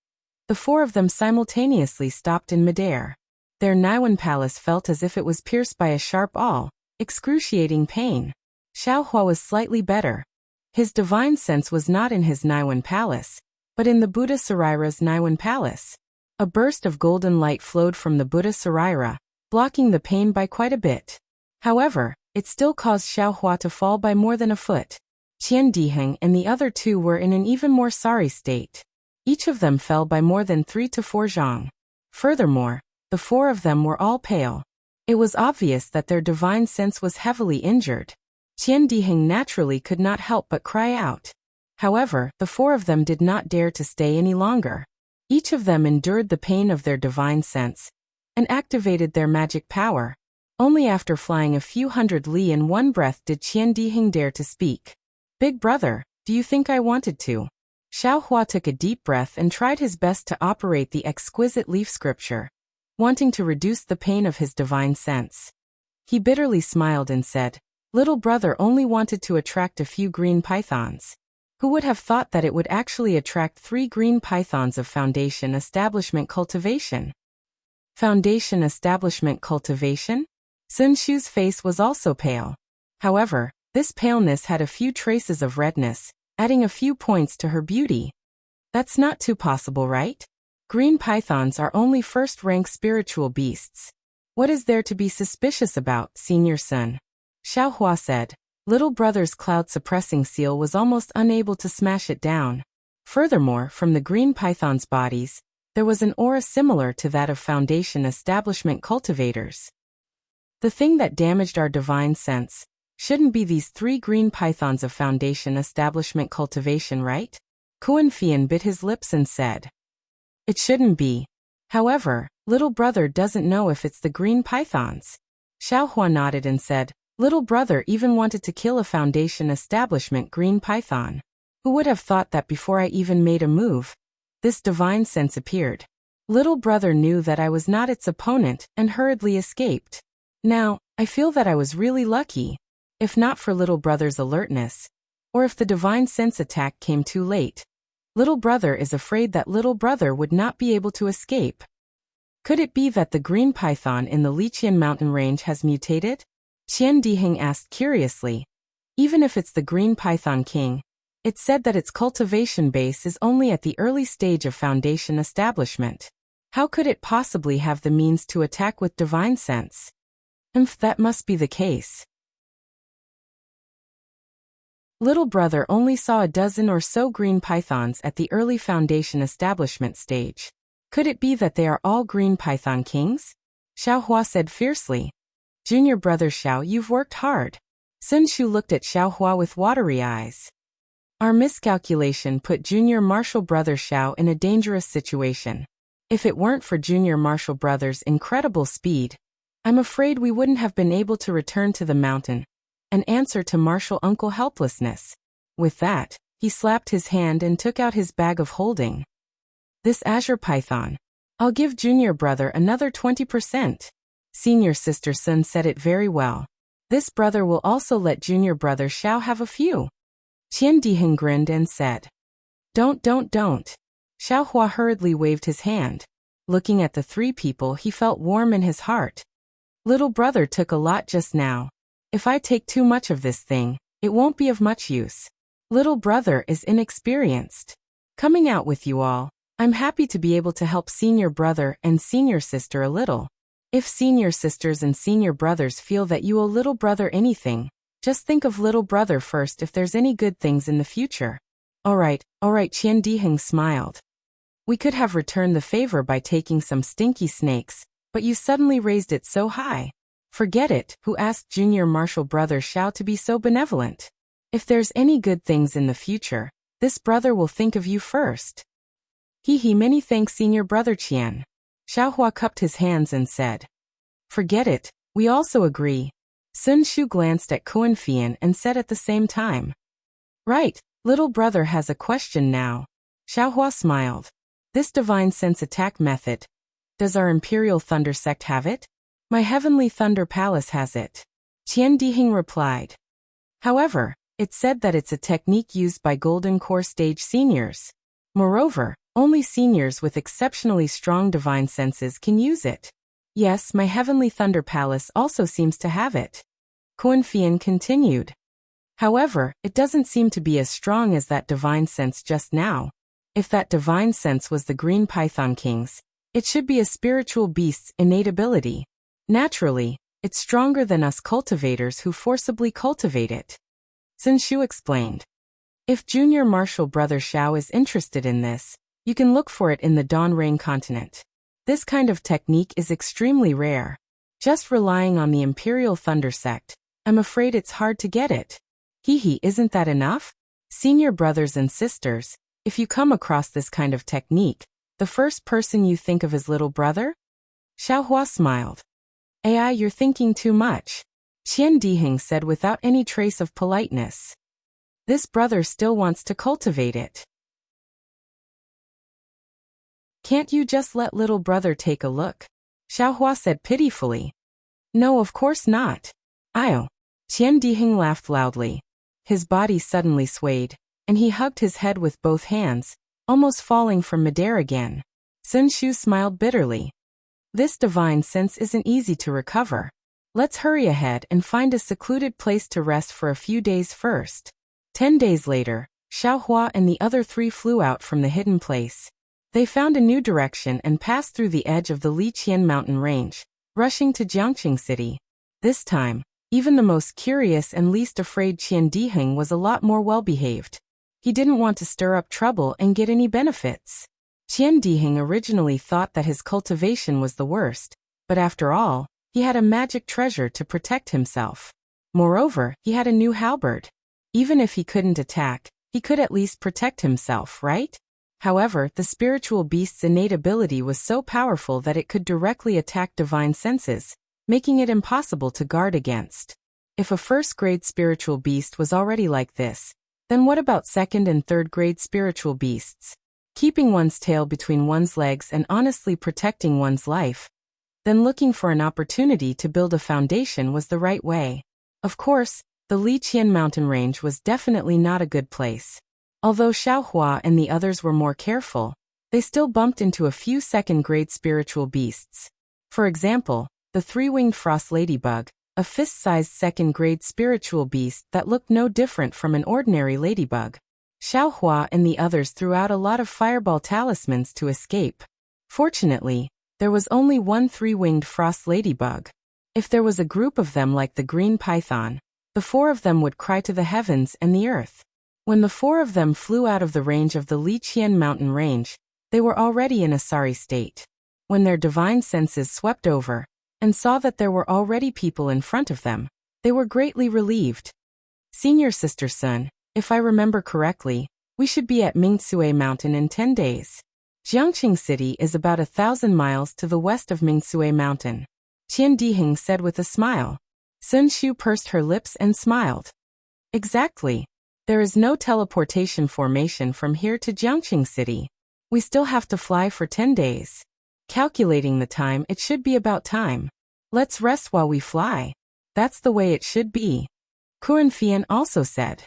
the 4 of them simultaneously stopped in midair. Their Naiwan palace felt as if it was pierced by a sharp awl, excruciating pain. Xiaohua was slightly better. His divine sense was not in his Naiwan palace, but in the Buddha Sarira's Naiwan palace. A burst of golden light flowed from the Buddha Sarira, blocking the pain by quite a bit. However, it still caused Xiaohua to fall by more than a foot. Qian Diheng and the other 2 were in an even more sorry state. Each of them fell by more than 3 to 4 zhang. Furthermore, the 4 of them were all pale. It was obvious that their divine sense was heavily injured. Qian Diheng naturally could not help but cry out. However, the 4 of them did not dare to stay any longer. Each of them endured the pain of their divine sense and activated their magic power. Only after flying a few hundred li in one breath did Qian Diheng dare to speak. "Big brother, do you think I wanted to?" Xiaohua took a deep breath and tried his best to operate the exquisite leaf scripture, wanting to reduce the pain of his divine sense. He bitterly smiled and said, "Little brother only wanted to attract a few green pythons. Who would have thought that it would actually attract 3 green pythons of Foundation Establishment Cultivation?" Foundation Establishment Cultivation? Sun Shu's face was also pale. However, this paleness had a few traces of redness, adding a few points to her beauty. That's not too possible, right? Green pythons are only first-rank spiritual beasts. What is there to be suspicious about, Senior Sun? Xiaohua said. Little brother's cloud-suppressing seal was almost unable to smash it down. Furthermore, from the green pythons' bodies, there was an aura similar to that of Foundation establishment cultivators. The thing that damaged our divine sense shouldn't be these 3 green pythons of Foundation establishment cultivation, right? Kuan Fian bit his lips and said. It shouldn't be. However, little brother doesn't know if it's the green pythons. Xiaohua nodded and said, little brother even wanted to kill a Foundation establishment green python. Who would have thought that before I even made a move, this divine sense appeared? Little brother knew that I was not its opponent and hurriedly escaped. Now, I feel that I was really lucky. If not for little brother's alertness, or if the divine sense attack came too late, little brother is afraid that little brother would not be able to escape. Could it be that the green python in the Liqian mountain range has mutated? Qian Diheng asked curiously. Even if it's the green python king, it's said that its cultivation base is only at the early stage of Foundation establishment. How could it possibly have the means to attack with divine sense? That must be the case. Little brother only saw a dozen or so green pythons at the early Foundation establishment stage. Could it be that they are all green python kings? Xiaohua said fiercely. Junior brother Xiao, you've worked hard. Sun Shu looked at Xiaohua with watery eyes. Our miscalculation put junior martial brother Xiao in a dangerous situation. If it weren't for junior martial brother's incredible speed, I'm afraid we wouldn't have been able to return to the mountain, an answer to martial uncle helplessness. With that, he slapped his hand and took out his bag of holding. This azure python. I'll give junior brother another 20%. Senior sister Sun said it very well. This brother will also let junior brother Xiao have a few. Qian Diheng grinned and said. Don't. Xiaohua hurriedly waved his hand. Looking at the 3 people, he felt warm in his heart. Little brother took a lot just now. If I take too much of this thing, it won't be of much use. Little brother is inexperienced. Coming out with you all, I'm happy to be able to help senior brother and senior sister a little. If senior sisters and senior brothers feel that you owe little brother anything, just think of little brother first if there's any good things in the future. All right, Qian Diheng smiled. We could have returned the favor by taking some stinky snakes, but you suddenly raised it so high. Forget it. Who asked junior martial brother Xiao to be so benevolent? If there's any good things in the future, this brother will think of you first. Many thanks senior brother Qian. Xiaohua cupped his hands and said. Forget it, we also agree. Sun Shu glanced at Kuan Fian and said at the same time. Right, little brother has a question now. Xiaohua smiled. This divine sense attack method. Does our Imperial Thunder sect have it? My Heavenly Thunder Palace has it. Qian Diheng replied. However, it's said that it's a technique used by Golden Core stage seniors. Moreover, only seniors with exceptionally strong divine senses can use it. Yes, my Heavenly Thunder Palace also seems to have it. Kuan Fian continued. However, it doesn't seem to be as strong as that divine sense just now. If that divine sense was the Green Python King's, it should be a spiritual beast's innate ability. Naturally, it's stronger than us cultivators who forcibly cultivate it. Sun Shu explained. If junior martial brother Xiao is interested in this, you can look for it in the Dawn Rain continent. This kind of technique is extremely rare. Just relying on the Imperial Thunder sect, I'm afraid it's hard to get it. Isn't that enough? Senior brothers and sisters, if you come across this kind of technique, the first person you think of is little brother? Xiaohua smiled. AI, you're thinking too much. Qian Diheng said without any trace of politeness. This brother still wants to cultivate it. Can't you just let little brother take a look? Xiaohua said pitifully. No, of course not. I'll. Qian Diheng laughed loudly. His body suddenly swayed, and he hugged his head with both hands, almost falling from midair again. Sun Shu smiled bitterly. This divine sense isn't easy to recover. Let's hurry ahead and find a secluded place to rest for a few days first. 10 days later, Xiaohua and the other three flew out from the hidden place. They found a new direction and passed through the edge of the Liqian mountain range, rushing to Jiangqing City. This time, even the most curious and least afraid Qian Diheng was a lot more well-behaved. He didn't want to stir up trouble and get any benefits. Qian Diheng originally thought that his cultivation was the worst, but after all, he had a magic treasure to protect himself. Moreover, he had a new halberd. Even if he couldn't attack, he could at least protect himself, right? However, the spiritual beast's innate ability was so powerful that it could directly attack divine senses, making it impossible to guard against. If a first-grade spiritual beast was already like this, then what about second and third-grade spiritual beasts? Keeping one's tail between one's legs and honestly protecting one's life, then looking for an opportunity to build a foundation was the right way. Of course, the Liqian mountain range was definitely not a good place. Although Xiaohua and the others were more careful, they still bumped into a few second-grade spiritual beasts. For example, the three-winged frost ladybug, a fist-sized second-grade spiritual beast that looked no different from an ordinary ladybug. Xiaohua and the others threw out a lot of fireball talismans to escape. Fortunately, there was only one three-winged frost ladybug. If there was a group of them like the green python, the four of them would cry to the heavens and the earth. When the four of them flew out of the range of the Liqian mountain range, they were already in a sorry state. When their divine senses swept over and saw that there were already people in front of them, they were greatly relieved. Senior Sister Sun, if I remember correctly, we should be at Mingsue Mountain in 10 days. Jiangqing City is about 1,000 miles to the west of Mingsue Mountain, Qian Diheng said with a smile. Sun Shu pursed her lips and smiled. Exactly. There is no teleportation formation from here to Jiangqing City. We still have to fly for 10 days. Calculating the time, it should be about time. Let's rest while we fly. That's the way it should be. Kurenfian also said.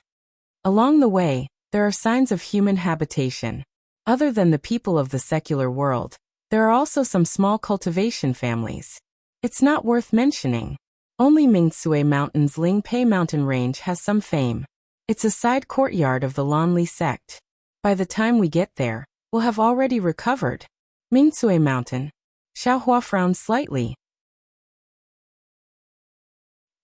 Along the way, there are signs of human habitation. Other than the people of the secular world, there are also some small cultivation families. It's not worth mentioning. Only Mingsue Mountain's Lingpei mountain range has some fame. It's a side courtyard of the Lanli sect. By the time we get there, we'll have already recovered. Mingsue Mountain. Xiaohua frowned slightly.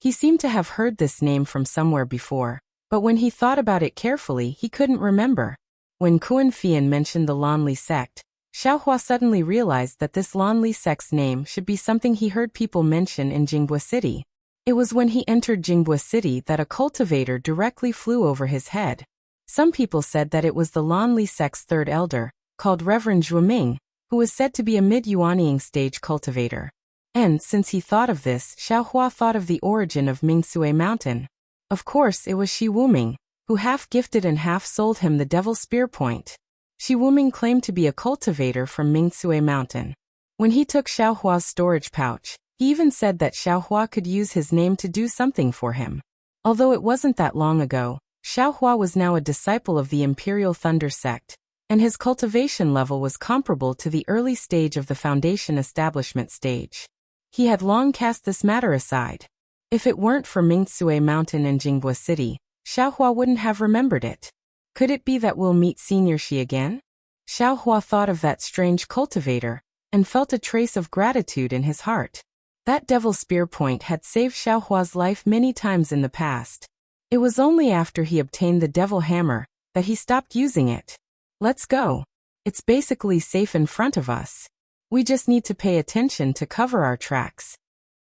He seemed to have heard this name from somewhere before, but when he thought about it carefully, he couldn't remember. When Kurenfian mentioned the Lanli sect, Xiaohua suddenly realized that this Lanli sect's name should be something he heard people mention in Jingbua City. It was when he entered Jingbua City that a cultivator directly flew over his head. Some people said that it was the Lanli sect's third elder, called Reverend Zhuoming, who was said to be a mid-Yuanying stage cultivator. And since he thought of this, Xiaohua thought of the origin of Mingsue Mountain. Of course, it was Shi Wuming, who half gifted and half sold him the Devil Spear Point. Shi Wuming claimed to be a cultivator from Mingsue Mountain. When he took Xiaohua's storage pouch, he even said that Xiaohua could use his name to do something for him. Although it wasn't that long ago, Xiaohua was now a disciple of the Imperial Thunder sect, and his cultivation level was comparable to the early stage of the Foundation establishment stage. He had long cast this matter aside. If it weren't for Mingsue Mountain and Jingbua City, Xiaohua wouldn't have remembered it. Could it be that we'll meet Senior Shi again? Xiaohua thought of that strange cultivator, and felt a trace of gratitude in his heart. That Devil Spear Point had saved Xiaohua's life many times in the past. It was only after he obtained the Devil Hammer that he stopped using it. Let's go. It's basically safe in front of us. We just need to pay attention to cover our tracks.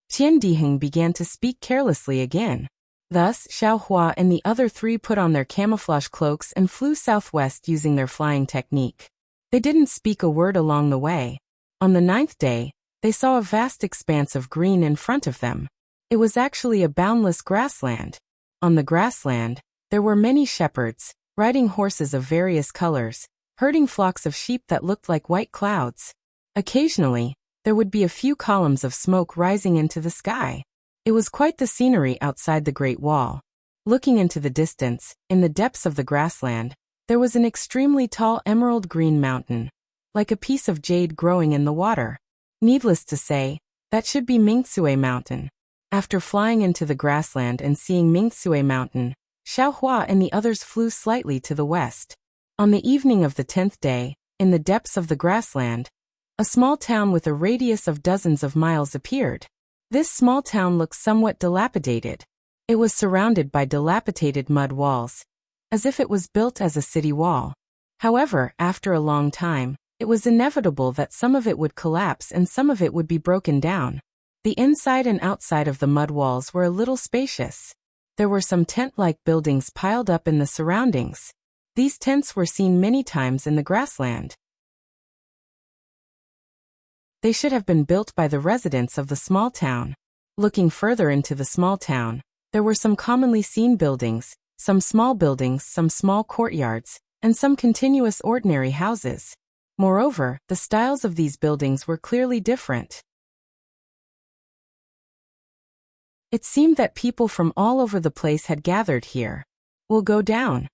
Qian Diheng began to speak carelessly again. Thus, Xiaohua and the other three put on their camouflage cloaks and flew southwest using their flying technique. They didn't speak a word along the way. On the 9th day, they saw a vast expanse of green in front of them. It was actually a boundless grassland. On the grassland, there were many shepherds, riding horses of various colors, herding flocks of sheep that looked like white clouds. Occasionally, there would be a few columns of smoke rising into the sky. It was quite the scenery outside the Great Wall. Looking into the distance, in the depths of the grassland, there was an extremely tall emerald green mountain, like a piece of jade growing in the water. Needless to say, that should be Mingsue Mountain. After flying into the grassland and seeing Mingsue Mountain, Xiaohua and the others flew slightly to the west. On the evening of the 10th day, in the depths of the grassland, a small town with a radius of dozens of miles appeared. This small town looked somewhat dilapidated. It was surrounded by dilapidated mud walls, as if it was built as a city wall. However, after a long time, it was inevitable that some of it would collapse and some of it would be broken down. The inside and outside of the mud walls were a little spacious. There were some tent-like buildings piled up in the surroundings. These tents were seen many times in the grassland. They should have been built by the residents of the small town. Looking further into the small town, there were some commonly seen buildings, some small courtyards, and some continuous ordinary houses. Moreover, the styles of these buildings were clearly different. It seemed that people from all over the place had gathered here. "We'll go down."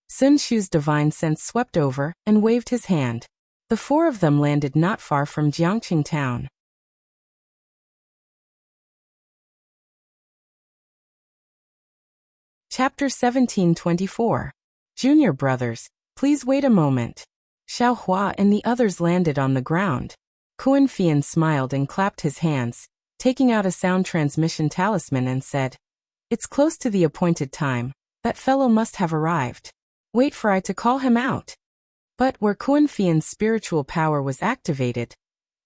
Sun Shu's divine sense swept over and waved his hand. The four of them landed not far from Jiangqing town. Chapter 1724. Junior brothers, please wait a moment. Xiaohua and the others landed on the ground. Kuan Fian smiled and clapped his hands, taking out a sound transmission talisman and said, "It's close to the appointed time. That fellow must have arrived. Wait for I to call him out." But where Kuan Fian's spiritual power was activated,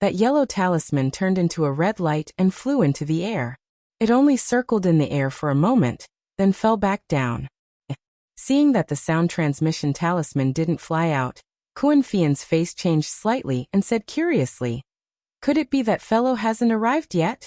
that yellow talisman turned into a red light and flew into the air. It only circled in the air for a moment, then fell back down. Seeing that the sound transmission talisman didn't fly out, Kuan Fian's face changed slightly and said curiously, "Could it be that fellow hasn't arrived yet?"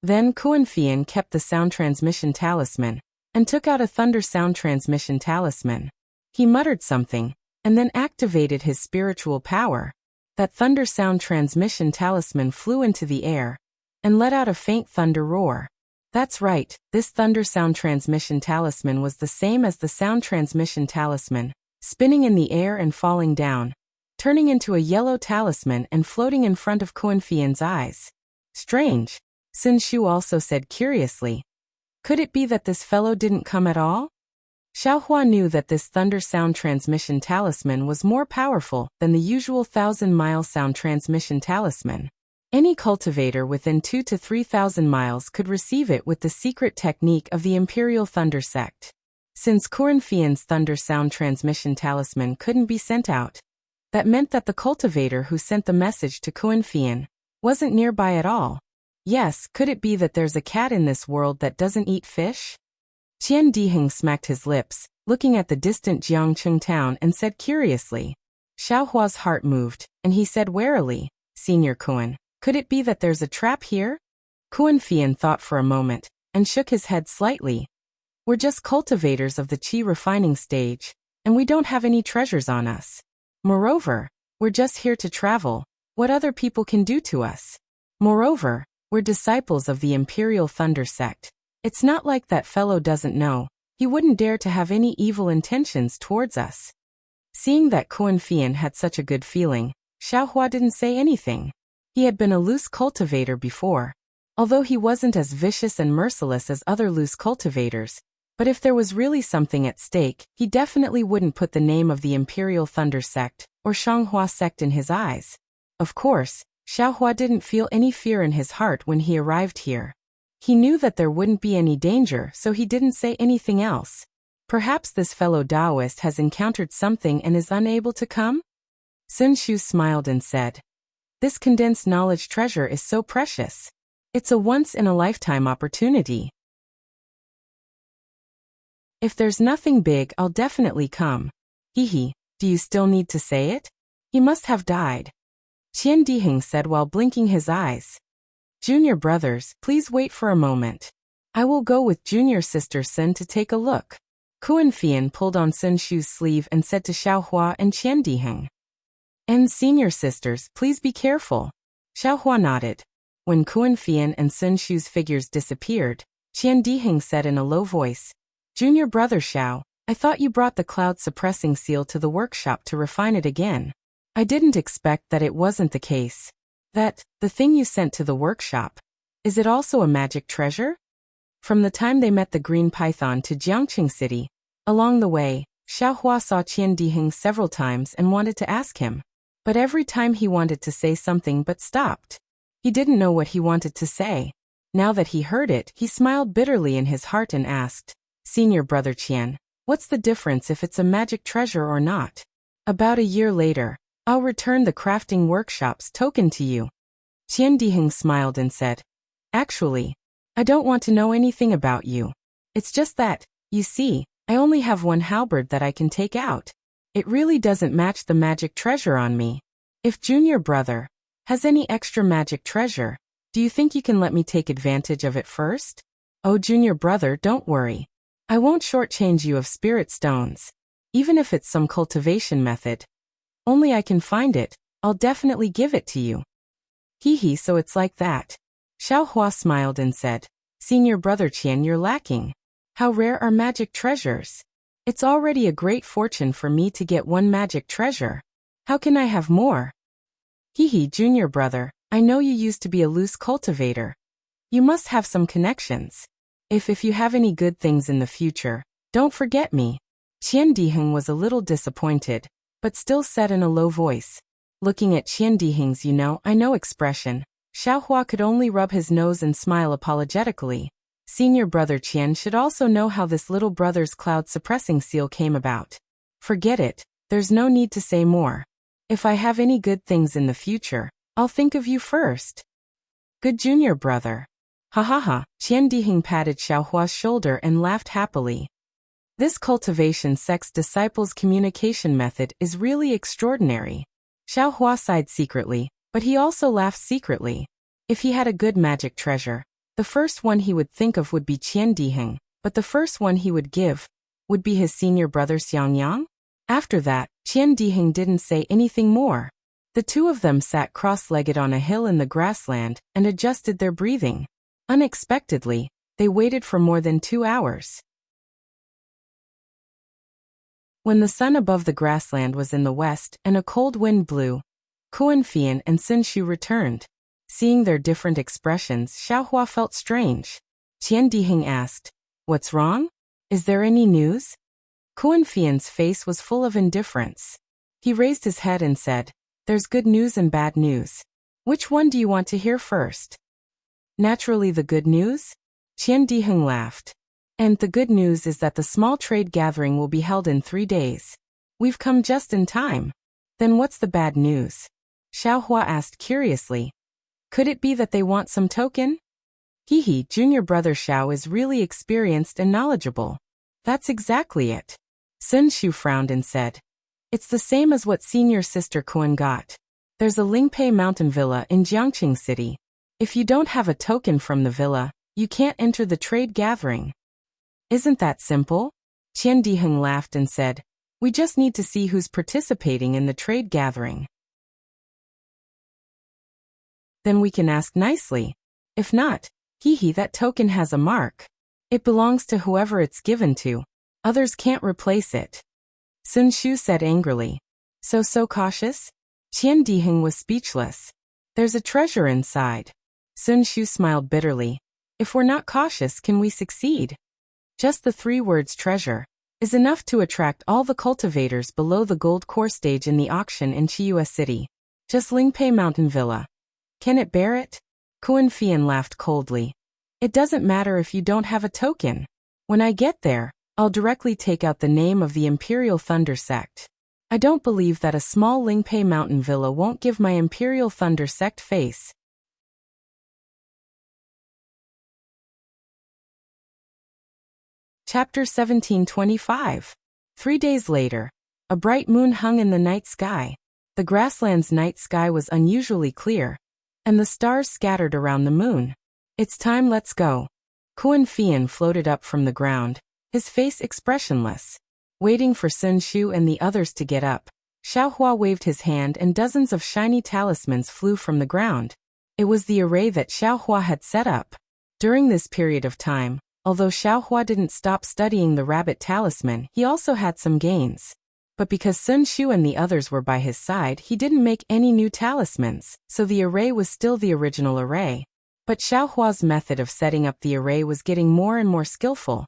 Then Kuan Fian kept the sound transmission talisman and took out a thunder sound transmission talisman. He muttered something and then activated his spiritual power. That thunder sound transmission talisman flew into the air and let out a faint thunder roar. That's right, this thunder sound transmission talisman was the same as the sound transmission talisman, spinning in the air and falling down, turning into a yellow talisman and floating in front of Kuan Fian's eyes. Strange, Sun Shu also said curiously. Could it be that this fellow didn't come at all? Xiaohua knew that this thunder sound transmission talisman was more powerful than the usual 1,000-mile sound transmission talisman. Any cultivator within 2,000 to 3,000 miles could receive it with the secret technique of the Imperial Thunder Sect. Since Kuan Fian's thunder sound transmission talisman couldn't be sent out, that meant that the cultivator who sent the message to Kuan Fian wasn't nearby at all. Yes, could it be that there's a cat in this world that doesn't eat fish? Qian Diheng smacked his lips, looking at the distant Jiangqing town and said curiously. Xiaohua's heart moved, and he said warily, "Senior Kuan, could it be that there's a trap here?" Kuan Fian thought for a moment, and shook his head slightly. "We're just cultivators of the qi refining stage, and we don't have any treasures on us. Moreover, we're just here to travel. What other people can do to us? Moreover, we're disciples of the Imperial Thunder Sect. It's not like that fellow doesn't know. He wouldn't dare to have any evil intentions towards us." Seeing that Kuan Fian had such a good feeling, Xiaohua didn't say anything. He had been a loose cultivator before, although he wasn't as vicious and merciless as other loose cultivators. But if there was really something at stake, he definitely wouldn't put the name of the Imperial Thunder Sect or Shanghua Sect in his eyes. Of course, Xiaohua didn't feel any fear in his heart when he arrived here. He knew that there wouldn't be any danger, so he didn't say anything else. Perhaps this fellow Taoist has encountered something and is unable to come? Sun Shu smiled and said, "This condensed knowledge treasure is so precious. It's a once-in-a-lifetime opportunity. If there's nothing big, I'll definitely come." "Hehe, do you still need to say it? He must have died," Qian Diheng said while blinking his eyes. "Junior brothers, please wait for a moment. I will go with junior sister Sun to take a look." Kuan Fian pulled on Sun Shu's sleeve and said to Xiaohua and Qian Diheng, "And senior sisters, please be careful." Xiaohua nodded. When Kuan Fian and Sun Shu's figures disappeared, Qian Diheng said in a low voice, "Junior brother Xiao, I thought you brought the cloud-suppressing seal to the workshop to refine it again. I didn't expect that it wasn't the case. That, the thing you sent to the workshop, Is it also a magic treasure? From the time they met the green python to Jiangqing City, along the way, Xiaohua saw Qian Diheng several times and wanted to ask him. But every time he wanted to say something but stopped. He didn't know what he wanted to say. Now that he heard it, he smiled bitterly in his heart and asked, Senior brother Qian, what's the difference if it's a magic treasure or not? About a year later, I'll return the crafting workshop's token to you. Qian Diheng smiled and said, Actually, I don't want to know anything about you. It's just that, you see, I only have one halberd that I can take out. It really doesn't match the magic treasure on me. If junior brother has any extra magic treasure, do you think you can let me take advantage of it first? Oh, junior brother, don't worry. I won't shortchange you of spirit stones. Even if it's some cultivation method. Only I can find it, I'll definitely give it to you. Hee, so it's like that. Xiaohua smiled and said, Senior brother Qian, you're lacking. How rare are magic treasures? It's already a great fortune for me to get one magic treasure. How can I have more? Hee, junior brother, I know you used to be a loose cultivator. You must have some connections. If you have any good things in the future, don't forget me. Qian Diheng was a little disappointed, but still said in a low voice. Looking at Qian Diheng's I know expression, Xiaohua could only rub his nose and smile apologetically. Senior brother Qian should also know how this little brother's cloud-suppressing seal came about. Forget it, there's no need to say more. If I have any good things in the future, I'll think of you first. Good junior brother. Ha. Qian Diheng patted Xiaohua's shoulder and laughed happily. This cultivation sect's disciples' communication method is really extraordinary. Xiaohua sighed secretly, but he also laughed secretly. If he had a good magic treasure, the first one he would think of would be Qian Diheng, but the first one he would give would be his senior brother Xiangyang. After that, Qian Diheng didn't say anything more. The two of them sat cross-legged on a hill in the grassland and adjusted their breathing. Unexpectedly, they waited for more than 2 hours. When the sun above the grassland was in the west and a cold wind blew, Kuan-Fian and Sun-Shu returned. Seeing their different expressions, Xiaohua felt strange. Qian Diheng asked, What's wrong? Is there any news? Kuan-Fian's face was full of indifference. He raised his head and said, There's good news and bad news. Which one do you want to hear first? Naturally the good news? Qian Diheng laughed. And the good news is that the small trade gathering will be held in 3 days. We've come just in time. Then what's the bad news? Xiaohua asked curiously. Could it be that they want some token? Hee, junior brother Xiao is really experienced and knowledgeable. That's exactly it. Sun-Shu frowned and said, It's the same as what senior sister Kuan got. There's a Lingpei mountain villa in Jiangqing City. If you don't have a token from the villa, you can't enter the trade gathering. Isn't that simple? Qian Diheng laughed and said, We just need to see who's participating in the trade gathering. Then we can ask nicely. If not, that token has a mark. It belongs to whoever it's given to. Others can't replace it. Sun-Shu said angrily. So cautious? Qian Diheng was speechless. There's a treasure inside. Sun-Shu smiled bitterly. If we're not cautious, can we succeed? Just the 3 words treasure is enough to attract all the cultivators below the gold core stage in the auction in Chiua City. Just Lingpei Mountain Villa. Can it bear it? Kuan-Fian laughed coldly. It doesn't matter if you don't have a token. When I get there, I'll directly take out the name of the Imperial Thunder Sect. I don't believe that a small Lingpei Mountain Villa won't give my Imperial Thunder Sect face. Chapter 1725. 3 days later, a bright moon hung in the night sky. The grassland's night sky was unusually clear, and the stars scattered around the moon. It's time, let's go. Kuan-Fian floated up from the ground, his face expressionless. Waiting for Sun-Shu and the others to get up, Xiaohua waved his hand and dozens of shiny talismans flew from the ground. It was the array that Xiaohua had set up. During this period of time, although Xiaohua didn't stop studying the rabbit talisman, he also had some gains. But because Sun-Shu and the others were by his side, he didn't make any new talismans, so the array was still the original array. But Xiaohua's method of setting up the array was getting more and more skillful,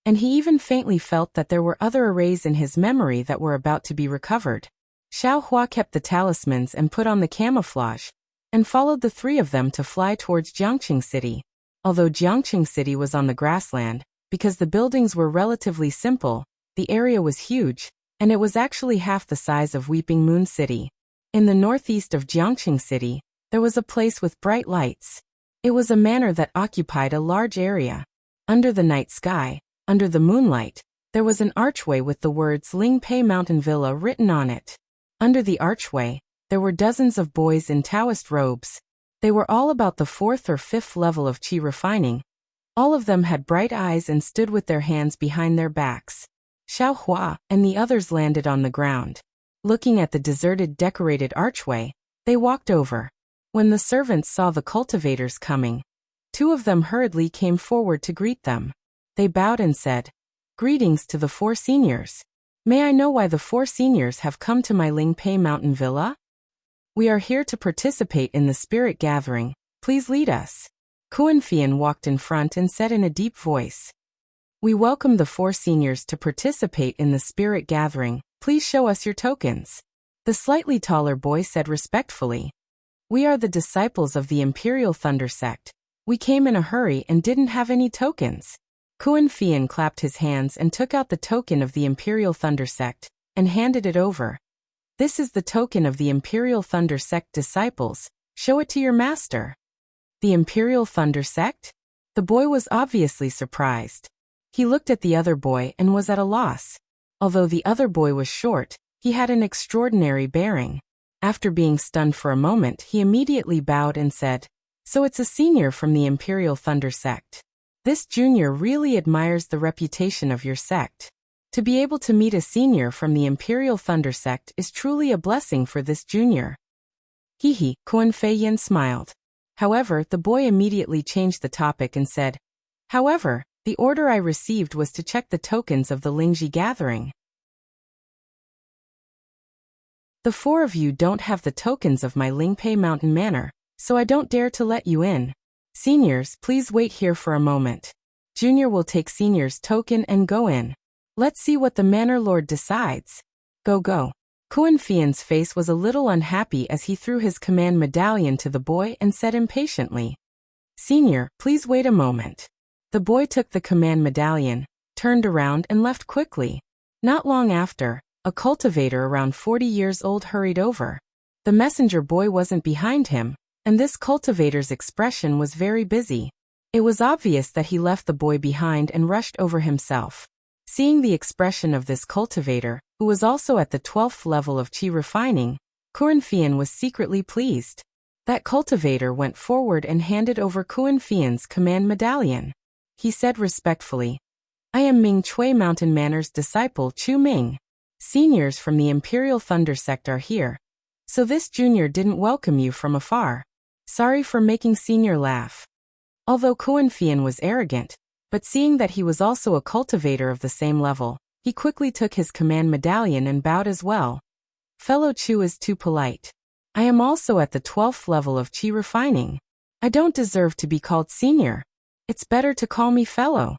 and he even faintly felt that there were other arrays in his memory that were about to be recovered. Xiaohua kept the talismans and put on the camouflage, and followed the three of them to fly towards Jiangqing City. Although Jiangqing City was on the grassland, because the buildings were relatively simple, the area was huge, and it was actually half the size of Weeping Moon City. In the northeast of Jiangqing City, there was a place with bright lights. It was a manor that occupied a large area. Under the night sky, under the moonlight, there was an archway with the words Lingpei Mountain Villa written on it. Under the archway, there were dozens of boys in Taoist robes. They were all about the 4th or 5th level of qi refining. All of them had bright eyes and stood with their hands behind their backs. Xiaohua and the others landed on the ground. Looking at the deserted decorated archway, they walked over. When the servants saw the cultivators coming, 2 of them hurriedly came forward to greet them. They bowed and said, "Greetings to the 4 seniors. May I know why the 4 seniors have come to my Lingpei Mountain Villa?" "We are here to participate in the spirit gathering. Please lead us." Kuan-Fian walked in front and said in a deep voice, "We welcome the 4 seniors to participate in the spirit gathering. Please show us your tokens." The slightly taller boy said respectfully, "We are the disciples of the Imperial Thunder Sect. We came in a hurry and didn't have any tokens." Kuan-Fian clapped his hands and took out the token of the Imperial Thunder Sect and handed it over. "This is the token of the Imperial Thunder Sect disciples. Show it to your master." The Imperial Thunder Sect? The boy was obviously surprised. He looked at the other boy and was at a loss. Although the other boy was short, he had an extraordinary bearing. After being stunned for a moment, he immediately bowed and said, "So it's a senior from the Imperial Thunder Sect. This junior really admires the reputation of your sect. To be able to meet a senior from the Imperial Thunder Sect is truly a blessing for this junior." Hee, Kuan-Fian smiled. However, the boy immediately changed the topic and said, "However, the order I received was to check the tokens of the Lingji gathering. The 4 of you don't have the tokens of my Lingpei Mountain Manor, so I don't dare to let you in. Seniors, please wait here for a moment. Junior will take senior's token and go in. Let's see what the Manor Lord decides. Go. Kuan-Fian's face was a little unhappy as he threw his command medallion to the boy and said impatiently, "Senior, please wait a moment." The boy took the command medallion, turned around and left quickly. Not long after, a cultivator around 40 years old hurried over. The messenger boy wasn't behind him, and this cultivator's expression was very busy. It was obvious that he left the boy behind and rushed over himself. Seeing the expression of this cultivator, who was also at the 12th level of qi refining, Kuan-Fian was secretly pleased. That cultivator went forward and handed over Kuan-Fian's command medallion. He said respectfully, "I am Ming Chui Mountain Manor's disciple Chu Ming. Seniors from the Imperial Thunder Sect are here. So this junior didn't welcome you from afar. Sorry for making senior laugh." Although Kuan-Fian was arrogant, but seeing that he was also a cultivator of the same level, he quickly took his command medallion and bowed as well. "Fellow Chu is too polite. I am also at the 12th level of qi refining. I don't deserve to be called senior. It's better to call me fellow."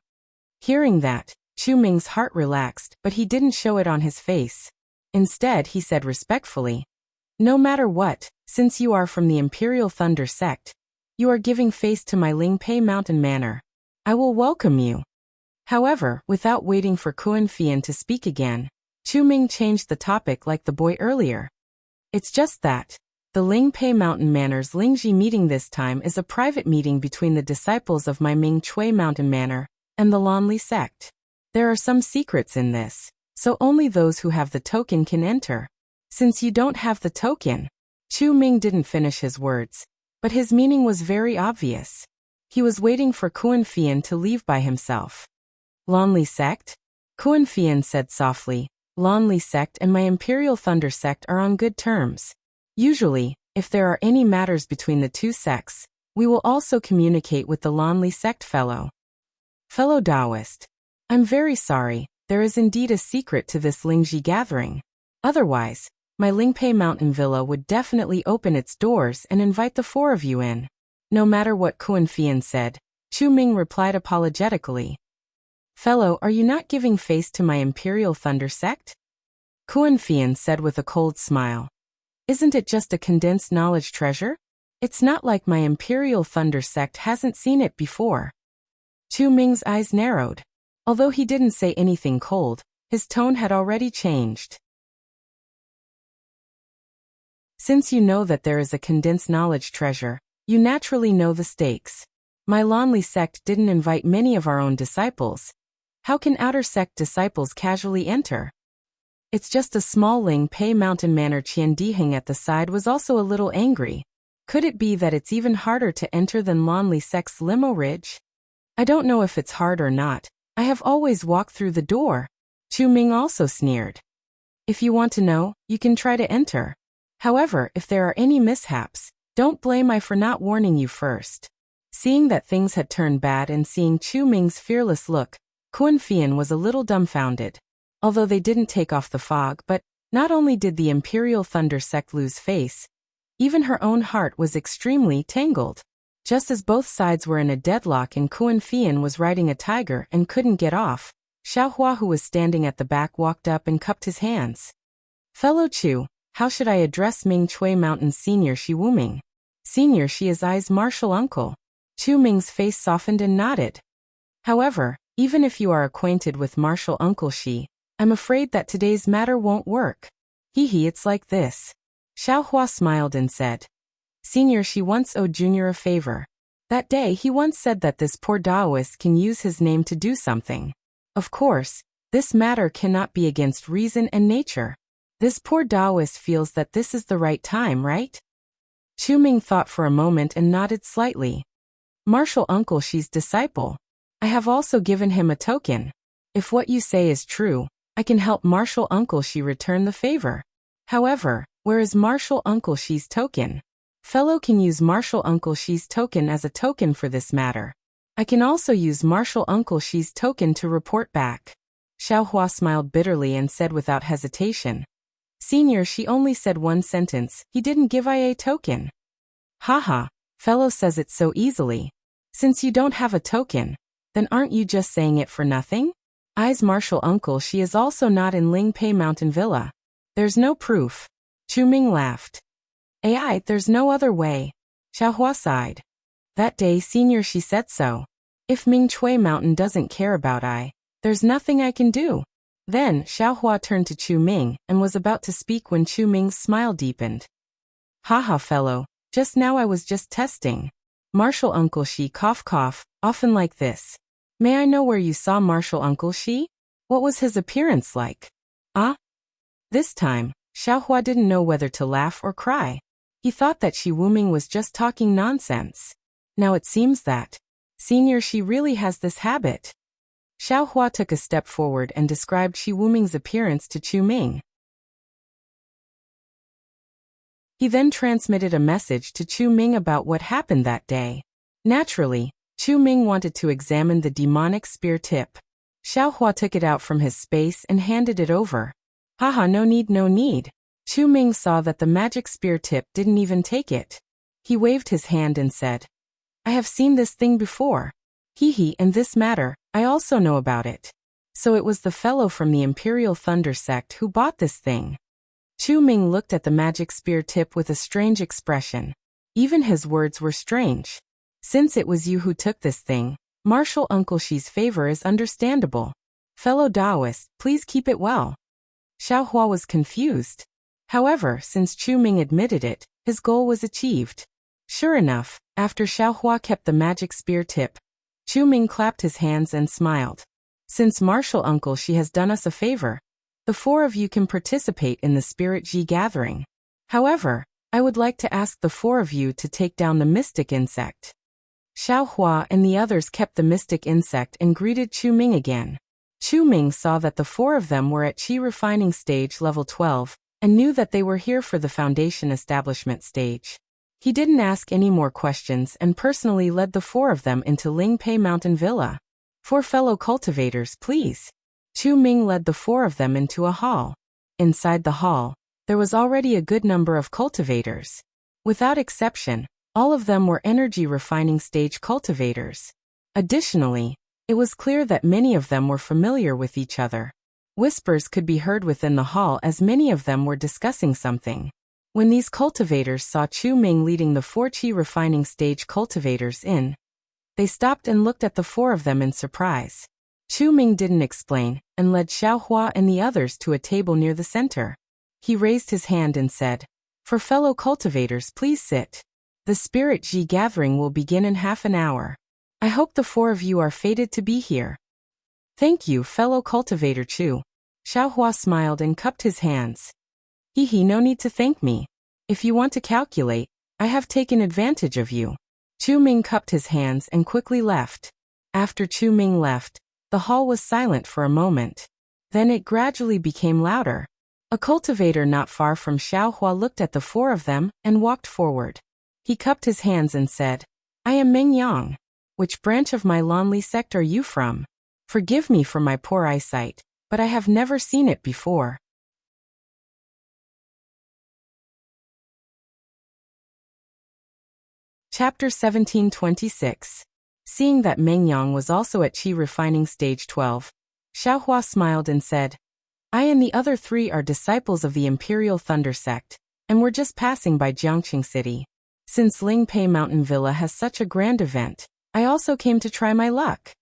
Hearing that, Chu Ming's heart relaxed, but he didn't show it on his face. Instead, he said respectfully, "No matter what, since you are from the Imperial Thunder Sect, you are giving face to my Lingpei Mountain Manor. I will welcome you." However, without waiting for Kuan-Fian to speak again, Chu Ming changed the topic like the boy earlier. "It's just that. The Lingpei Mountain Manor's Lingji meeting this time is a private meeting between the disciples of my Ming Chui Mountain Manor and the Lanli sect. There are some secrets in this, so only those who have the token can enter. Since you don't have the token..." Chu Ming didn't finish his words, but his meaning was very obvious. He was waiting for Kuan-Fian to leave by himself. "Lanli sect?" Kuan-Fian said softly, "Lanli sect and my Imperial Thunder Sect are on good terms. Usually, if there are any matters between the 2 sects, we will also communicate with the Lanli sect fellow Taoist. I'm very sorry, there is indeed a secret to this Lingji gathering. Otherwise, my Lingpei Mountain Villa would definitely open its doors and invite the 4 of you in." No matter what Kuan-Fian said, Chu Ming replied apologetically. Fellow, are you not giving face to my Imperial Thunder sect? Kuan-Fian said with a cold smile. Isn't it just a condensed knowledge treasure? It's not like my Imperial Thunder sect hasn't seen it before. Chu Ming's eyes narrowed. Although he didn't say anything cold, his tone had already changed. Since you know that there is a condensed knowledge treasure, you naturally know the stakes. My Lonely sect didn't invite many of our own disciples. How can outer sect disciples casually enter? It's just a small Ling Pei Mountain Manor. Qian Diheng at the side was also a little angry. Could it be that it's even harder to enter than Lonely sect's Limo Ridge? I don't know if it's hard or not. I have always walked through the door. Chu Ming also sneered. If you want to know, you can try to enter. However, if there are any mishaps, don't blame I for not warning you first. Seeing that things had turned bad and seeing Chu Ming's fearless look, Kuan-Fian was a little dumbfounded. Although they didn't take off the fog, but not only did the Imperial Thunder sect lose face, even her own heart was extremely tangled. Just as both sides were in a deadlock and Kuan-Fian was riding a tiger and couldn't get off, Xiaohua, who was standing at the back, walked up and cupped his hands. Fellow Chu, how should I address Ming Chui Mountain's Senior Shi Wuming? Senior Shi is I's martial uncle. Chu Ming's face softened and nodded. However, even if you are acquainted with martial uncle Shi, I'm afraid that today's matter won't work. Hee, it's like this. Xiaohua smiled and said. Senior Shi once owed Junior a favor. That day he once said that this poor Taoist can use his name to do something. Of course, this matter cannot be against reason and nature. This poor Taoist feels that this is the right time, right? Chu Ming thought for a moment and nodded slightly. Martial Uncle Shi's disciple. I have also given him a token. If what you say is true, I can help Martial Uncle Shi return the favor. However, where is Martial Uncle Shi's token? Fellow can use Martial Uncle Shi's token as a token for this matter. I can also use Martial Uncle Shi's token to report back. Xiaohua smiled bitterly and said without hesitation. Senior Shi only said one sentence, he didn't give I a token. Haha, fellow says it so easily. Since you don't have a token, then aren't you just saying it for nothing? I's martial uncle Shi is also not in Ling Pei Mountain Villa. There's no proof. Chu Ming laughed. Ai, there's no other way. Xiaohua sighed. That day Senior Shi said so. If Ming Chui Mountain doesn't care about I, there's nothing I can do. Then, Xiaohua turned to Chu Ming and was about to speak when Chu Ming's smile deepened. Haha fellow, just now I was just testing. Martial Uncle Shi cough, often like this. May I know where you saw Martial Uncle Shi? What was his appearance like? Ah? This time, Xiaohua didn't know whether to laugh or cry. He thought that Shi Wuming was just talking nonsense. Now it seems that Senior Shi really has this habit. Xiaohua took a step forward and described Shi Wuming's appearance to Chu Ming. He then transmitted a message to Chu Ming about what happened that day. Naturally, Chu Ming wanted to examine the demonic spear tip. Xiaohua took it out from his space and handed it over. Haha, no need. Chu Ming saw that the magic spear tip didn't even take it. He waved his hand and said, I have seen this thing before. Hee, in this matter, I also know about it. So it was the fellow from the Imperial Thunder sect who bought this thing. Chu Ming looked at the magic spear tip with a strange expression. Even his words were strange. Since it was you who took this thing, Martial Uncle Shi's favor is understandable. Fellow Taoist, please keep it well. Xiaohua was confused. However, since Chu Ming admitted it, his goal was achieved. Sure enough, after Xiaohua kept the magic spear tip, Chu Ming clapped his hands and smiled. Since Martial Uncle Shi has done us a favor, the four of you can participate in the Spirit Ji gathering. However, I would like to ask the four of you to take down the mystic insect. Xiaohua and the others kept the mystic insect and greeted Chu Ming again. Chu Ming saw that the four of them were at Qi refining stage level 12, and knew that they were here for the foundation establishment stage. He didn't ask any more questions and personally led the four of them into Ling Pei Mountain Villa. Four fellow cultivators, please. Chu Ming led the four of them into a hall. Inside the hall, there was already a good number of cultivators. Without exception, All of them were energy refining stage cultivators. Additionally, it was clear that many of them were familiar with each other. Whispers could be heard within the hall as many of them were discussing something. When these cultivators saw Chu Ming leading the 4 Qi refining stage cultivators in, they stopped and looked at the 4 of them in surprise. Chu Ming didn't explain and led Xiaohua and the others to a table near the center. He raised his hand and said, "For fellow cultivators, please sit. The Spirit Ji gathering will begin in half an hour. I hope the 4 of you are fated to be here." "Thank you, fellow cultivator Chu." Xiaohua smiled and cupped his hands. No need to thank me. If you want to calculate, I have taken advantage of you." Chu Ming cupped his hands and quickly left. After Chu Ming left, the hall was silent for a moment. Then it gradually became louder. A cultivator not far from Xiaohua looked at the 4 of them and walked forward. He cupped his hands and said, "I am Meng Yang. Which branch of my Lanli sect are you from? Forgive me for my poor eyesight, but I have never seen it before." Chapter 1726. Seeing that Meng Yang was also at Qi refining stage 12, Xiaohua smiled and said, "I and the other 3 are disciples of the Imperial Thunder Sect, and we're just passing by Jiangqing City. Since Lingpei Mountain Villa has such a grand event, I also came to try my luck."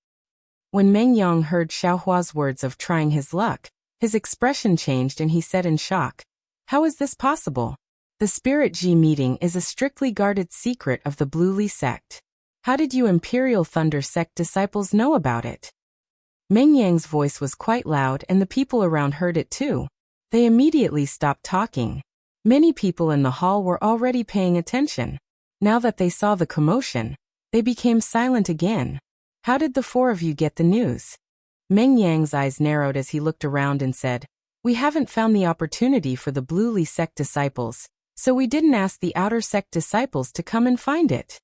When Meng Yang heard Xiaohua's words of trying his luck, his expression changed and he said in shock, "How is this possible? The Spirit Ji meeting is a strictly guarded secret of the Blue Li sect. How did you Imperial Thunder sect disciples know about it?" Meng Yang's voice was quite loud and the people around heard it too. They immediately stopped talking. Many people in the hall were already paying attention. Now that they saw the commotion, they became silent again. "How did the 4 of you get the news?" Meng Yang's eyes narrowed as he looked around and said, "We haven't found the opportunity for the Blue Li sect disciples, so we didn't ask the outer sect disciples to come and find it."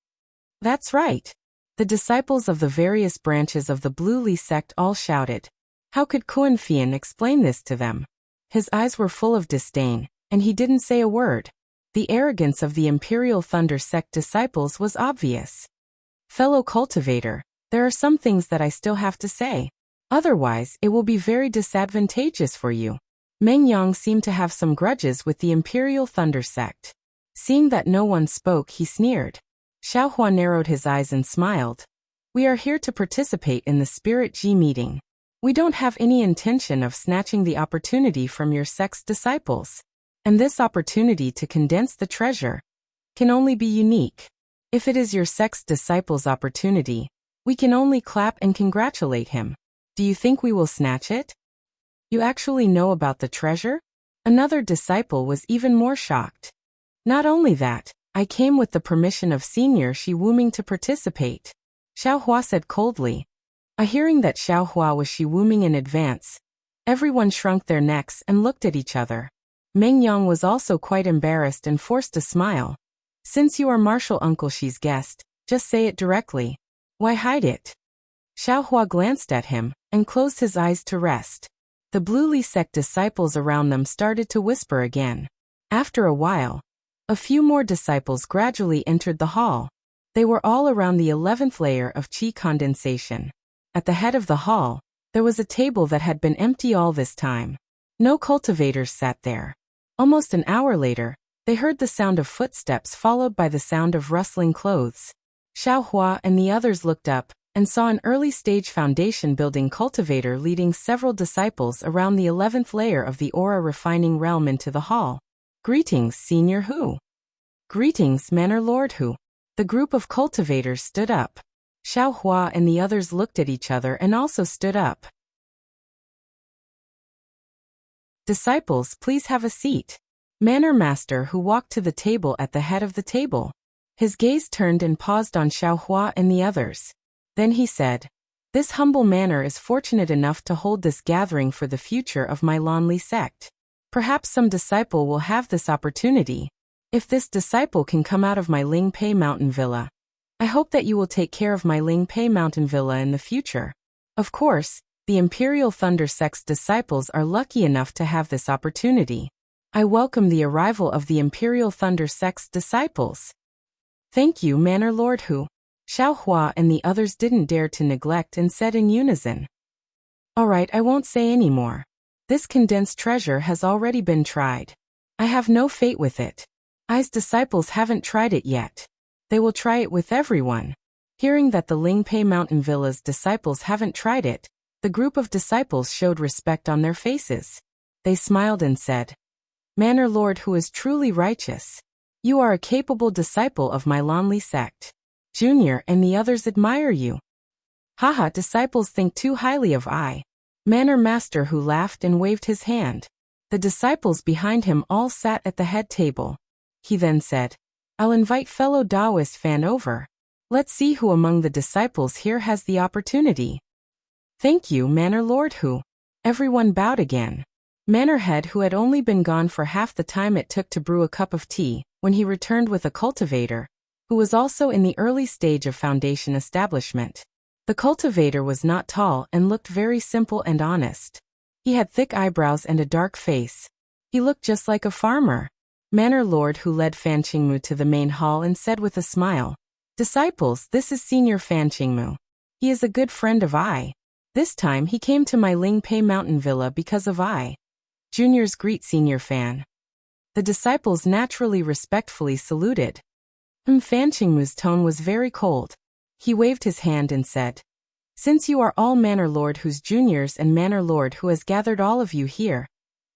"That's right." The disciples of the various branches of the Blue Li sect all shouted. How could Kuan Fian explain this to them? His eyes were full of disdain, and he didn't say a word. The arrogance of the Imperial Thunder sect disciples was obvious. "Fellow cultivator, there are some things that I still have to say. Otherwise, it will be very disadvantageous for you." Meng Yang seemed to have some grudges with the Imperial Thunder sect. Seeing that no one spoke, he sneered. Xiaohua narrowed his eyes and smiled. "We are here to participate in the Spirit Ji meeting. We don't have any intention of snatching the opportunity from your sect's disciples. And this opportunity to condense the treasure can only be unique. If it is your sect's disciples' opportunity, we can only clap and congratulate him. Do you think we will snatch it?" "You actually know about the treasure?" Another disciple was even more shocked. "Not only that, I came with the permission of Senior Shi Wuming to participate," Xiaohua said coldly. Hearing that Xiaohua was Shi Wuming in advance, everyone shrunk their necks and looked at each other. Meng Yang was also quite embarrassed and forced a smile. "Since you are Marshal Uncle Shi's guest, just say it directly. Why hide it?" Xiaohua glanced at him and closed his eyes to rest. The Blue Li sect disciples around them started to whisper again. After a while, a few more disciples gradually entered the hall. They were all around the 11th layer of Qi condensation. At the head of the hall, there was a table that had been empty all this time. No cultivators sat there. Almost an hour later, they heard the sound of footsteps followed by the sound of rustling clothes. Xiaohua and the others looked up and saw an early-stage foundation-building cultivator leading several disciples around the 11th layer of the aura refining realm into the hall. "Greetings, Senior Hu." "Greetings, Manor Lord Hu." The group of cultivators stood up. Xiaohua and the others looked at each other and also stood up. "Disciples, please have a seat." Manor Master Hu walked to the table at the head of the table. His gaze turned and paused on Xiaohua and the others. Then he said, "This humble manor is fortunate enough to hold this gathering for the future of my Lanli sect. Perhaps some disciple will have this opportunity. If this disciple can come out of my Lingpei Mountain Villa, I hope that you will take care of my Lingpei Mountain Villa in the future. Of course, the Imperial Thunder Sect's disciples are lucky enough to have this opportunity. I welcome the arrival of the Imperial Thunder Sect's disciples." Thank you, Manor Lord Hu. Xiao Hua and the others didn't dare to neglect and said in unison. All right, I won't say any more. This condensed treasure has already been tried. I have no fate with it. I's disciples haven't tried it yet. They will try it with everyone. Hearing that the Lingpei Mountain Villa's disciples haven't tried it, the group of disciples showed respect on their faces. They smiled and said, Manor Lord Hu is truly righteous. You are a capable disciple of my Lanli sect. Junior and the others admire you. Haha, disciples think too highly of I. Manor Master Hu laughed and waved his hand. The disciples behind him all sat at the head table. He then said, I'll invite fellow Taoist Fan over. Let's see who among the disciples here has the opportunity. Thank you, Manor Lord Hu. Everyone bowed again. Manor Head, who had only been gone for half the time it took to brew a cup of tea, when he returned with a cultivator, who was also in the early stage of foundation establishment. The cultivator was not tall and looked very simple and honest. He had thick eyebrows and a dark face. He looked just like a farmer. Manor Lord Hu led Fan Qingmu to the main hall and said with a smile, Disciples, this is Senior Fan Qingmu. He is a good friend of I. This time he came to my Lingpei Mountain Villa because of I. Juniors greet Senior Fan. The disciples naturally respectfully saluted. Fan Qingmu's tone was very cold. He waved his hand and said, Since you are all Manor Lord Hu's juniors and Manor Lord Hu has gathered all of you here,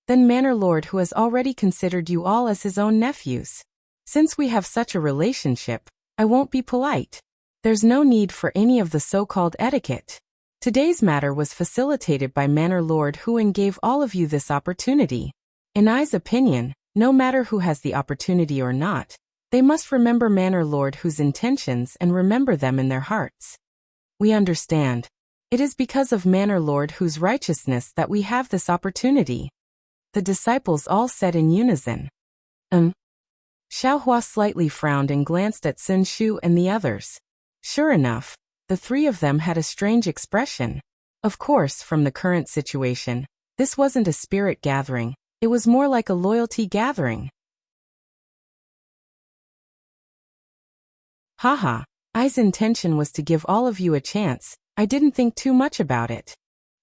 then Manor Lord Hu has already considered you all as his own nephews. Since we have such a relationship, I won't be polite. There's no need for any of the so-called etiquette. Today's matter was facilitated by Manor Lord Hu and gave all of you this opportunity. In I's opinion, no matter who has the opportunity or not, they must remember Manor Lord Hu's intentions and remember them in their hearts. We understand. It is because of Manor Lord Hu's righteousness that we have this opportunity. The disciples all said in unison. Xiao Hua slightly frowned and glanced at Sun Shu and the others. Sure enough, the three of them had a strange expression. Of course, from the current situation, this wasn't a spirit gathering, it was more like a loyalty gathering. Haha, I's intention was to give all of you a chance, I didn't think too much about it.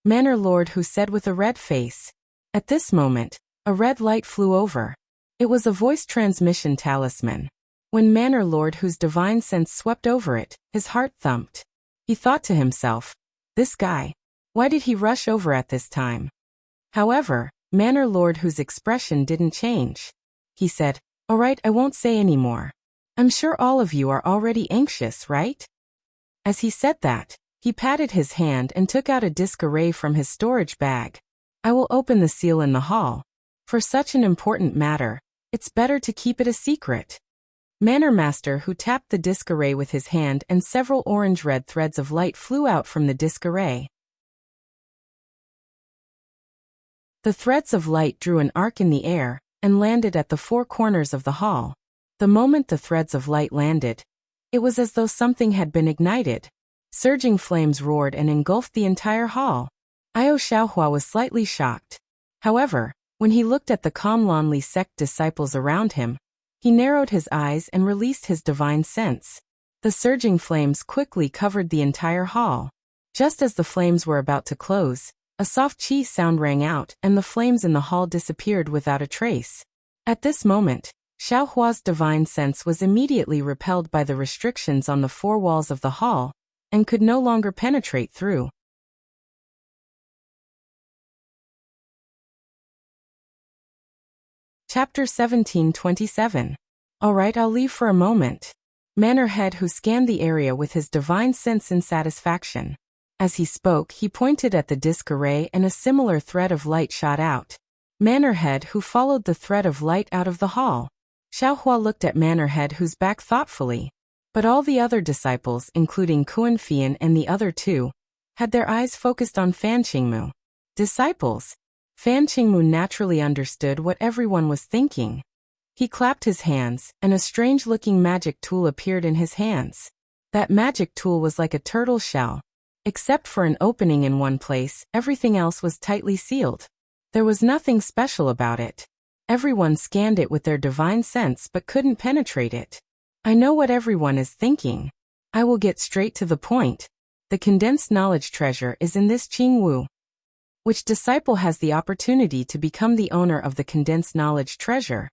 Manor Lord Hu said with a red face. At this moment, a red light flew over. It was a voice transmission talisman. When Manor Lord Hu's divine sense swept over it, his heart thumped. He thought to himself, this guy, why did he rush over at this time? However, Manor Lord Hu's expression didn't change. He said, all right, I won't say any more. I'm sure all of you are already anxious, right? As he said that, he patted his hand and took out a disc array from his storage bag. I will open the seal in the hall. For such an important matter, it's better to keep it a secret. Manor Master Hu tapped the disc array with his hand and several orange-red threads of light flew out from the disc array. The threads of light drew an arc in the air and landed at the four corners of the hall. The moment the threads of light landed, it was as though something had been ignited. Surging flames roared and engulfed the entire hall. Io Xiaohua was slightly shocked. However, when he looked at the calm Lanli sect disciples around him, he narrowed his eyes and released his divine sense. The surging flames quickly covered the entire hall. Just as the flames were about to close, a soft chi sound rang out and the flames in the hall disappeared without a trace. At this moment, Xiao Hua's divine sense was immediately repelled by the restrictions on the four walls of the hall, and could no longer penetrate through. Chapter 1727. Alright, I'll leave for a moment. Manor Head Hu scanned the area with his divine sense in satisfaction. As he spoke, he pointed at the disc array and a similar thread of light shot out. Manor Head Hu followed the thread of light out of the hall. Xiao Hua looked at Manor Head Hu's back thoughtfully. But all the other disciples, including Kuan Fian and the other two, had their eyes focused on Fan Qingmu. Disciples. Fan Qingmu naturally understood what everyone was thinking. He clapped his hands, and a strange-looking magic tool appeared in his hands. That magic tool was like a turtle shell. Except for an opening in one place, everything else was tightly sealed. There was nothing special about it. Everyone scanned it with their divine sense but couldn't penetrate it. I know what everyone is thinking. I will get straight to the point. The condensed knowledge treasure is in this Qingwu. Which disciple has the opportunity to become the owner of the condensed knowledge treasure?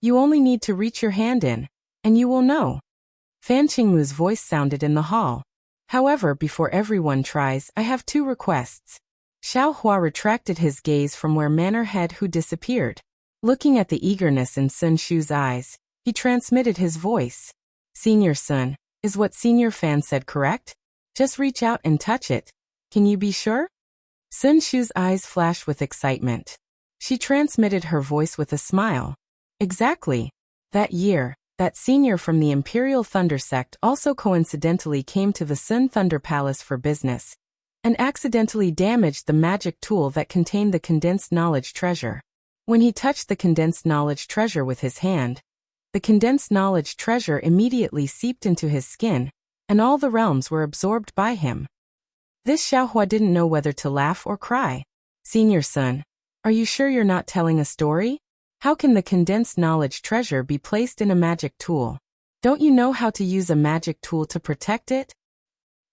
You only need to reach your hand in, and you will know. Fan Qingmu's voice sounded in the hall. However, before everyone tries, I have 2 requests. Xiao Hua retracted his gaze from where Manor Head Hu disappeared. Looking at the eagerness in Sun Shu's eyes, he transmitted his voice. Senior Sun, is what Senior Fan said correct? Just reach out and touch it. Can you be sure? Sun Shu's eyes flashed with excitement. She transmitted her voice with a smile. Exactly. That year, that senior from the Imperial Thunder Sect also coincidentally came to the Sun Thunder Palace for business, and accidentally damaged the magic tool that contained the condensed knowledge treasure. When he touched the condensed knowledge treasure with his hand, the condensed knowledge treasure immediately seeped into his skin, and all the realms were absorbed by him. This Xiaohua didn't know whether to laugh or cry. Senior Sun, are you sure you're not telling a story? How can the condensed knowledge treasure be placed in a magic tool? Don't you know how to use a magic tool to protect it?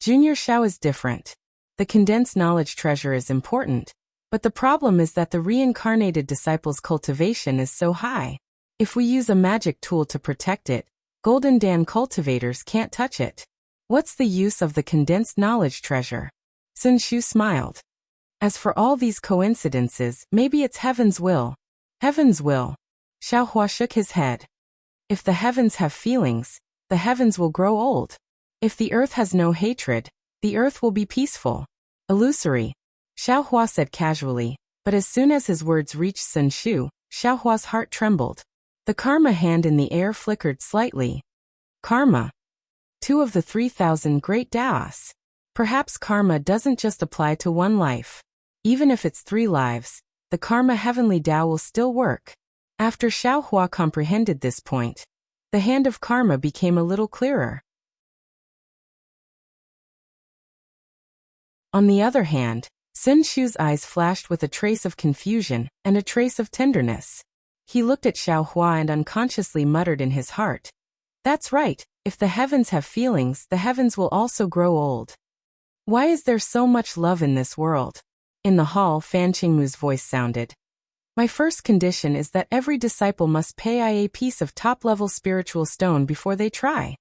Junior Xiao is different. The condensed knowledge treasure is important, but the problem is that the reincarnated disciple's cultivation is so high. If we use a magic tool to protect it, Golden Dan cultivators can't touch it. What's the use of the condensed knowledge treasure? Sun Shu smiled. As for all these coincidences, maybe it's heaven's will. Heaven's will. Xiaohua shook his head. If the heavens have feelings, the heavens will grow old. If the earth has no hatred, the earth will be peaceful. Illusory. Xiaohua said casually, but as soon as his words reached Sun Shu, Xiaohua's heart trembled. The karma hand in the air flickered slightly. Karma. 2 of the 3,000 great Daos. Perhaps karma doesn't just apply to one life. Even if it's 3 lives, the karma heavenly Tao will still work. After Xiaohua comprehended this point, the hand of karma became a little clearer. On the other hand, Sun Shu's eyes flashed with a trace of confusion and a trace of tenderness. He looked at Xiaohua and unconsciously muttered in his heart. That's right, if the heavens have feelings, the heavens will also grow old. Why is there so much love in this world? In the hall, Fan Qingmu's voice sounded. My first condition is that every disciple must pay I a piece of top-level spiritual stone before they try.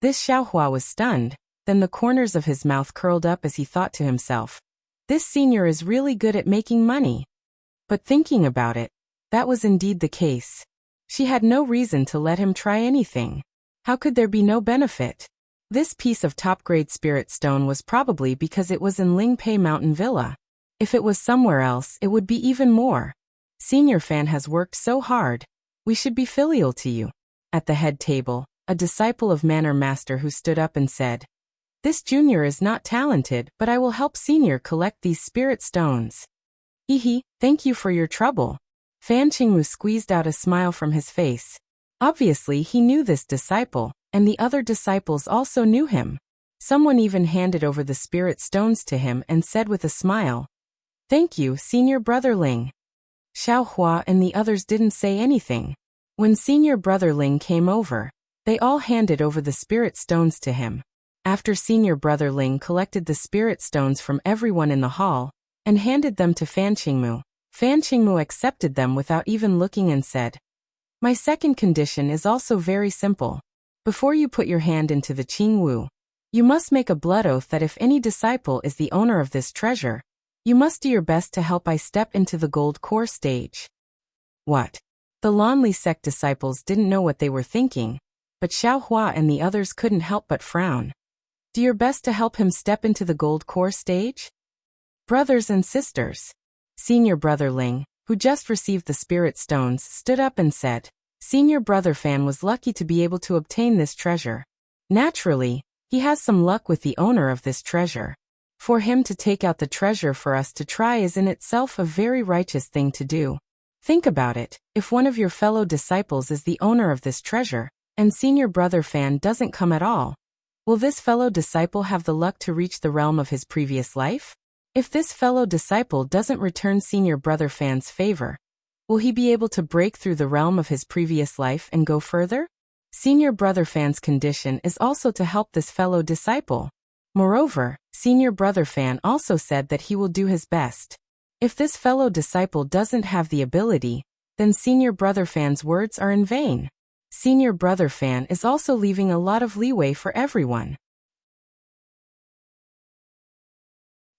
This Xiaohua was stunned, then the corners of his mouth curled up as he thought to himself. This senior is really good at making money. But thinking about it, that was indeed the case. She had no reason to let him try anything. How could there be no benefit? This piece of top-grade spirit stone was probably because it was in Lingpei Mountain Villa. If it was somewhere else, it would be even more. Senior Fan has worked so hard. We should be filial to you. At the head table, a disciple of Manor Master who stood up and said, This junior is not talented, but I will help senior collect these spirit stones. Thank you for your trouble. Fan Qingmu squeezed out a smile from his face. Obviously he knew this disciple, and the other disciples also knew him. Someone even handed over the spirit stones to him and said with a smile, Thank you, Senior Brother Ling. Xiaohua and the others didn't say anything. When Senior Brother Ling came over, they all handed over the spirit stones to him. After Senior Brother Ling collected the spirit stones from everyone in the hall and handed them to Fan Qingmu accepted them without even looking and said, My second condition is also very simple. Before you put your hand into the Qingwu, you must make a blood oath that if any disciple is the owner of this treasure, you must do your best to help I step into the gold core stage. What? The Lonely sect disciples didn't know what they were thinking, but Xiaohua and the others couldn't help but frown. Do your best to help him step into the gold core stage? Brothers and sisters. Senior Brother Ling, who just received the spirit stones, stood up and said, Senior Brother Fan was lucky to be able to obtain this treasure. Naturally, he has some luck with the owner of this treasure. For him to take out the treasure for us to try is in itself a very righteous thing to do. Think about it, if one of your fellow disciples is the owner of this treasure, and Senior Brother Fan doesn't come at all, will this fellow disciple have the luck to reach the realm of his previous life? If this fellow disciple doesn't return Senior Brother Fan's favor, will he be able to break through the realm of his previous life and go further? Senior Brother Fan's condition is also to help this fellow disciple. Moreover, Senior Brother Fan also said that he will do his best. If this fellow disciple doesn't have the ability, then Senior Brother Fan's words are in vain. Senior Brother Fan is also leaving a lot of leeway for everyone.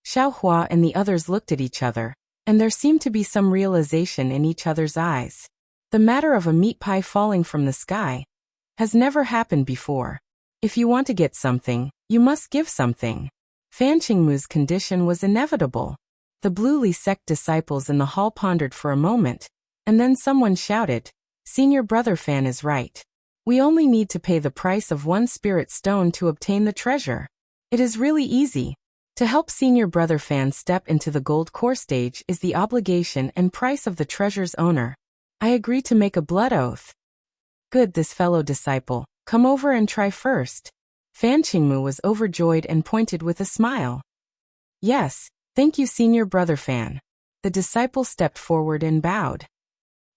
Xiaohua and the others looked at each other, and there seemed to be some realization in each other's eyes. The matter of a meat pie falling from the sky has never happened before. If you want to get something, you must give something. Fan Qingmu's condition was inevitable. The Blue Li sect disciples in the hall pondered for a moment, and then someone shouted, "Senior Brother Fan is right. We only need to pay the price of 1 spirit stone to obtain the treasure. It is really easy. To help Senior Brother Fan step into the gold core stage is the obligation and price of the treasure's owner. I agree to make a blood oath." "Good, this fellow disciple. Come over and try first." Fan Qingmu was overjoyed and pointed with a smile. "Yes, thank you, Senior Brother Fan." The disciple stepped forward and bowed.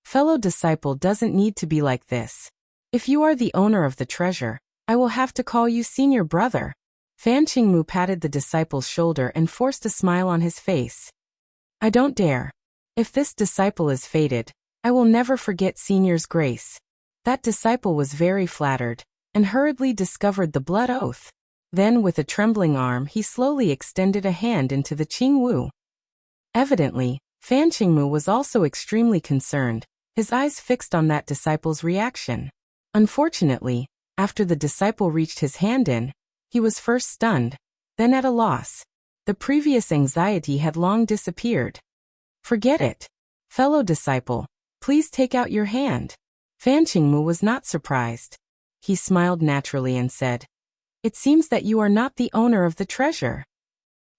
"Fellow disciple doesn't need to be like this. If you are the owner of the treasure, I will have to call you Senior Brother." Fan Qingmu patted the disciple's shoulder and forced a smile on his face. "I don't dare. If this disciple is fated, I will never forget Senior's grace." That disciple was very flattered, and hurriedly discovered the blood oath. Then with a trembling arm he slowly extended a hand into the Qingwu. Evidently, Fan Qingmu was also extremely concerned, his eyes fixed on that disciple's reaction. Unfortunately, after the disciple reached his hand in, he was first stunned, then at a loss. The previous anxiety had long disappeared. "Forget it. Fellow disciple, please take out your hand." Fan Qingmu was not surprised. He smiled naturally and said, "It seems that you are not the owner of the treasure."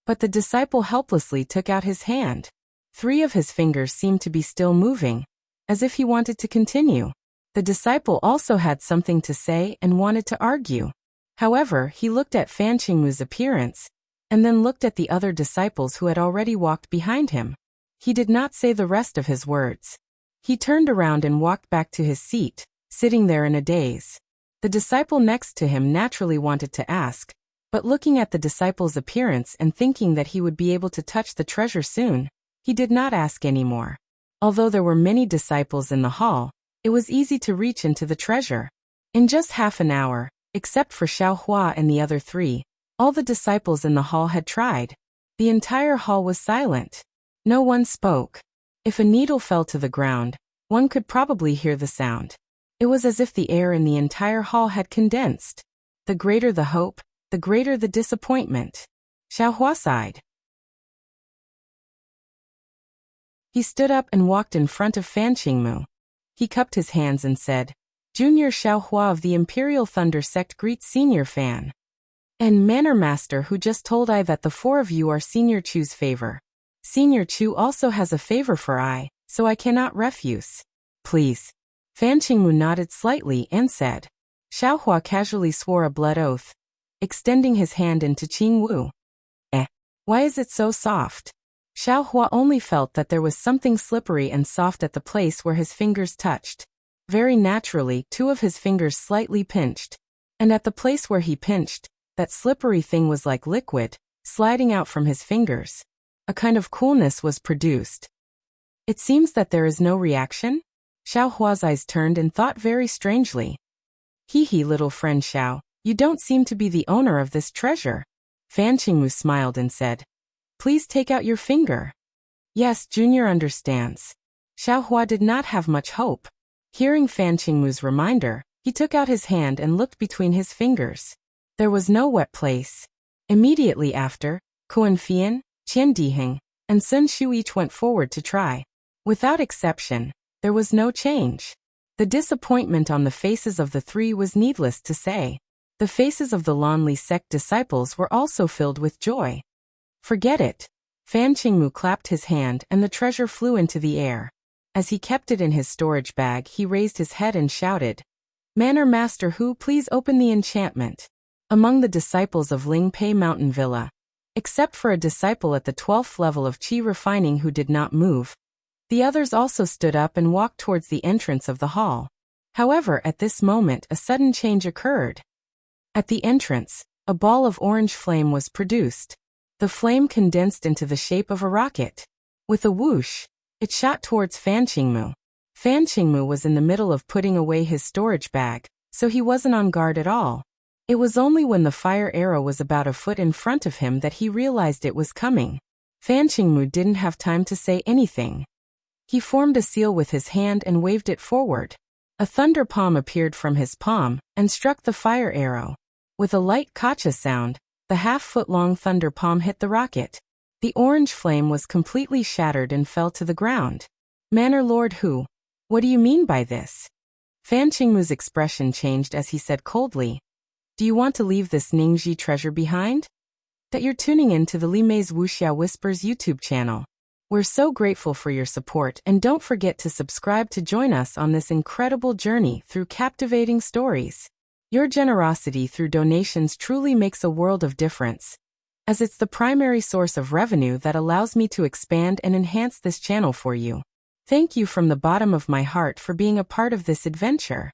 But the disciple helplessly took out his hand. 3 of his fingers seemed to be still moving, as if he wanted to continue. The disciple also had something to say and wanted to argue. However, he looked at Fan Qingmu's appearance, and then looked at the other disciples who had already walked behind him. He did not say the rest of his words. He turned around and walked back to his seat, sitting there in a daze. The disciple next to him naturally wanted to ask, but looking at the disciple's appearance and thinking that he would be able to touch the treasure soon, he did not ask anymore. Although there were many disciples in the hall, it was easy to reach into the treasure. In just half an hour, except for Xiaohua and the other 3, all the disciples in the hall had tried. The entire hall was silent. No one spoke. If a needle fell to the ground, one could probably hear the sound. It was as if the air in the entire hall had condensed. The greater the hope, the greater the disappointment. Xiaohua sighed. He stood up and walked in front of Fan Qingmu. He cupped his hands and said, "Junior Xiaohua of the Imperial Thunder Sect greets Senior Fan. And Manor Master who just told I that the 4 of you are Senior Chu's favor. Senior Chu also has a favor for I, so I cannot refuse. Please." Fan Qingmu nodded slightly and said. Xiaohua casually swore a blood oath, extending his hand into Qingwu. Why is it so soft?" Xiaohua only felt that there was something slippery and soft at the place where his fingers touched. Very naturally, 2 of his fingers slightly pinched. And at the place where he pinched, that slippery thing was like liquid, sliding out from his fingers. A kind of coolness was produced. "It seems that there is no reaction?" Xiaohua's eyes turned and thought very strangely. "Hee, little friend Xiao, you don't seem to be the owner of this treasure." Fan Qingmu smiled and said, "Please take out your finger." "Yes, Junior understands." Xiaohua did not have much hope. Hearing Fan Qingmu's reminder, he took out his hand and looked between his fingers. There was no wet place. Immediately after, Kuan Fian, Qian Diheng, and Sun Shu each went forward to try. Without exception, there was no change. The disappointment on the faces of the 3 was needless to say. The faces of the Lanli sect disciples were also filled with joy. "Forget it." Fan Qingmu clapped his hand and the treasure flew into the air. As he kept it in his storage bag, he raised his head and shouted, "Manor Master Hu, please open the enchantment." Among the disciples of Ling Pei Mountain Villa, except for a disciple at the 12th level of Qi refining who did not move, the others also stood up and walked towards the entrance of the hall. However, at this moment a sudden change occurred. At the entrance, a ball of orange flame was produced. The flame condensed into the shape of a rocket. With a whoosh, it shot towards Fan Qingmu. Fan Qingmu was in the middle of putting away his storage bag, so he wasn't on guard at all. It was only when the fire arrow was about a foot in front of him that he realized it was coming. Fan Qingmu didn't have time to say anything. He formed a seal with his hand and waved it forward. A thunder palm appeared from his palm and struck the fire arrow. With a light kacha sound, the half-foot-long thunder palm hit the rocket. The orange flame was completely shattered and fell to the ground. Manor Lord Hu, what do you mean by this? Fan Qingmu's expression changed as he said coldly, do you want to leave this Ningxi treasure behind? That you're tuning in to the Li Mei's Wuxia Whispers YouTube channel. We're so grateful for your support, and don't forget to subscribe to join us on this incredible journey through captivating stories. Your generosity through donations truly makes a world of difference, as it's the primary source of revenue that allows me to expand and enhance this channel for you. Thank you from the bottom of my heart for being a part of this adventure.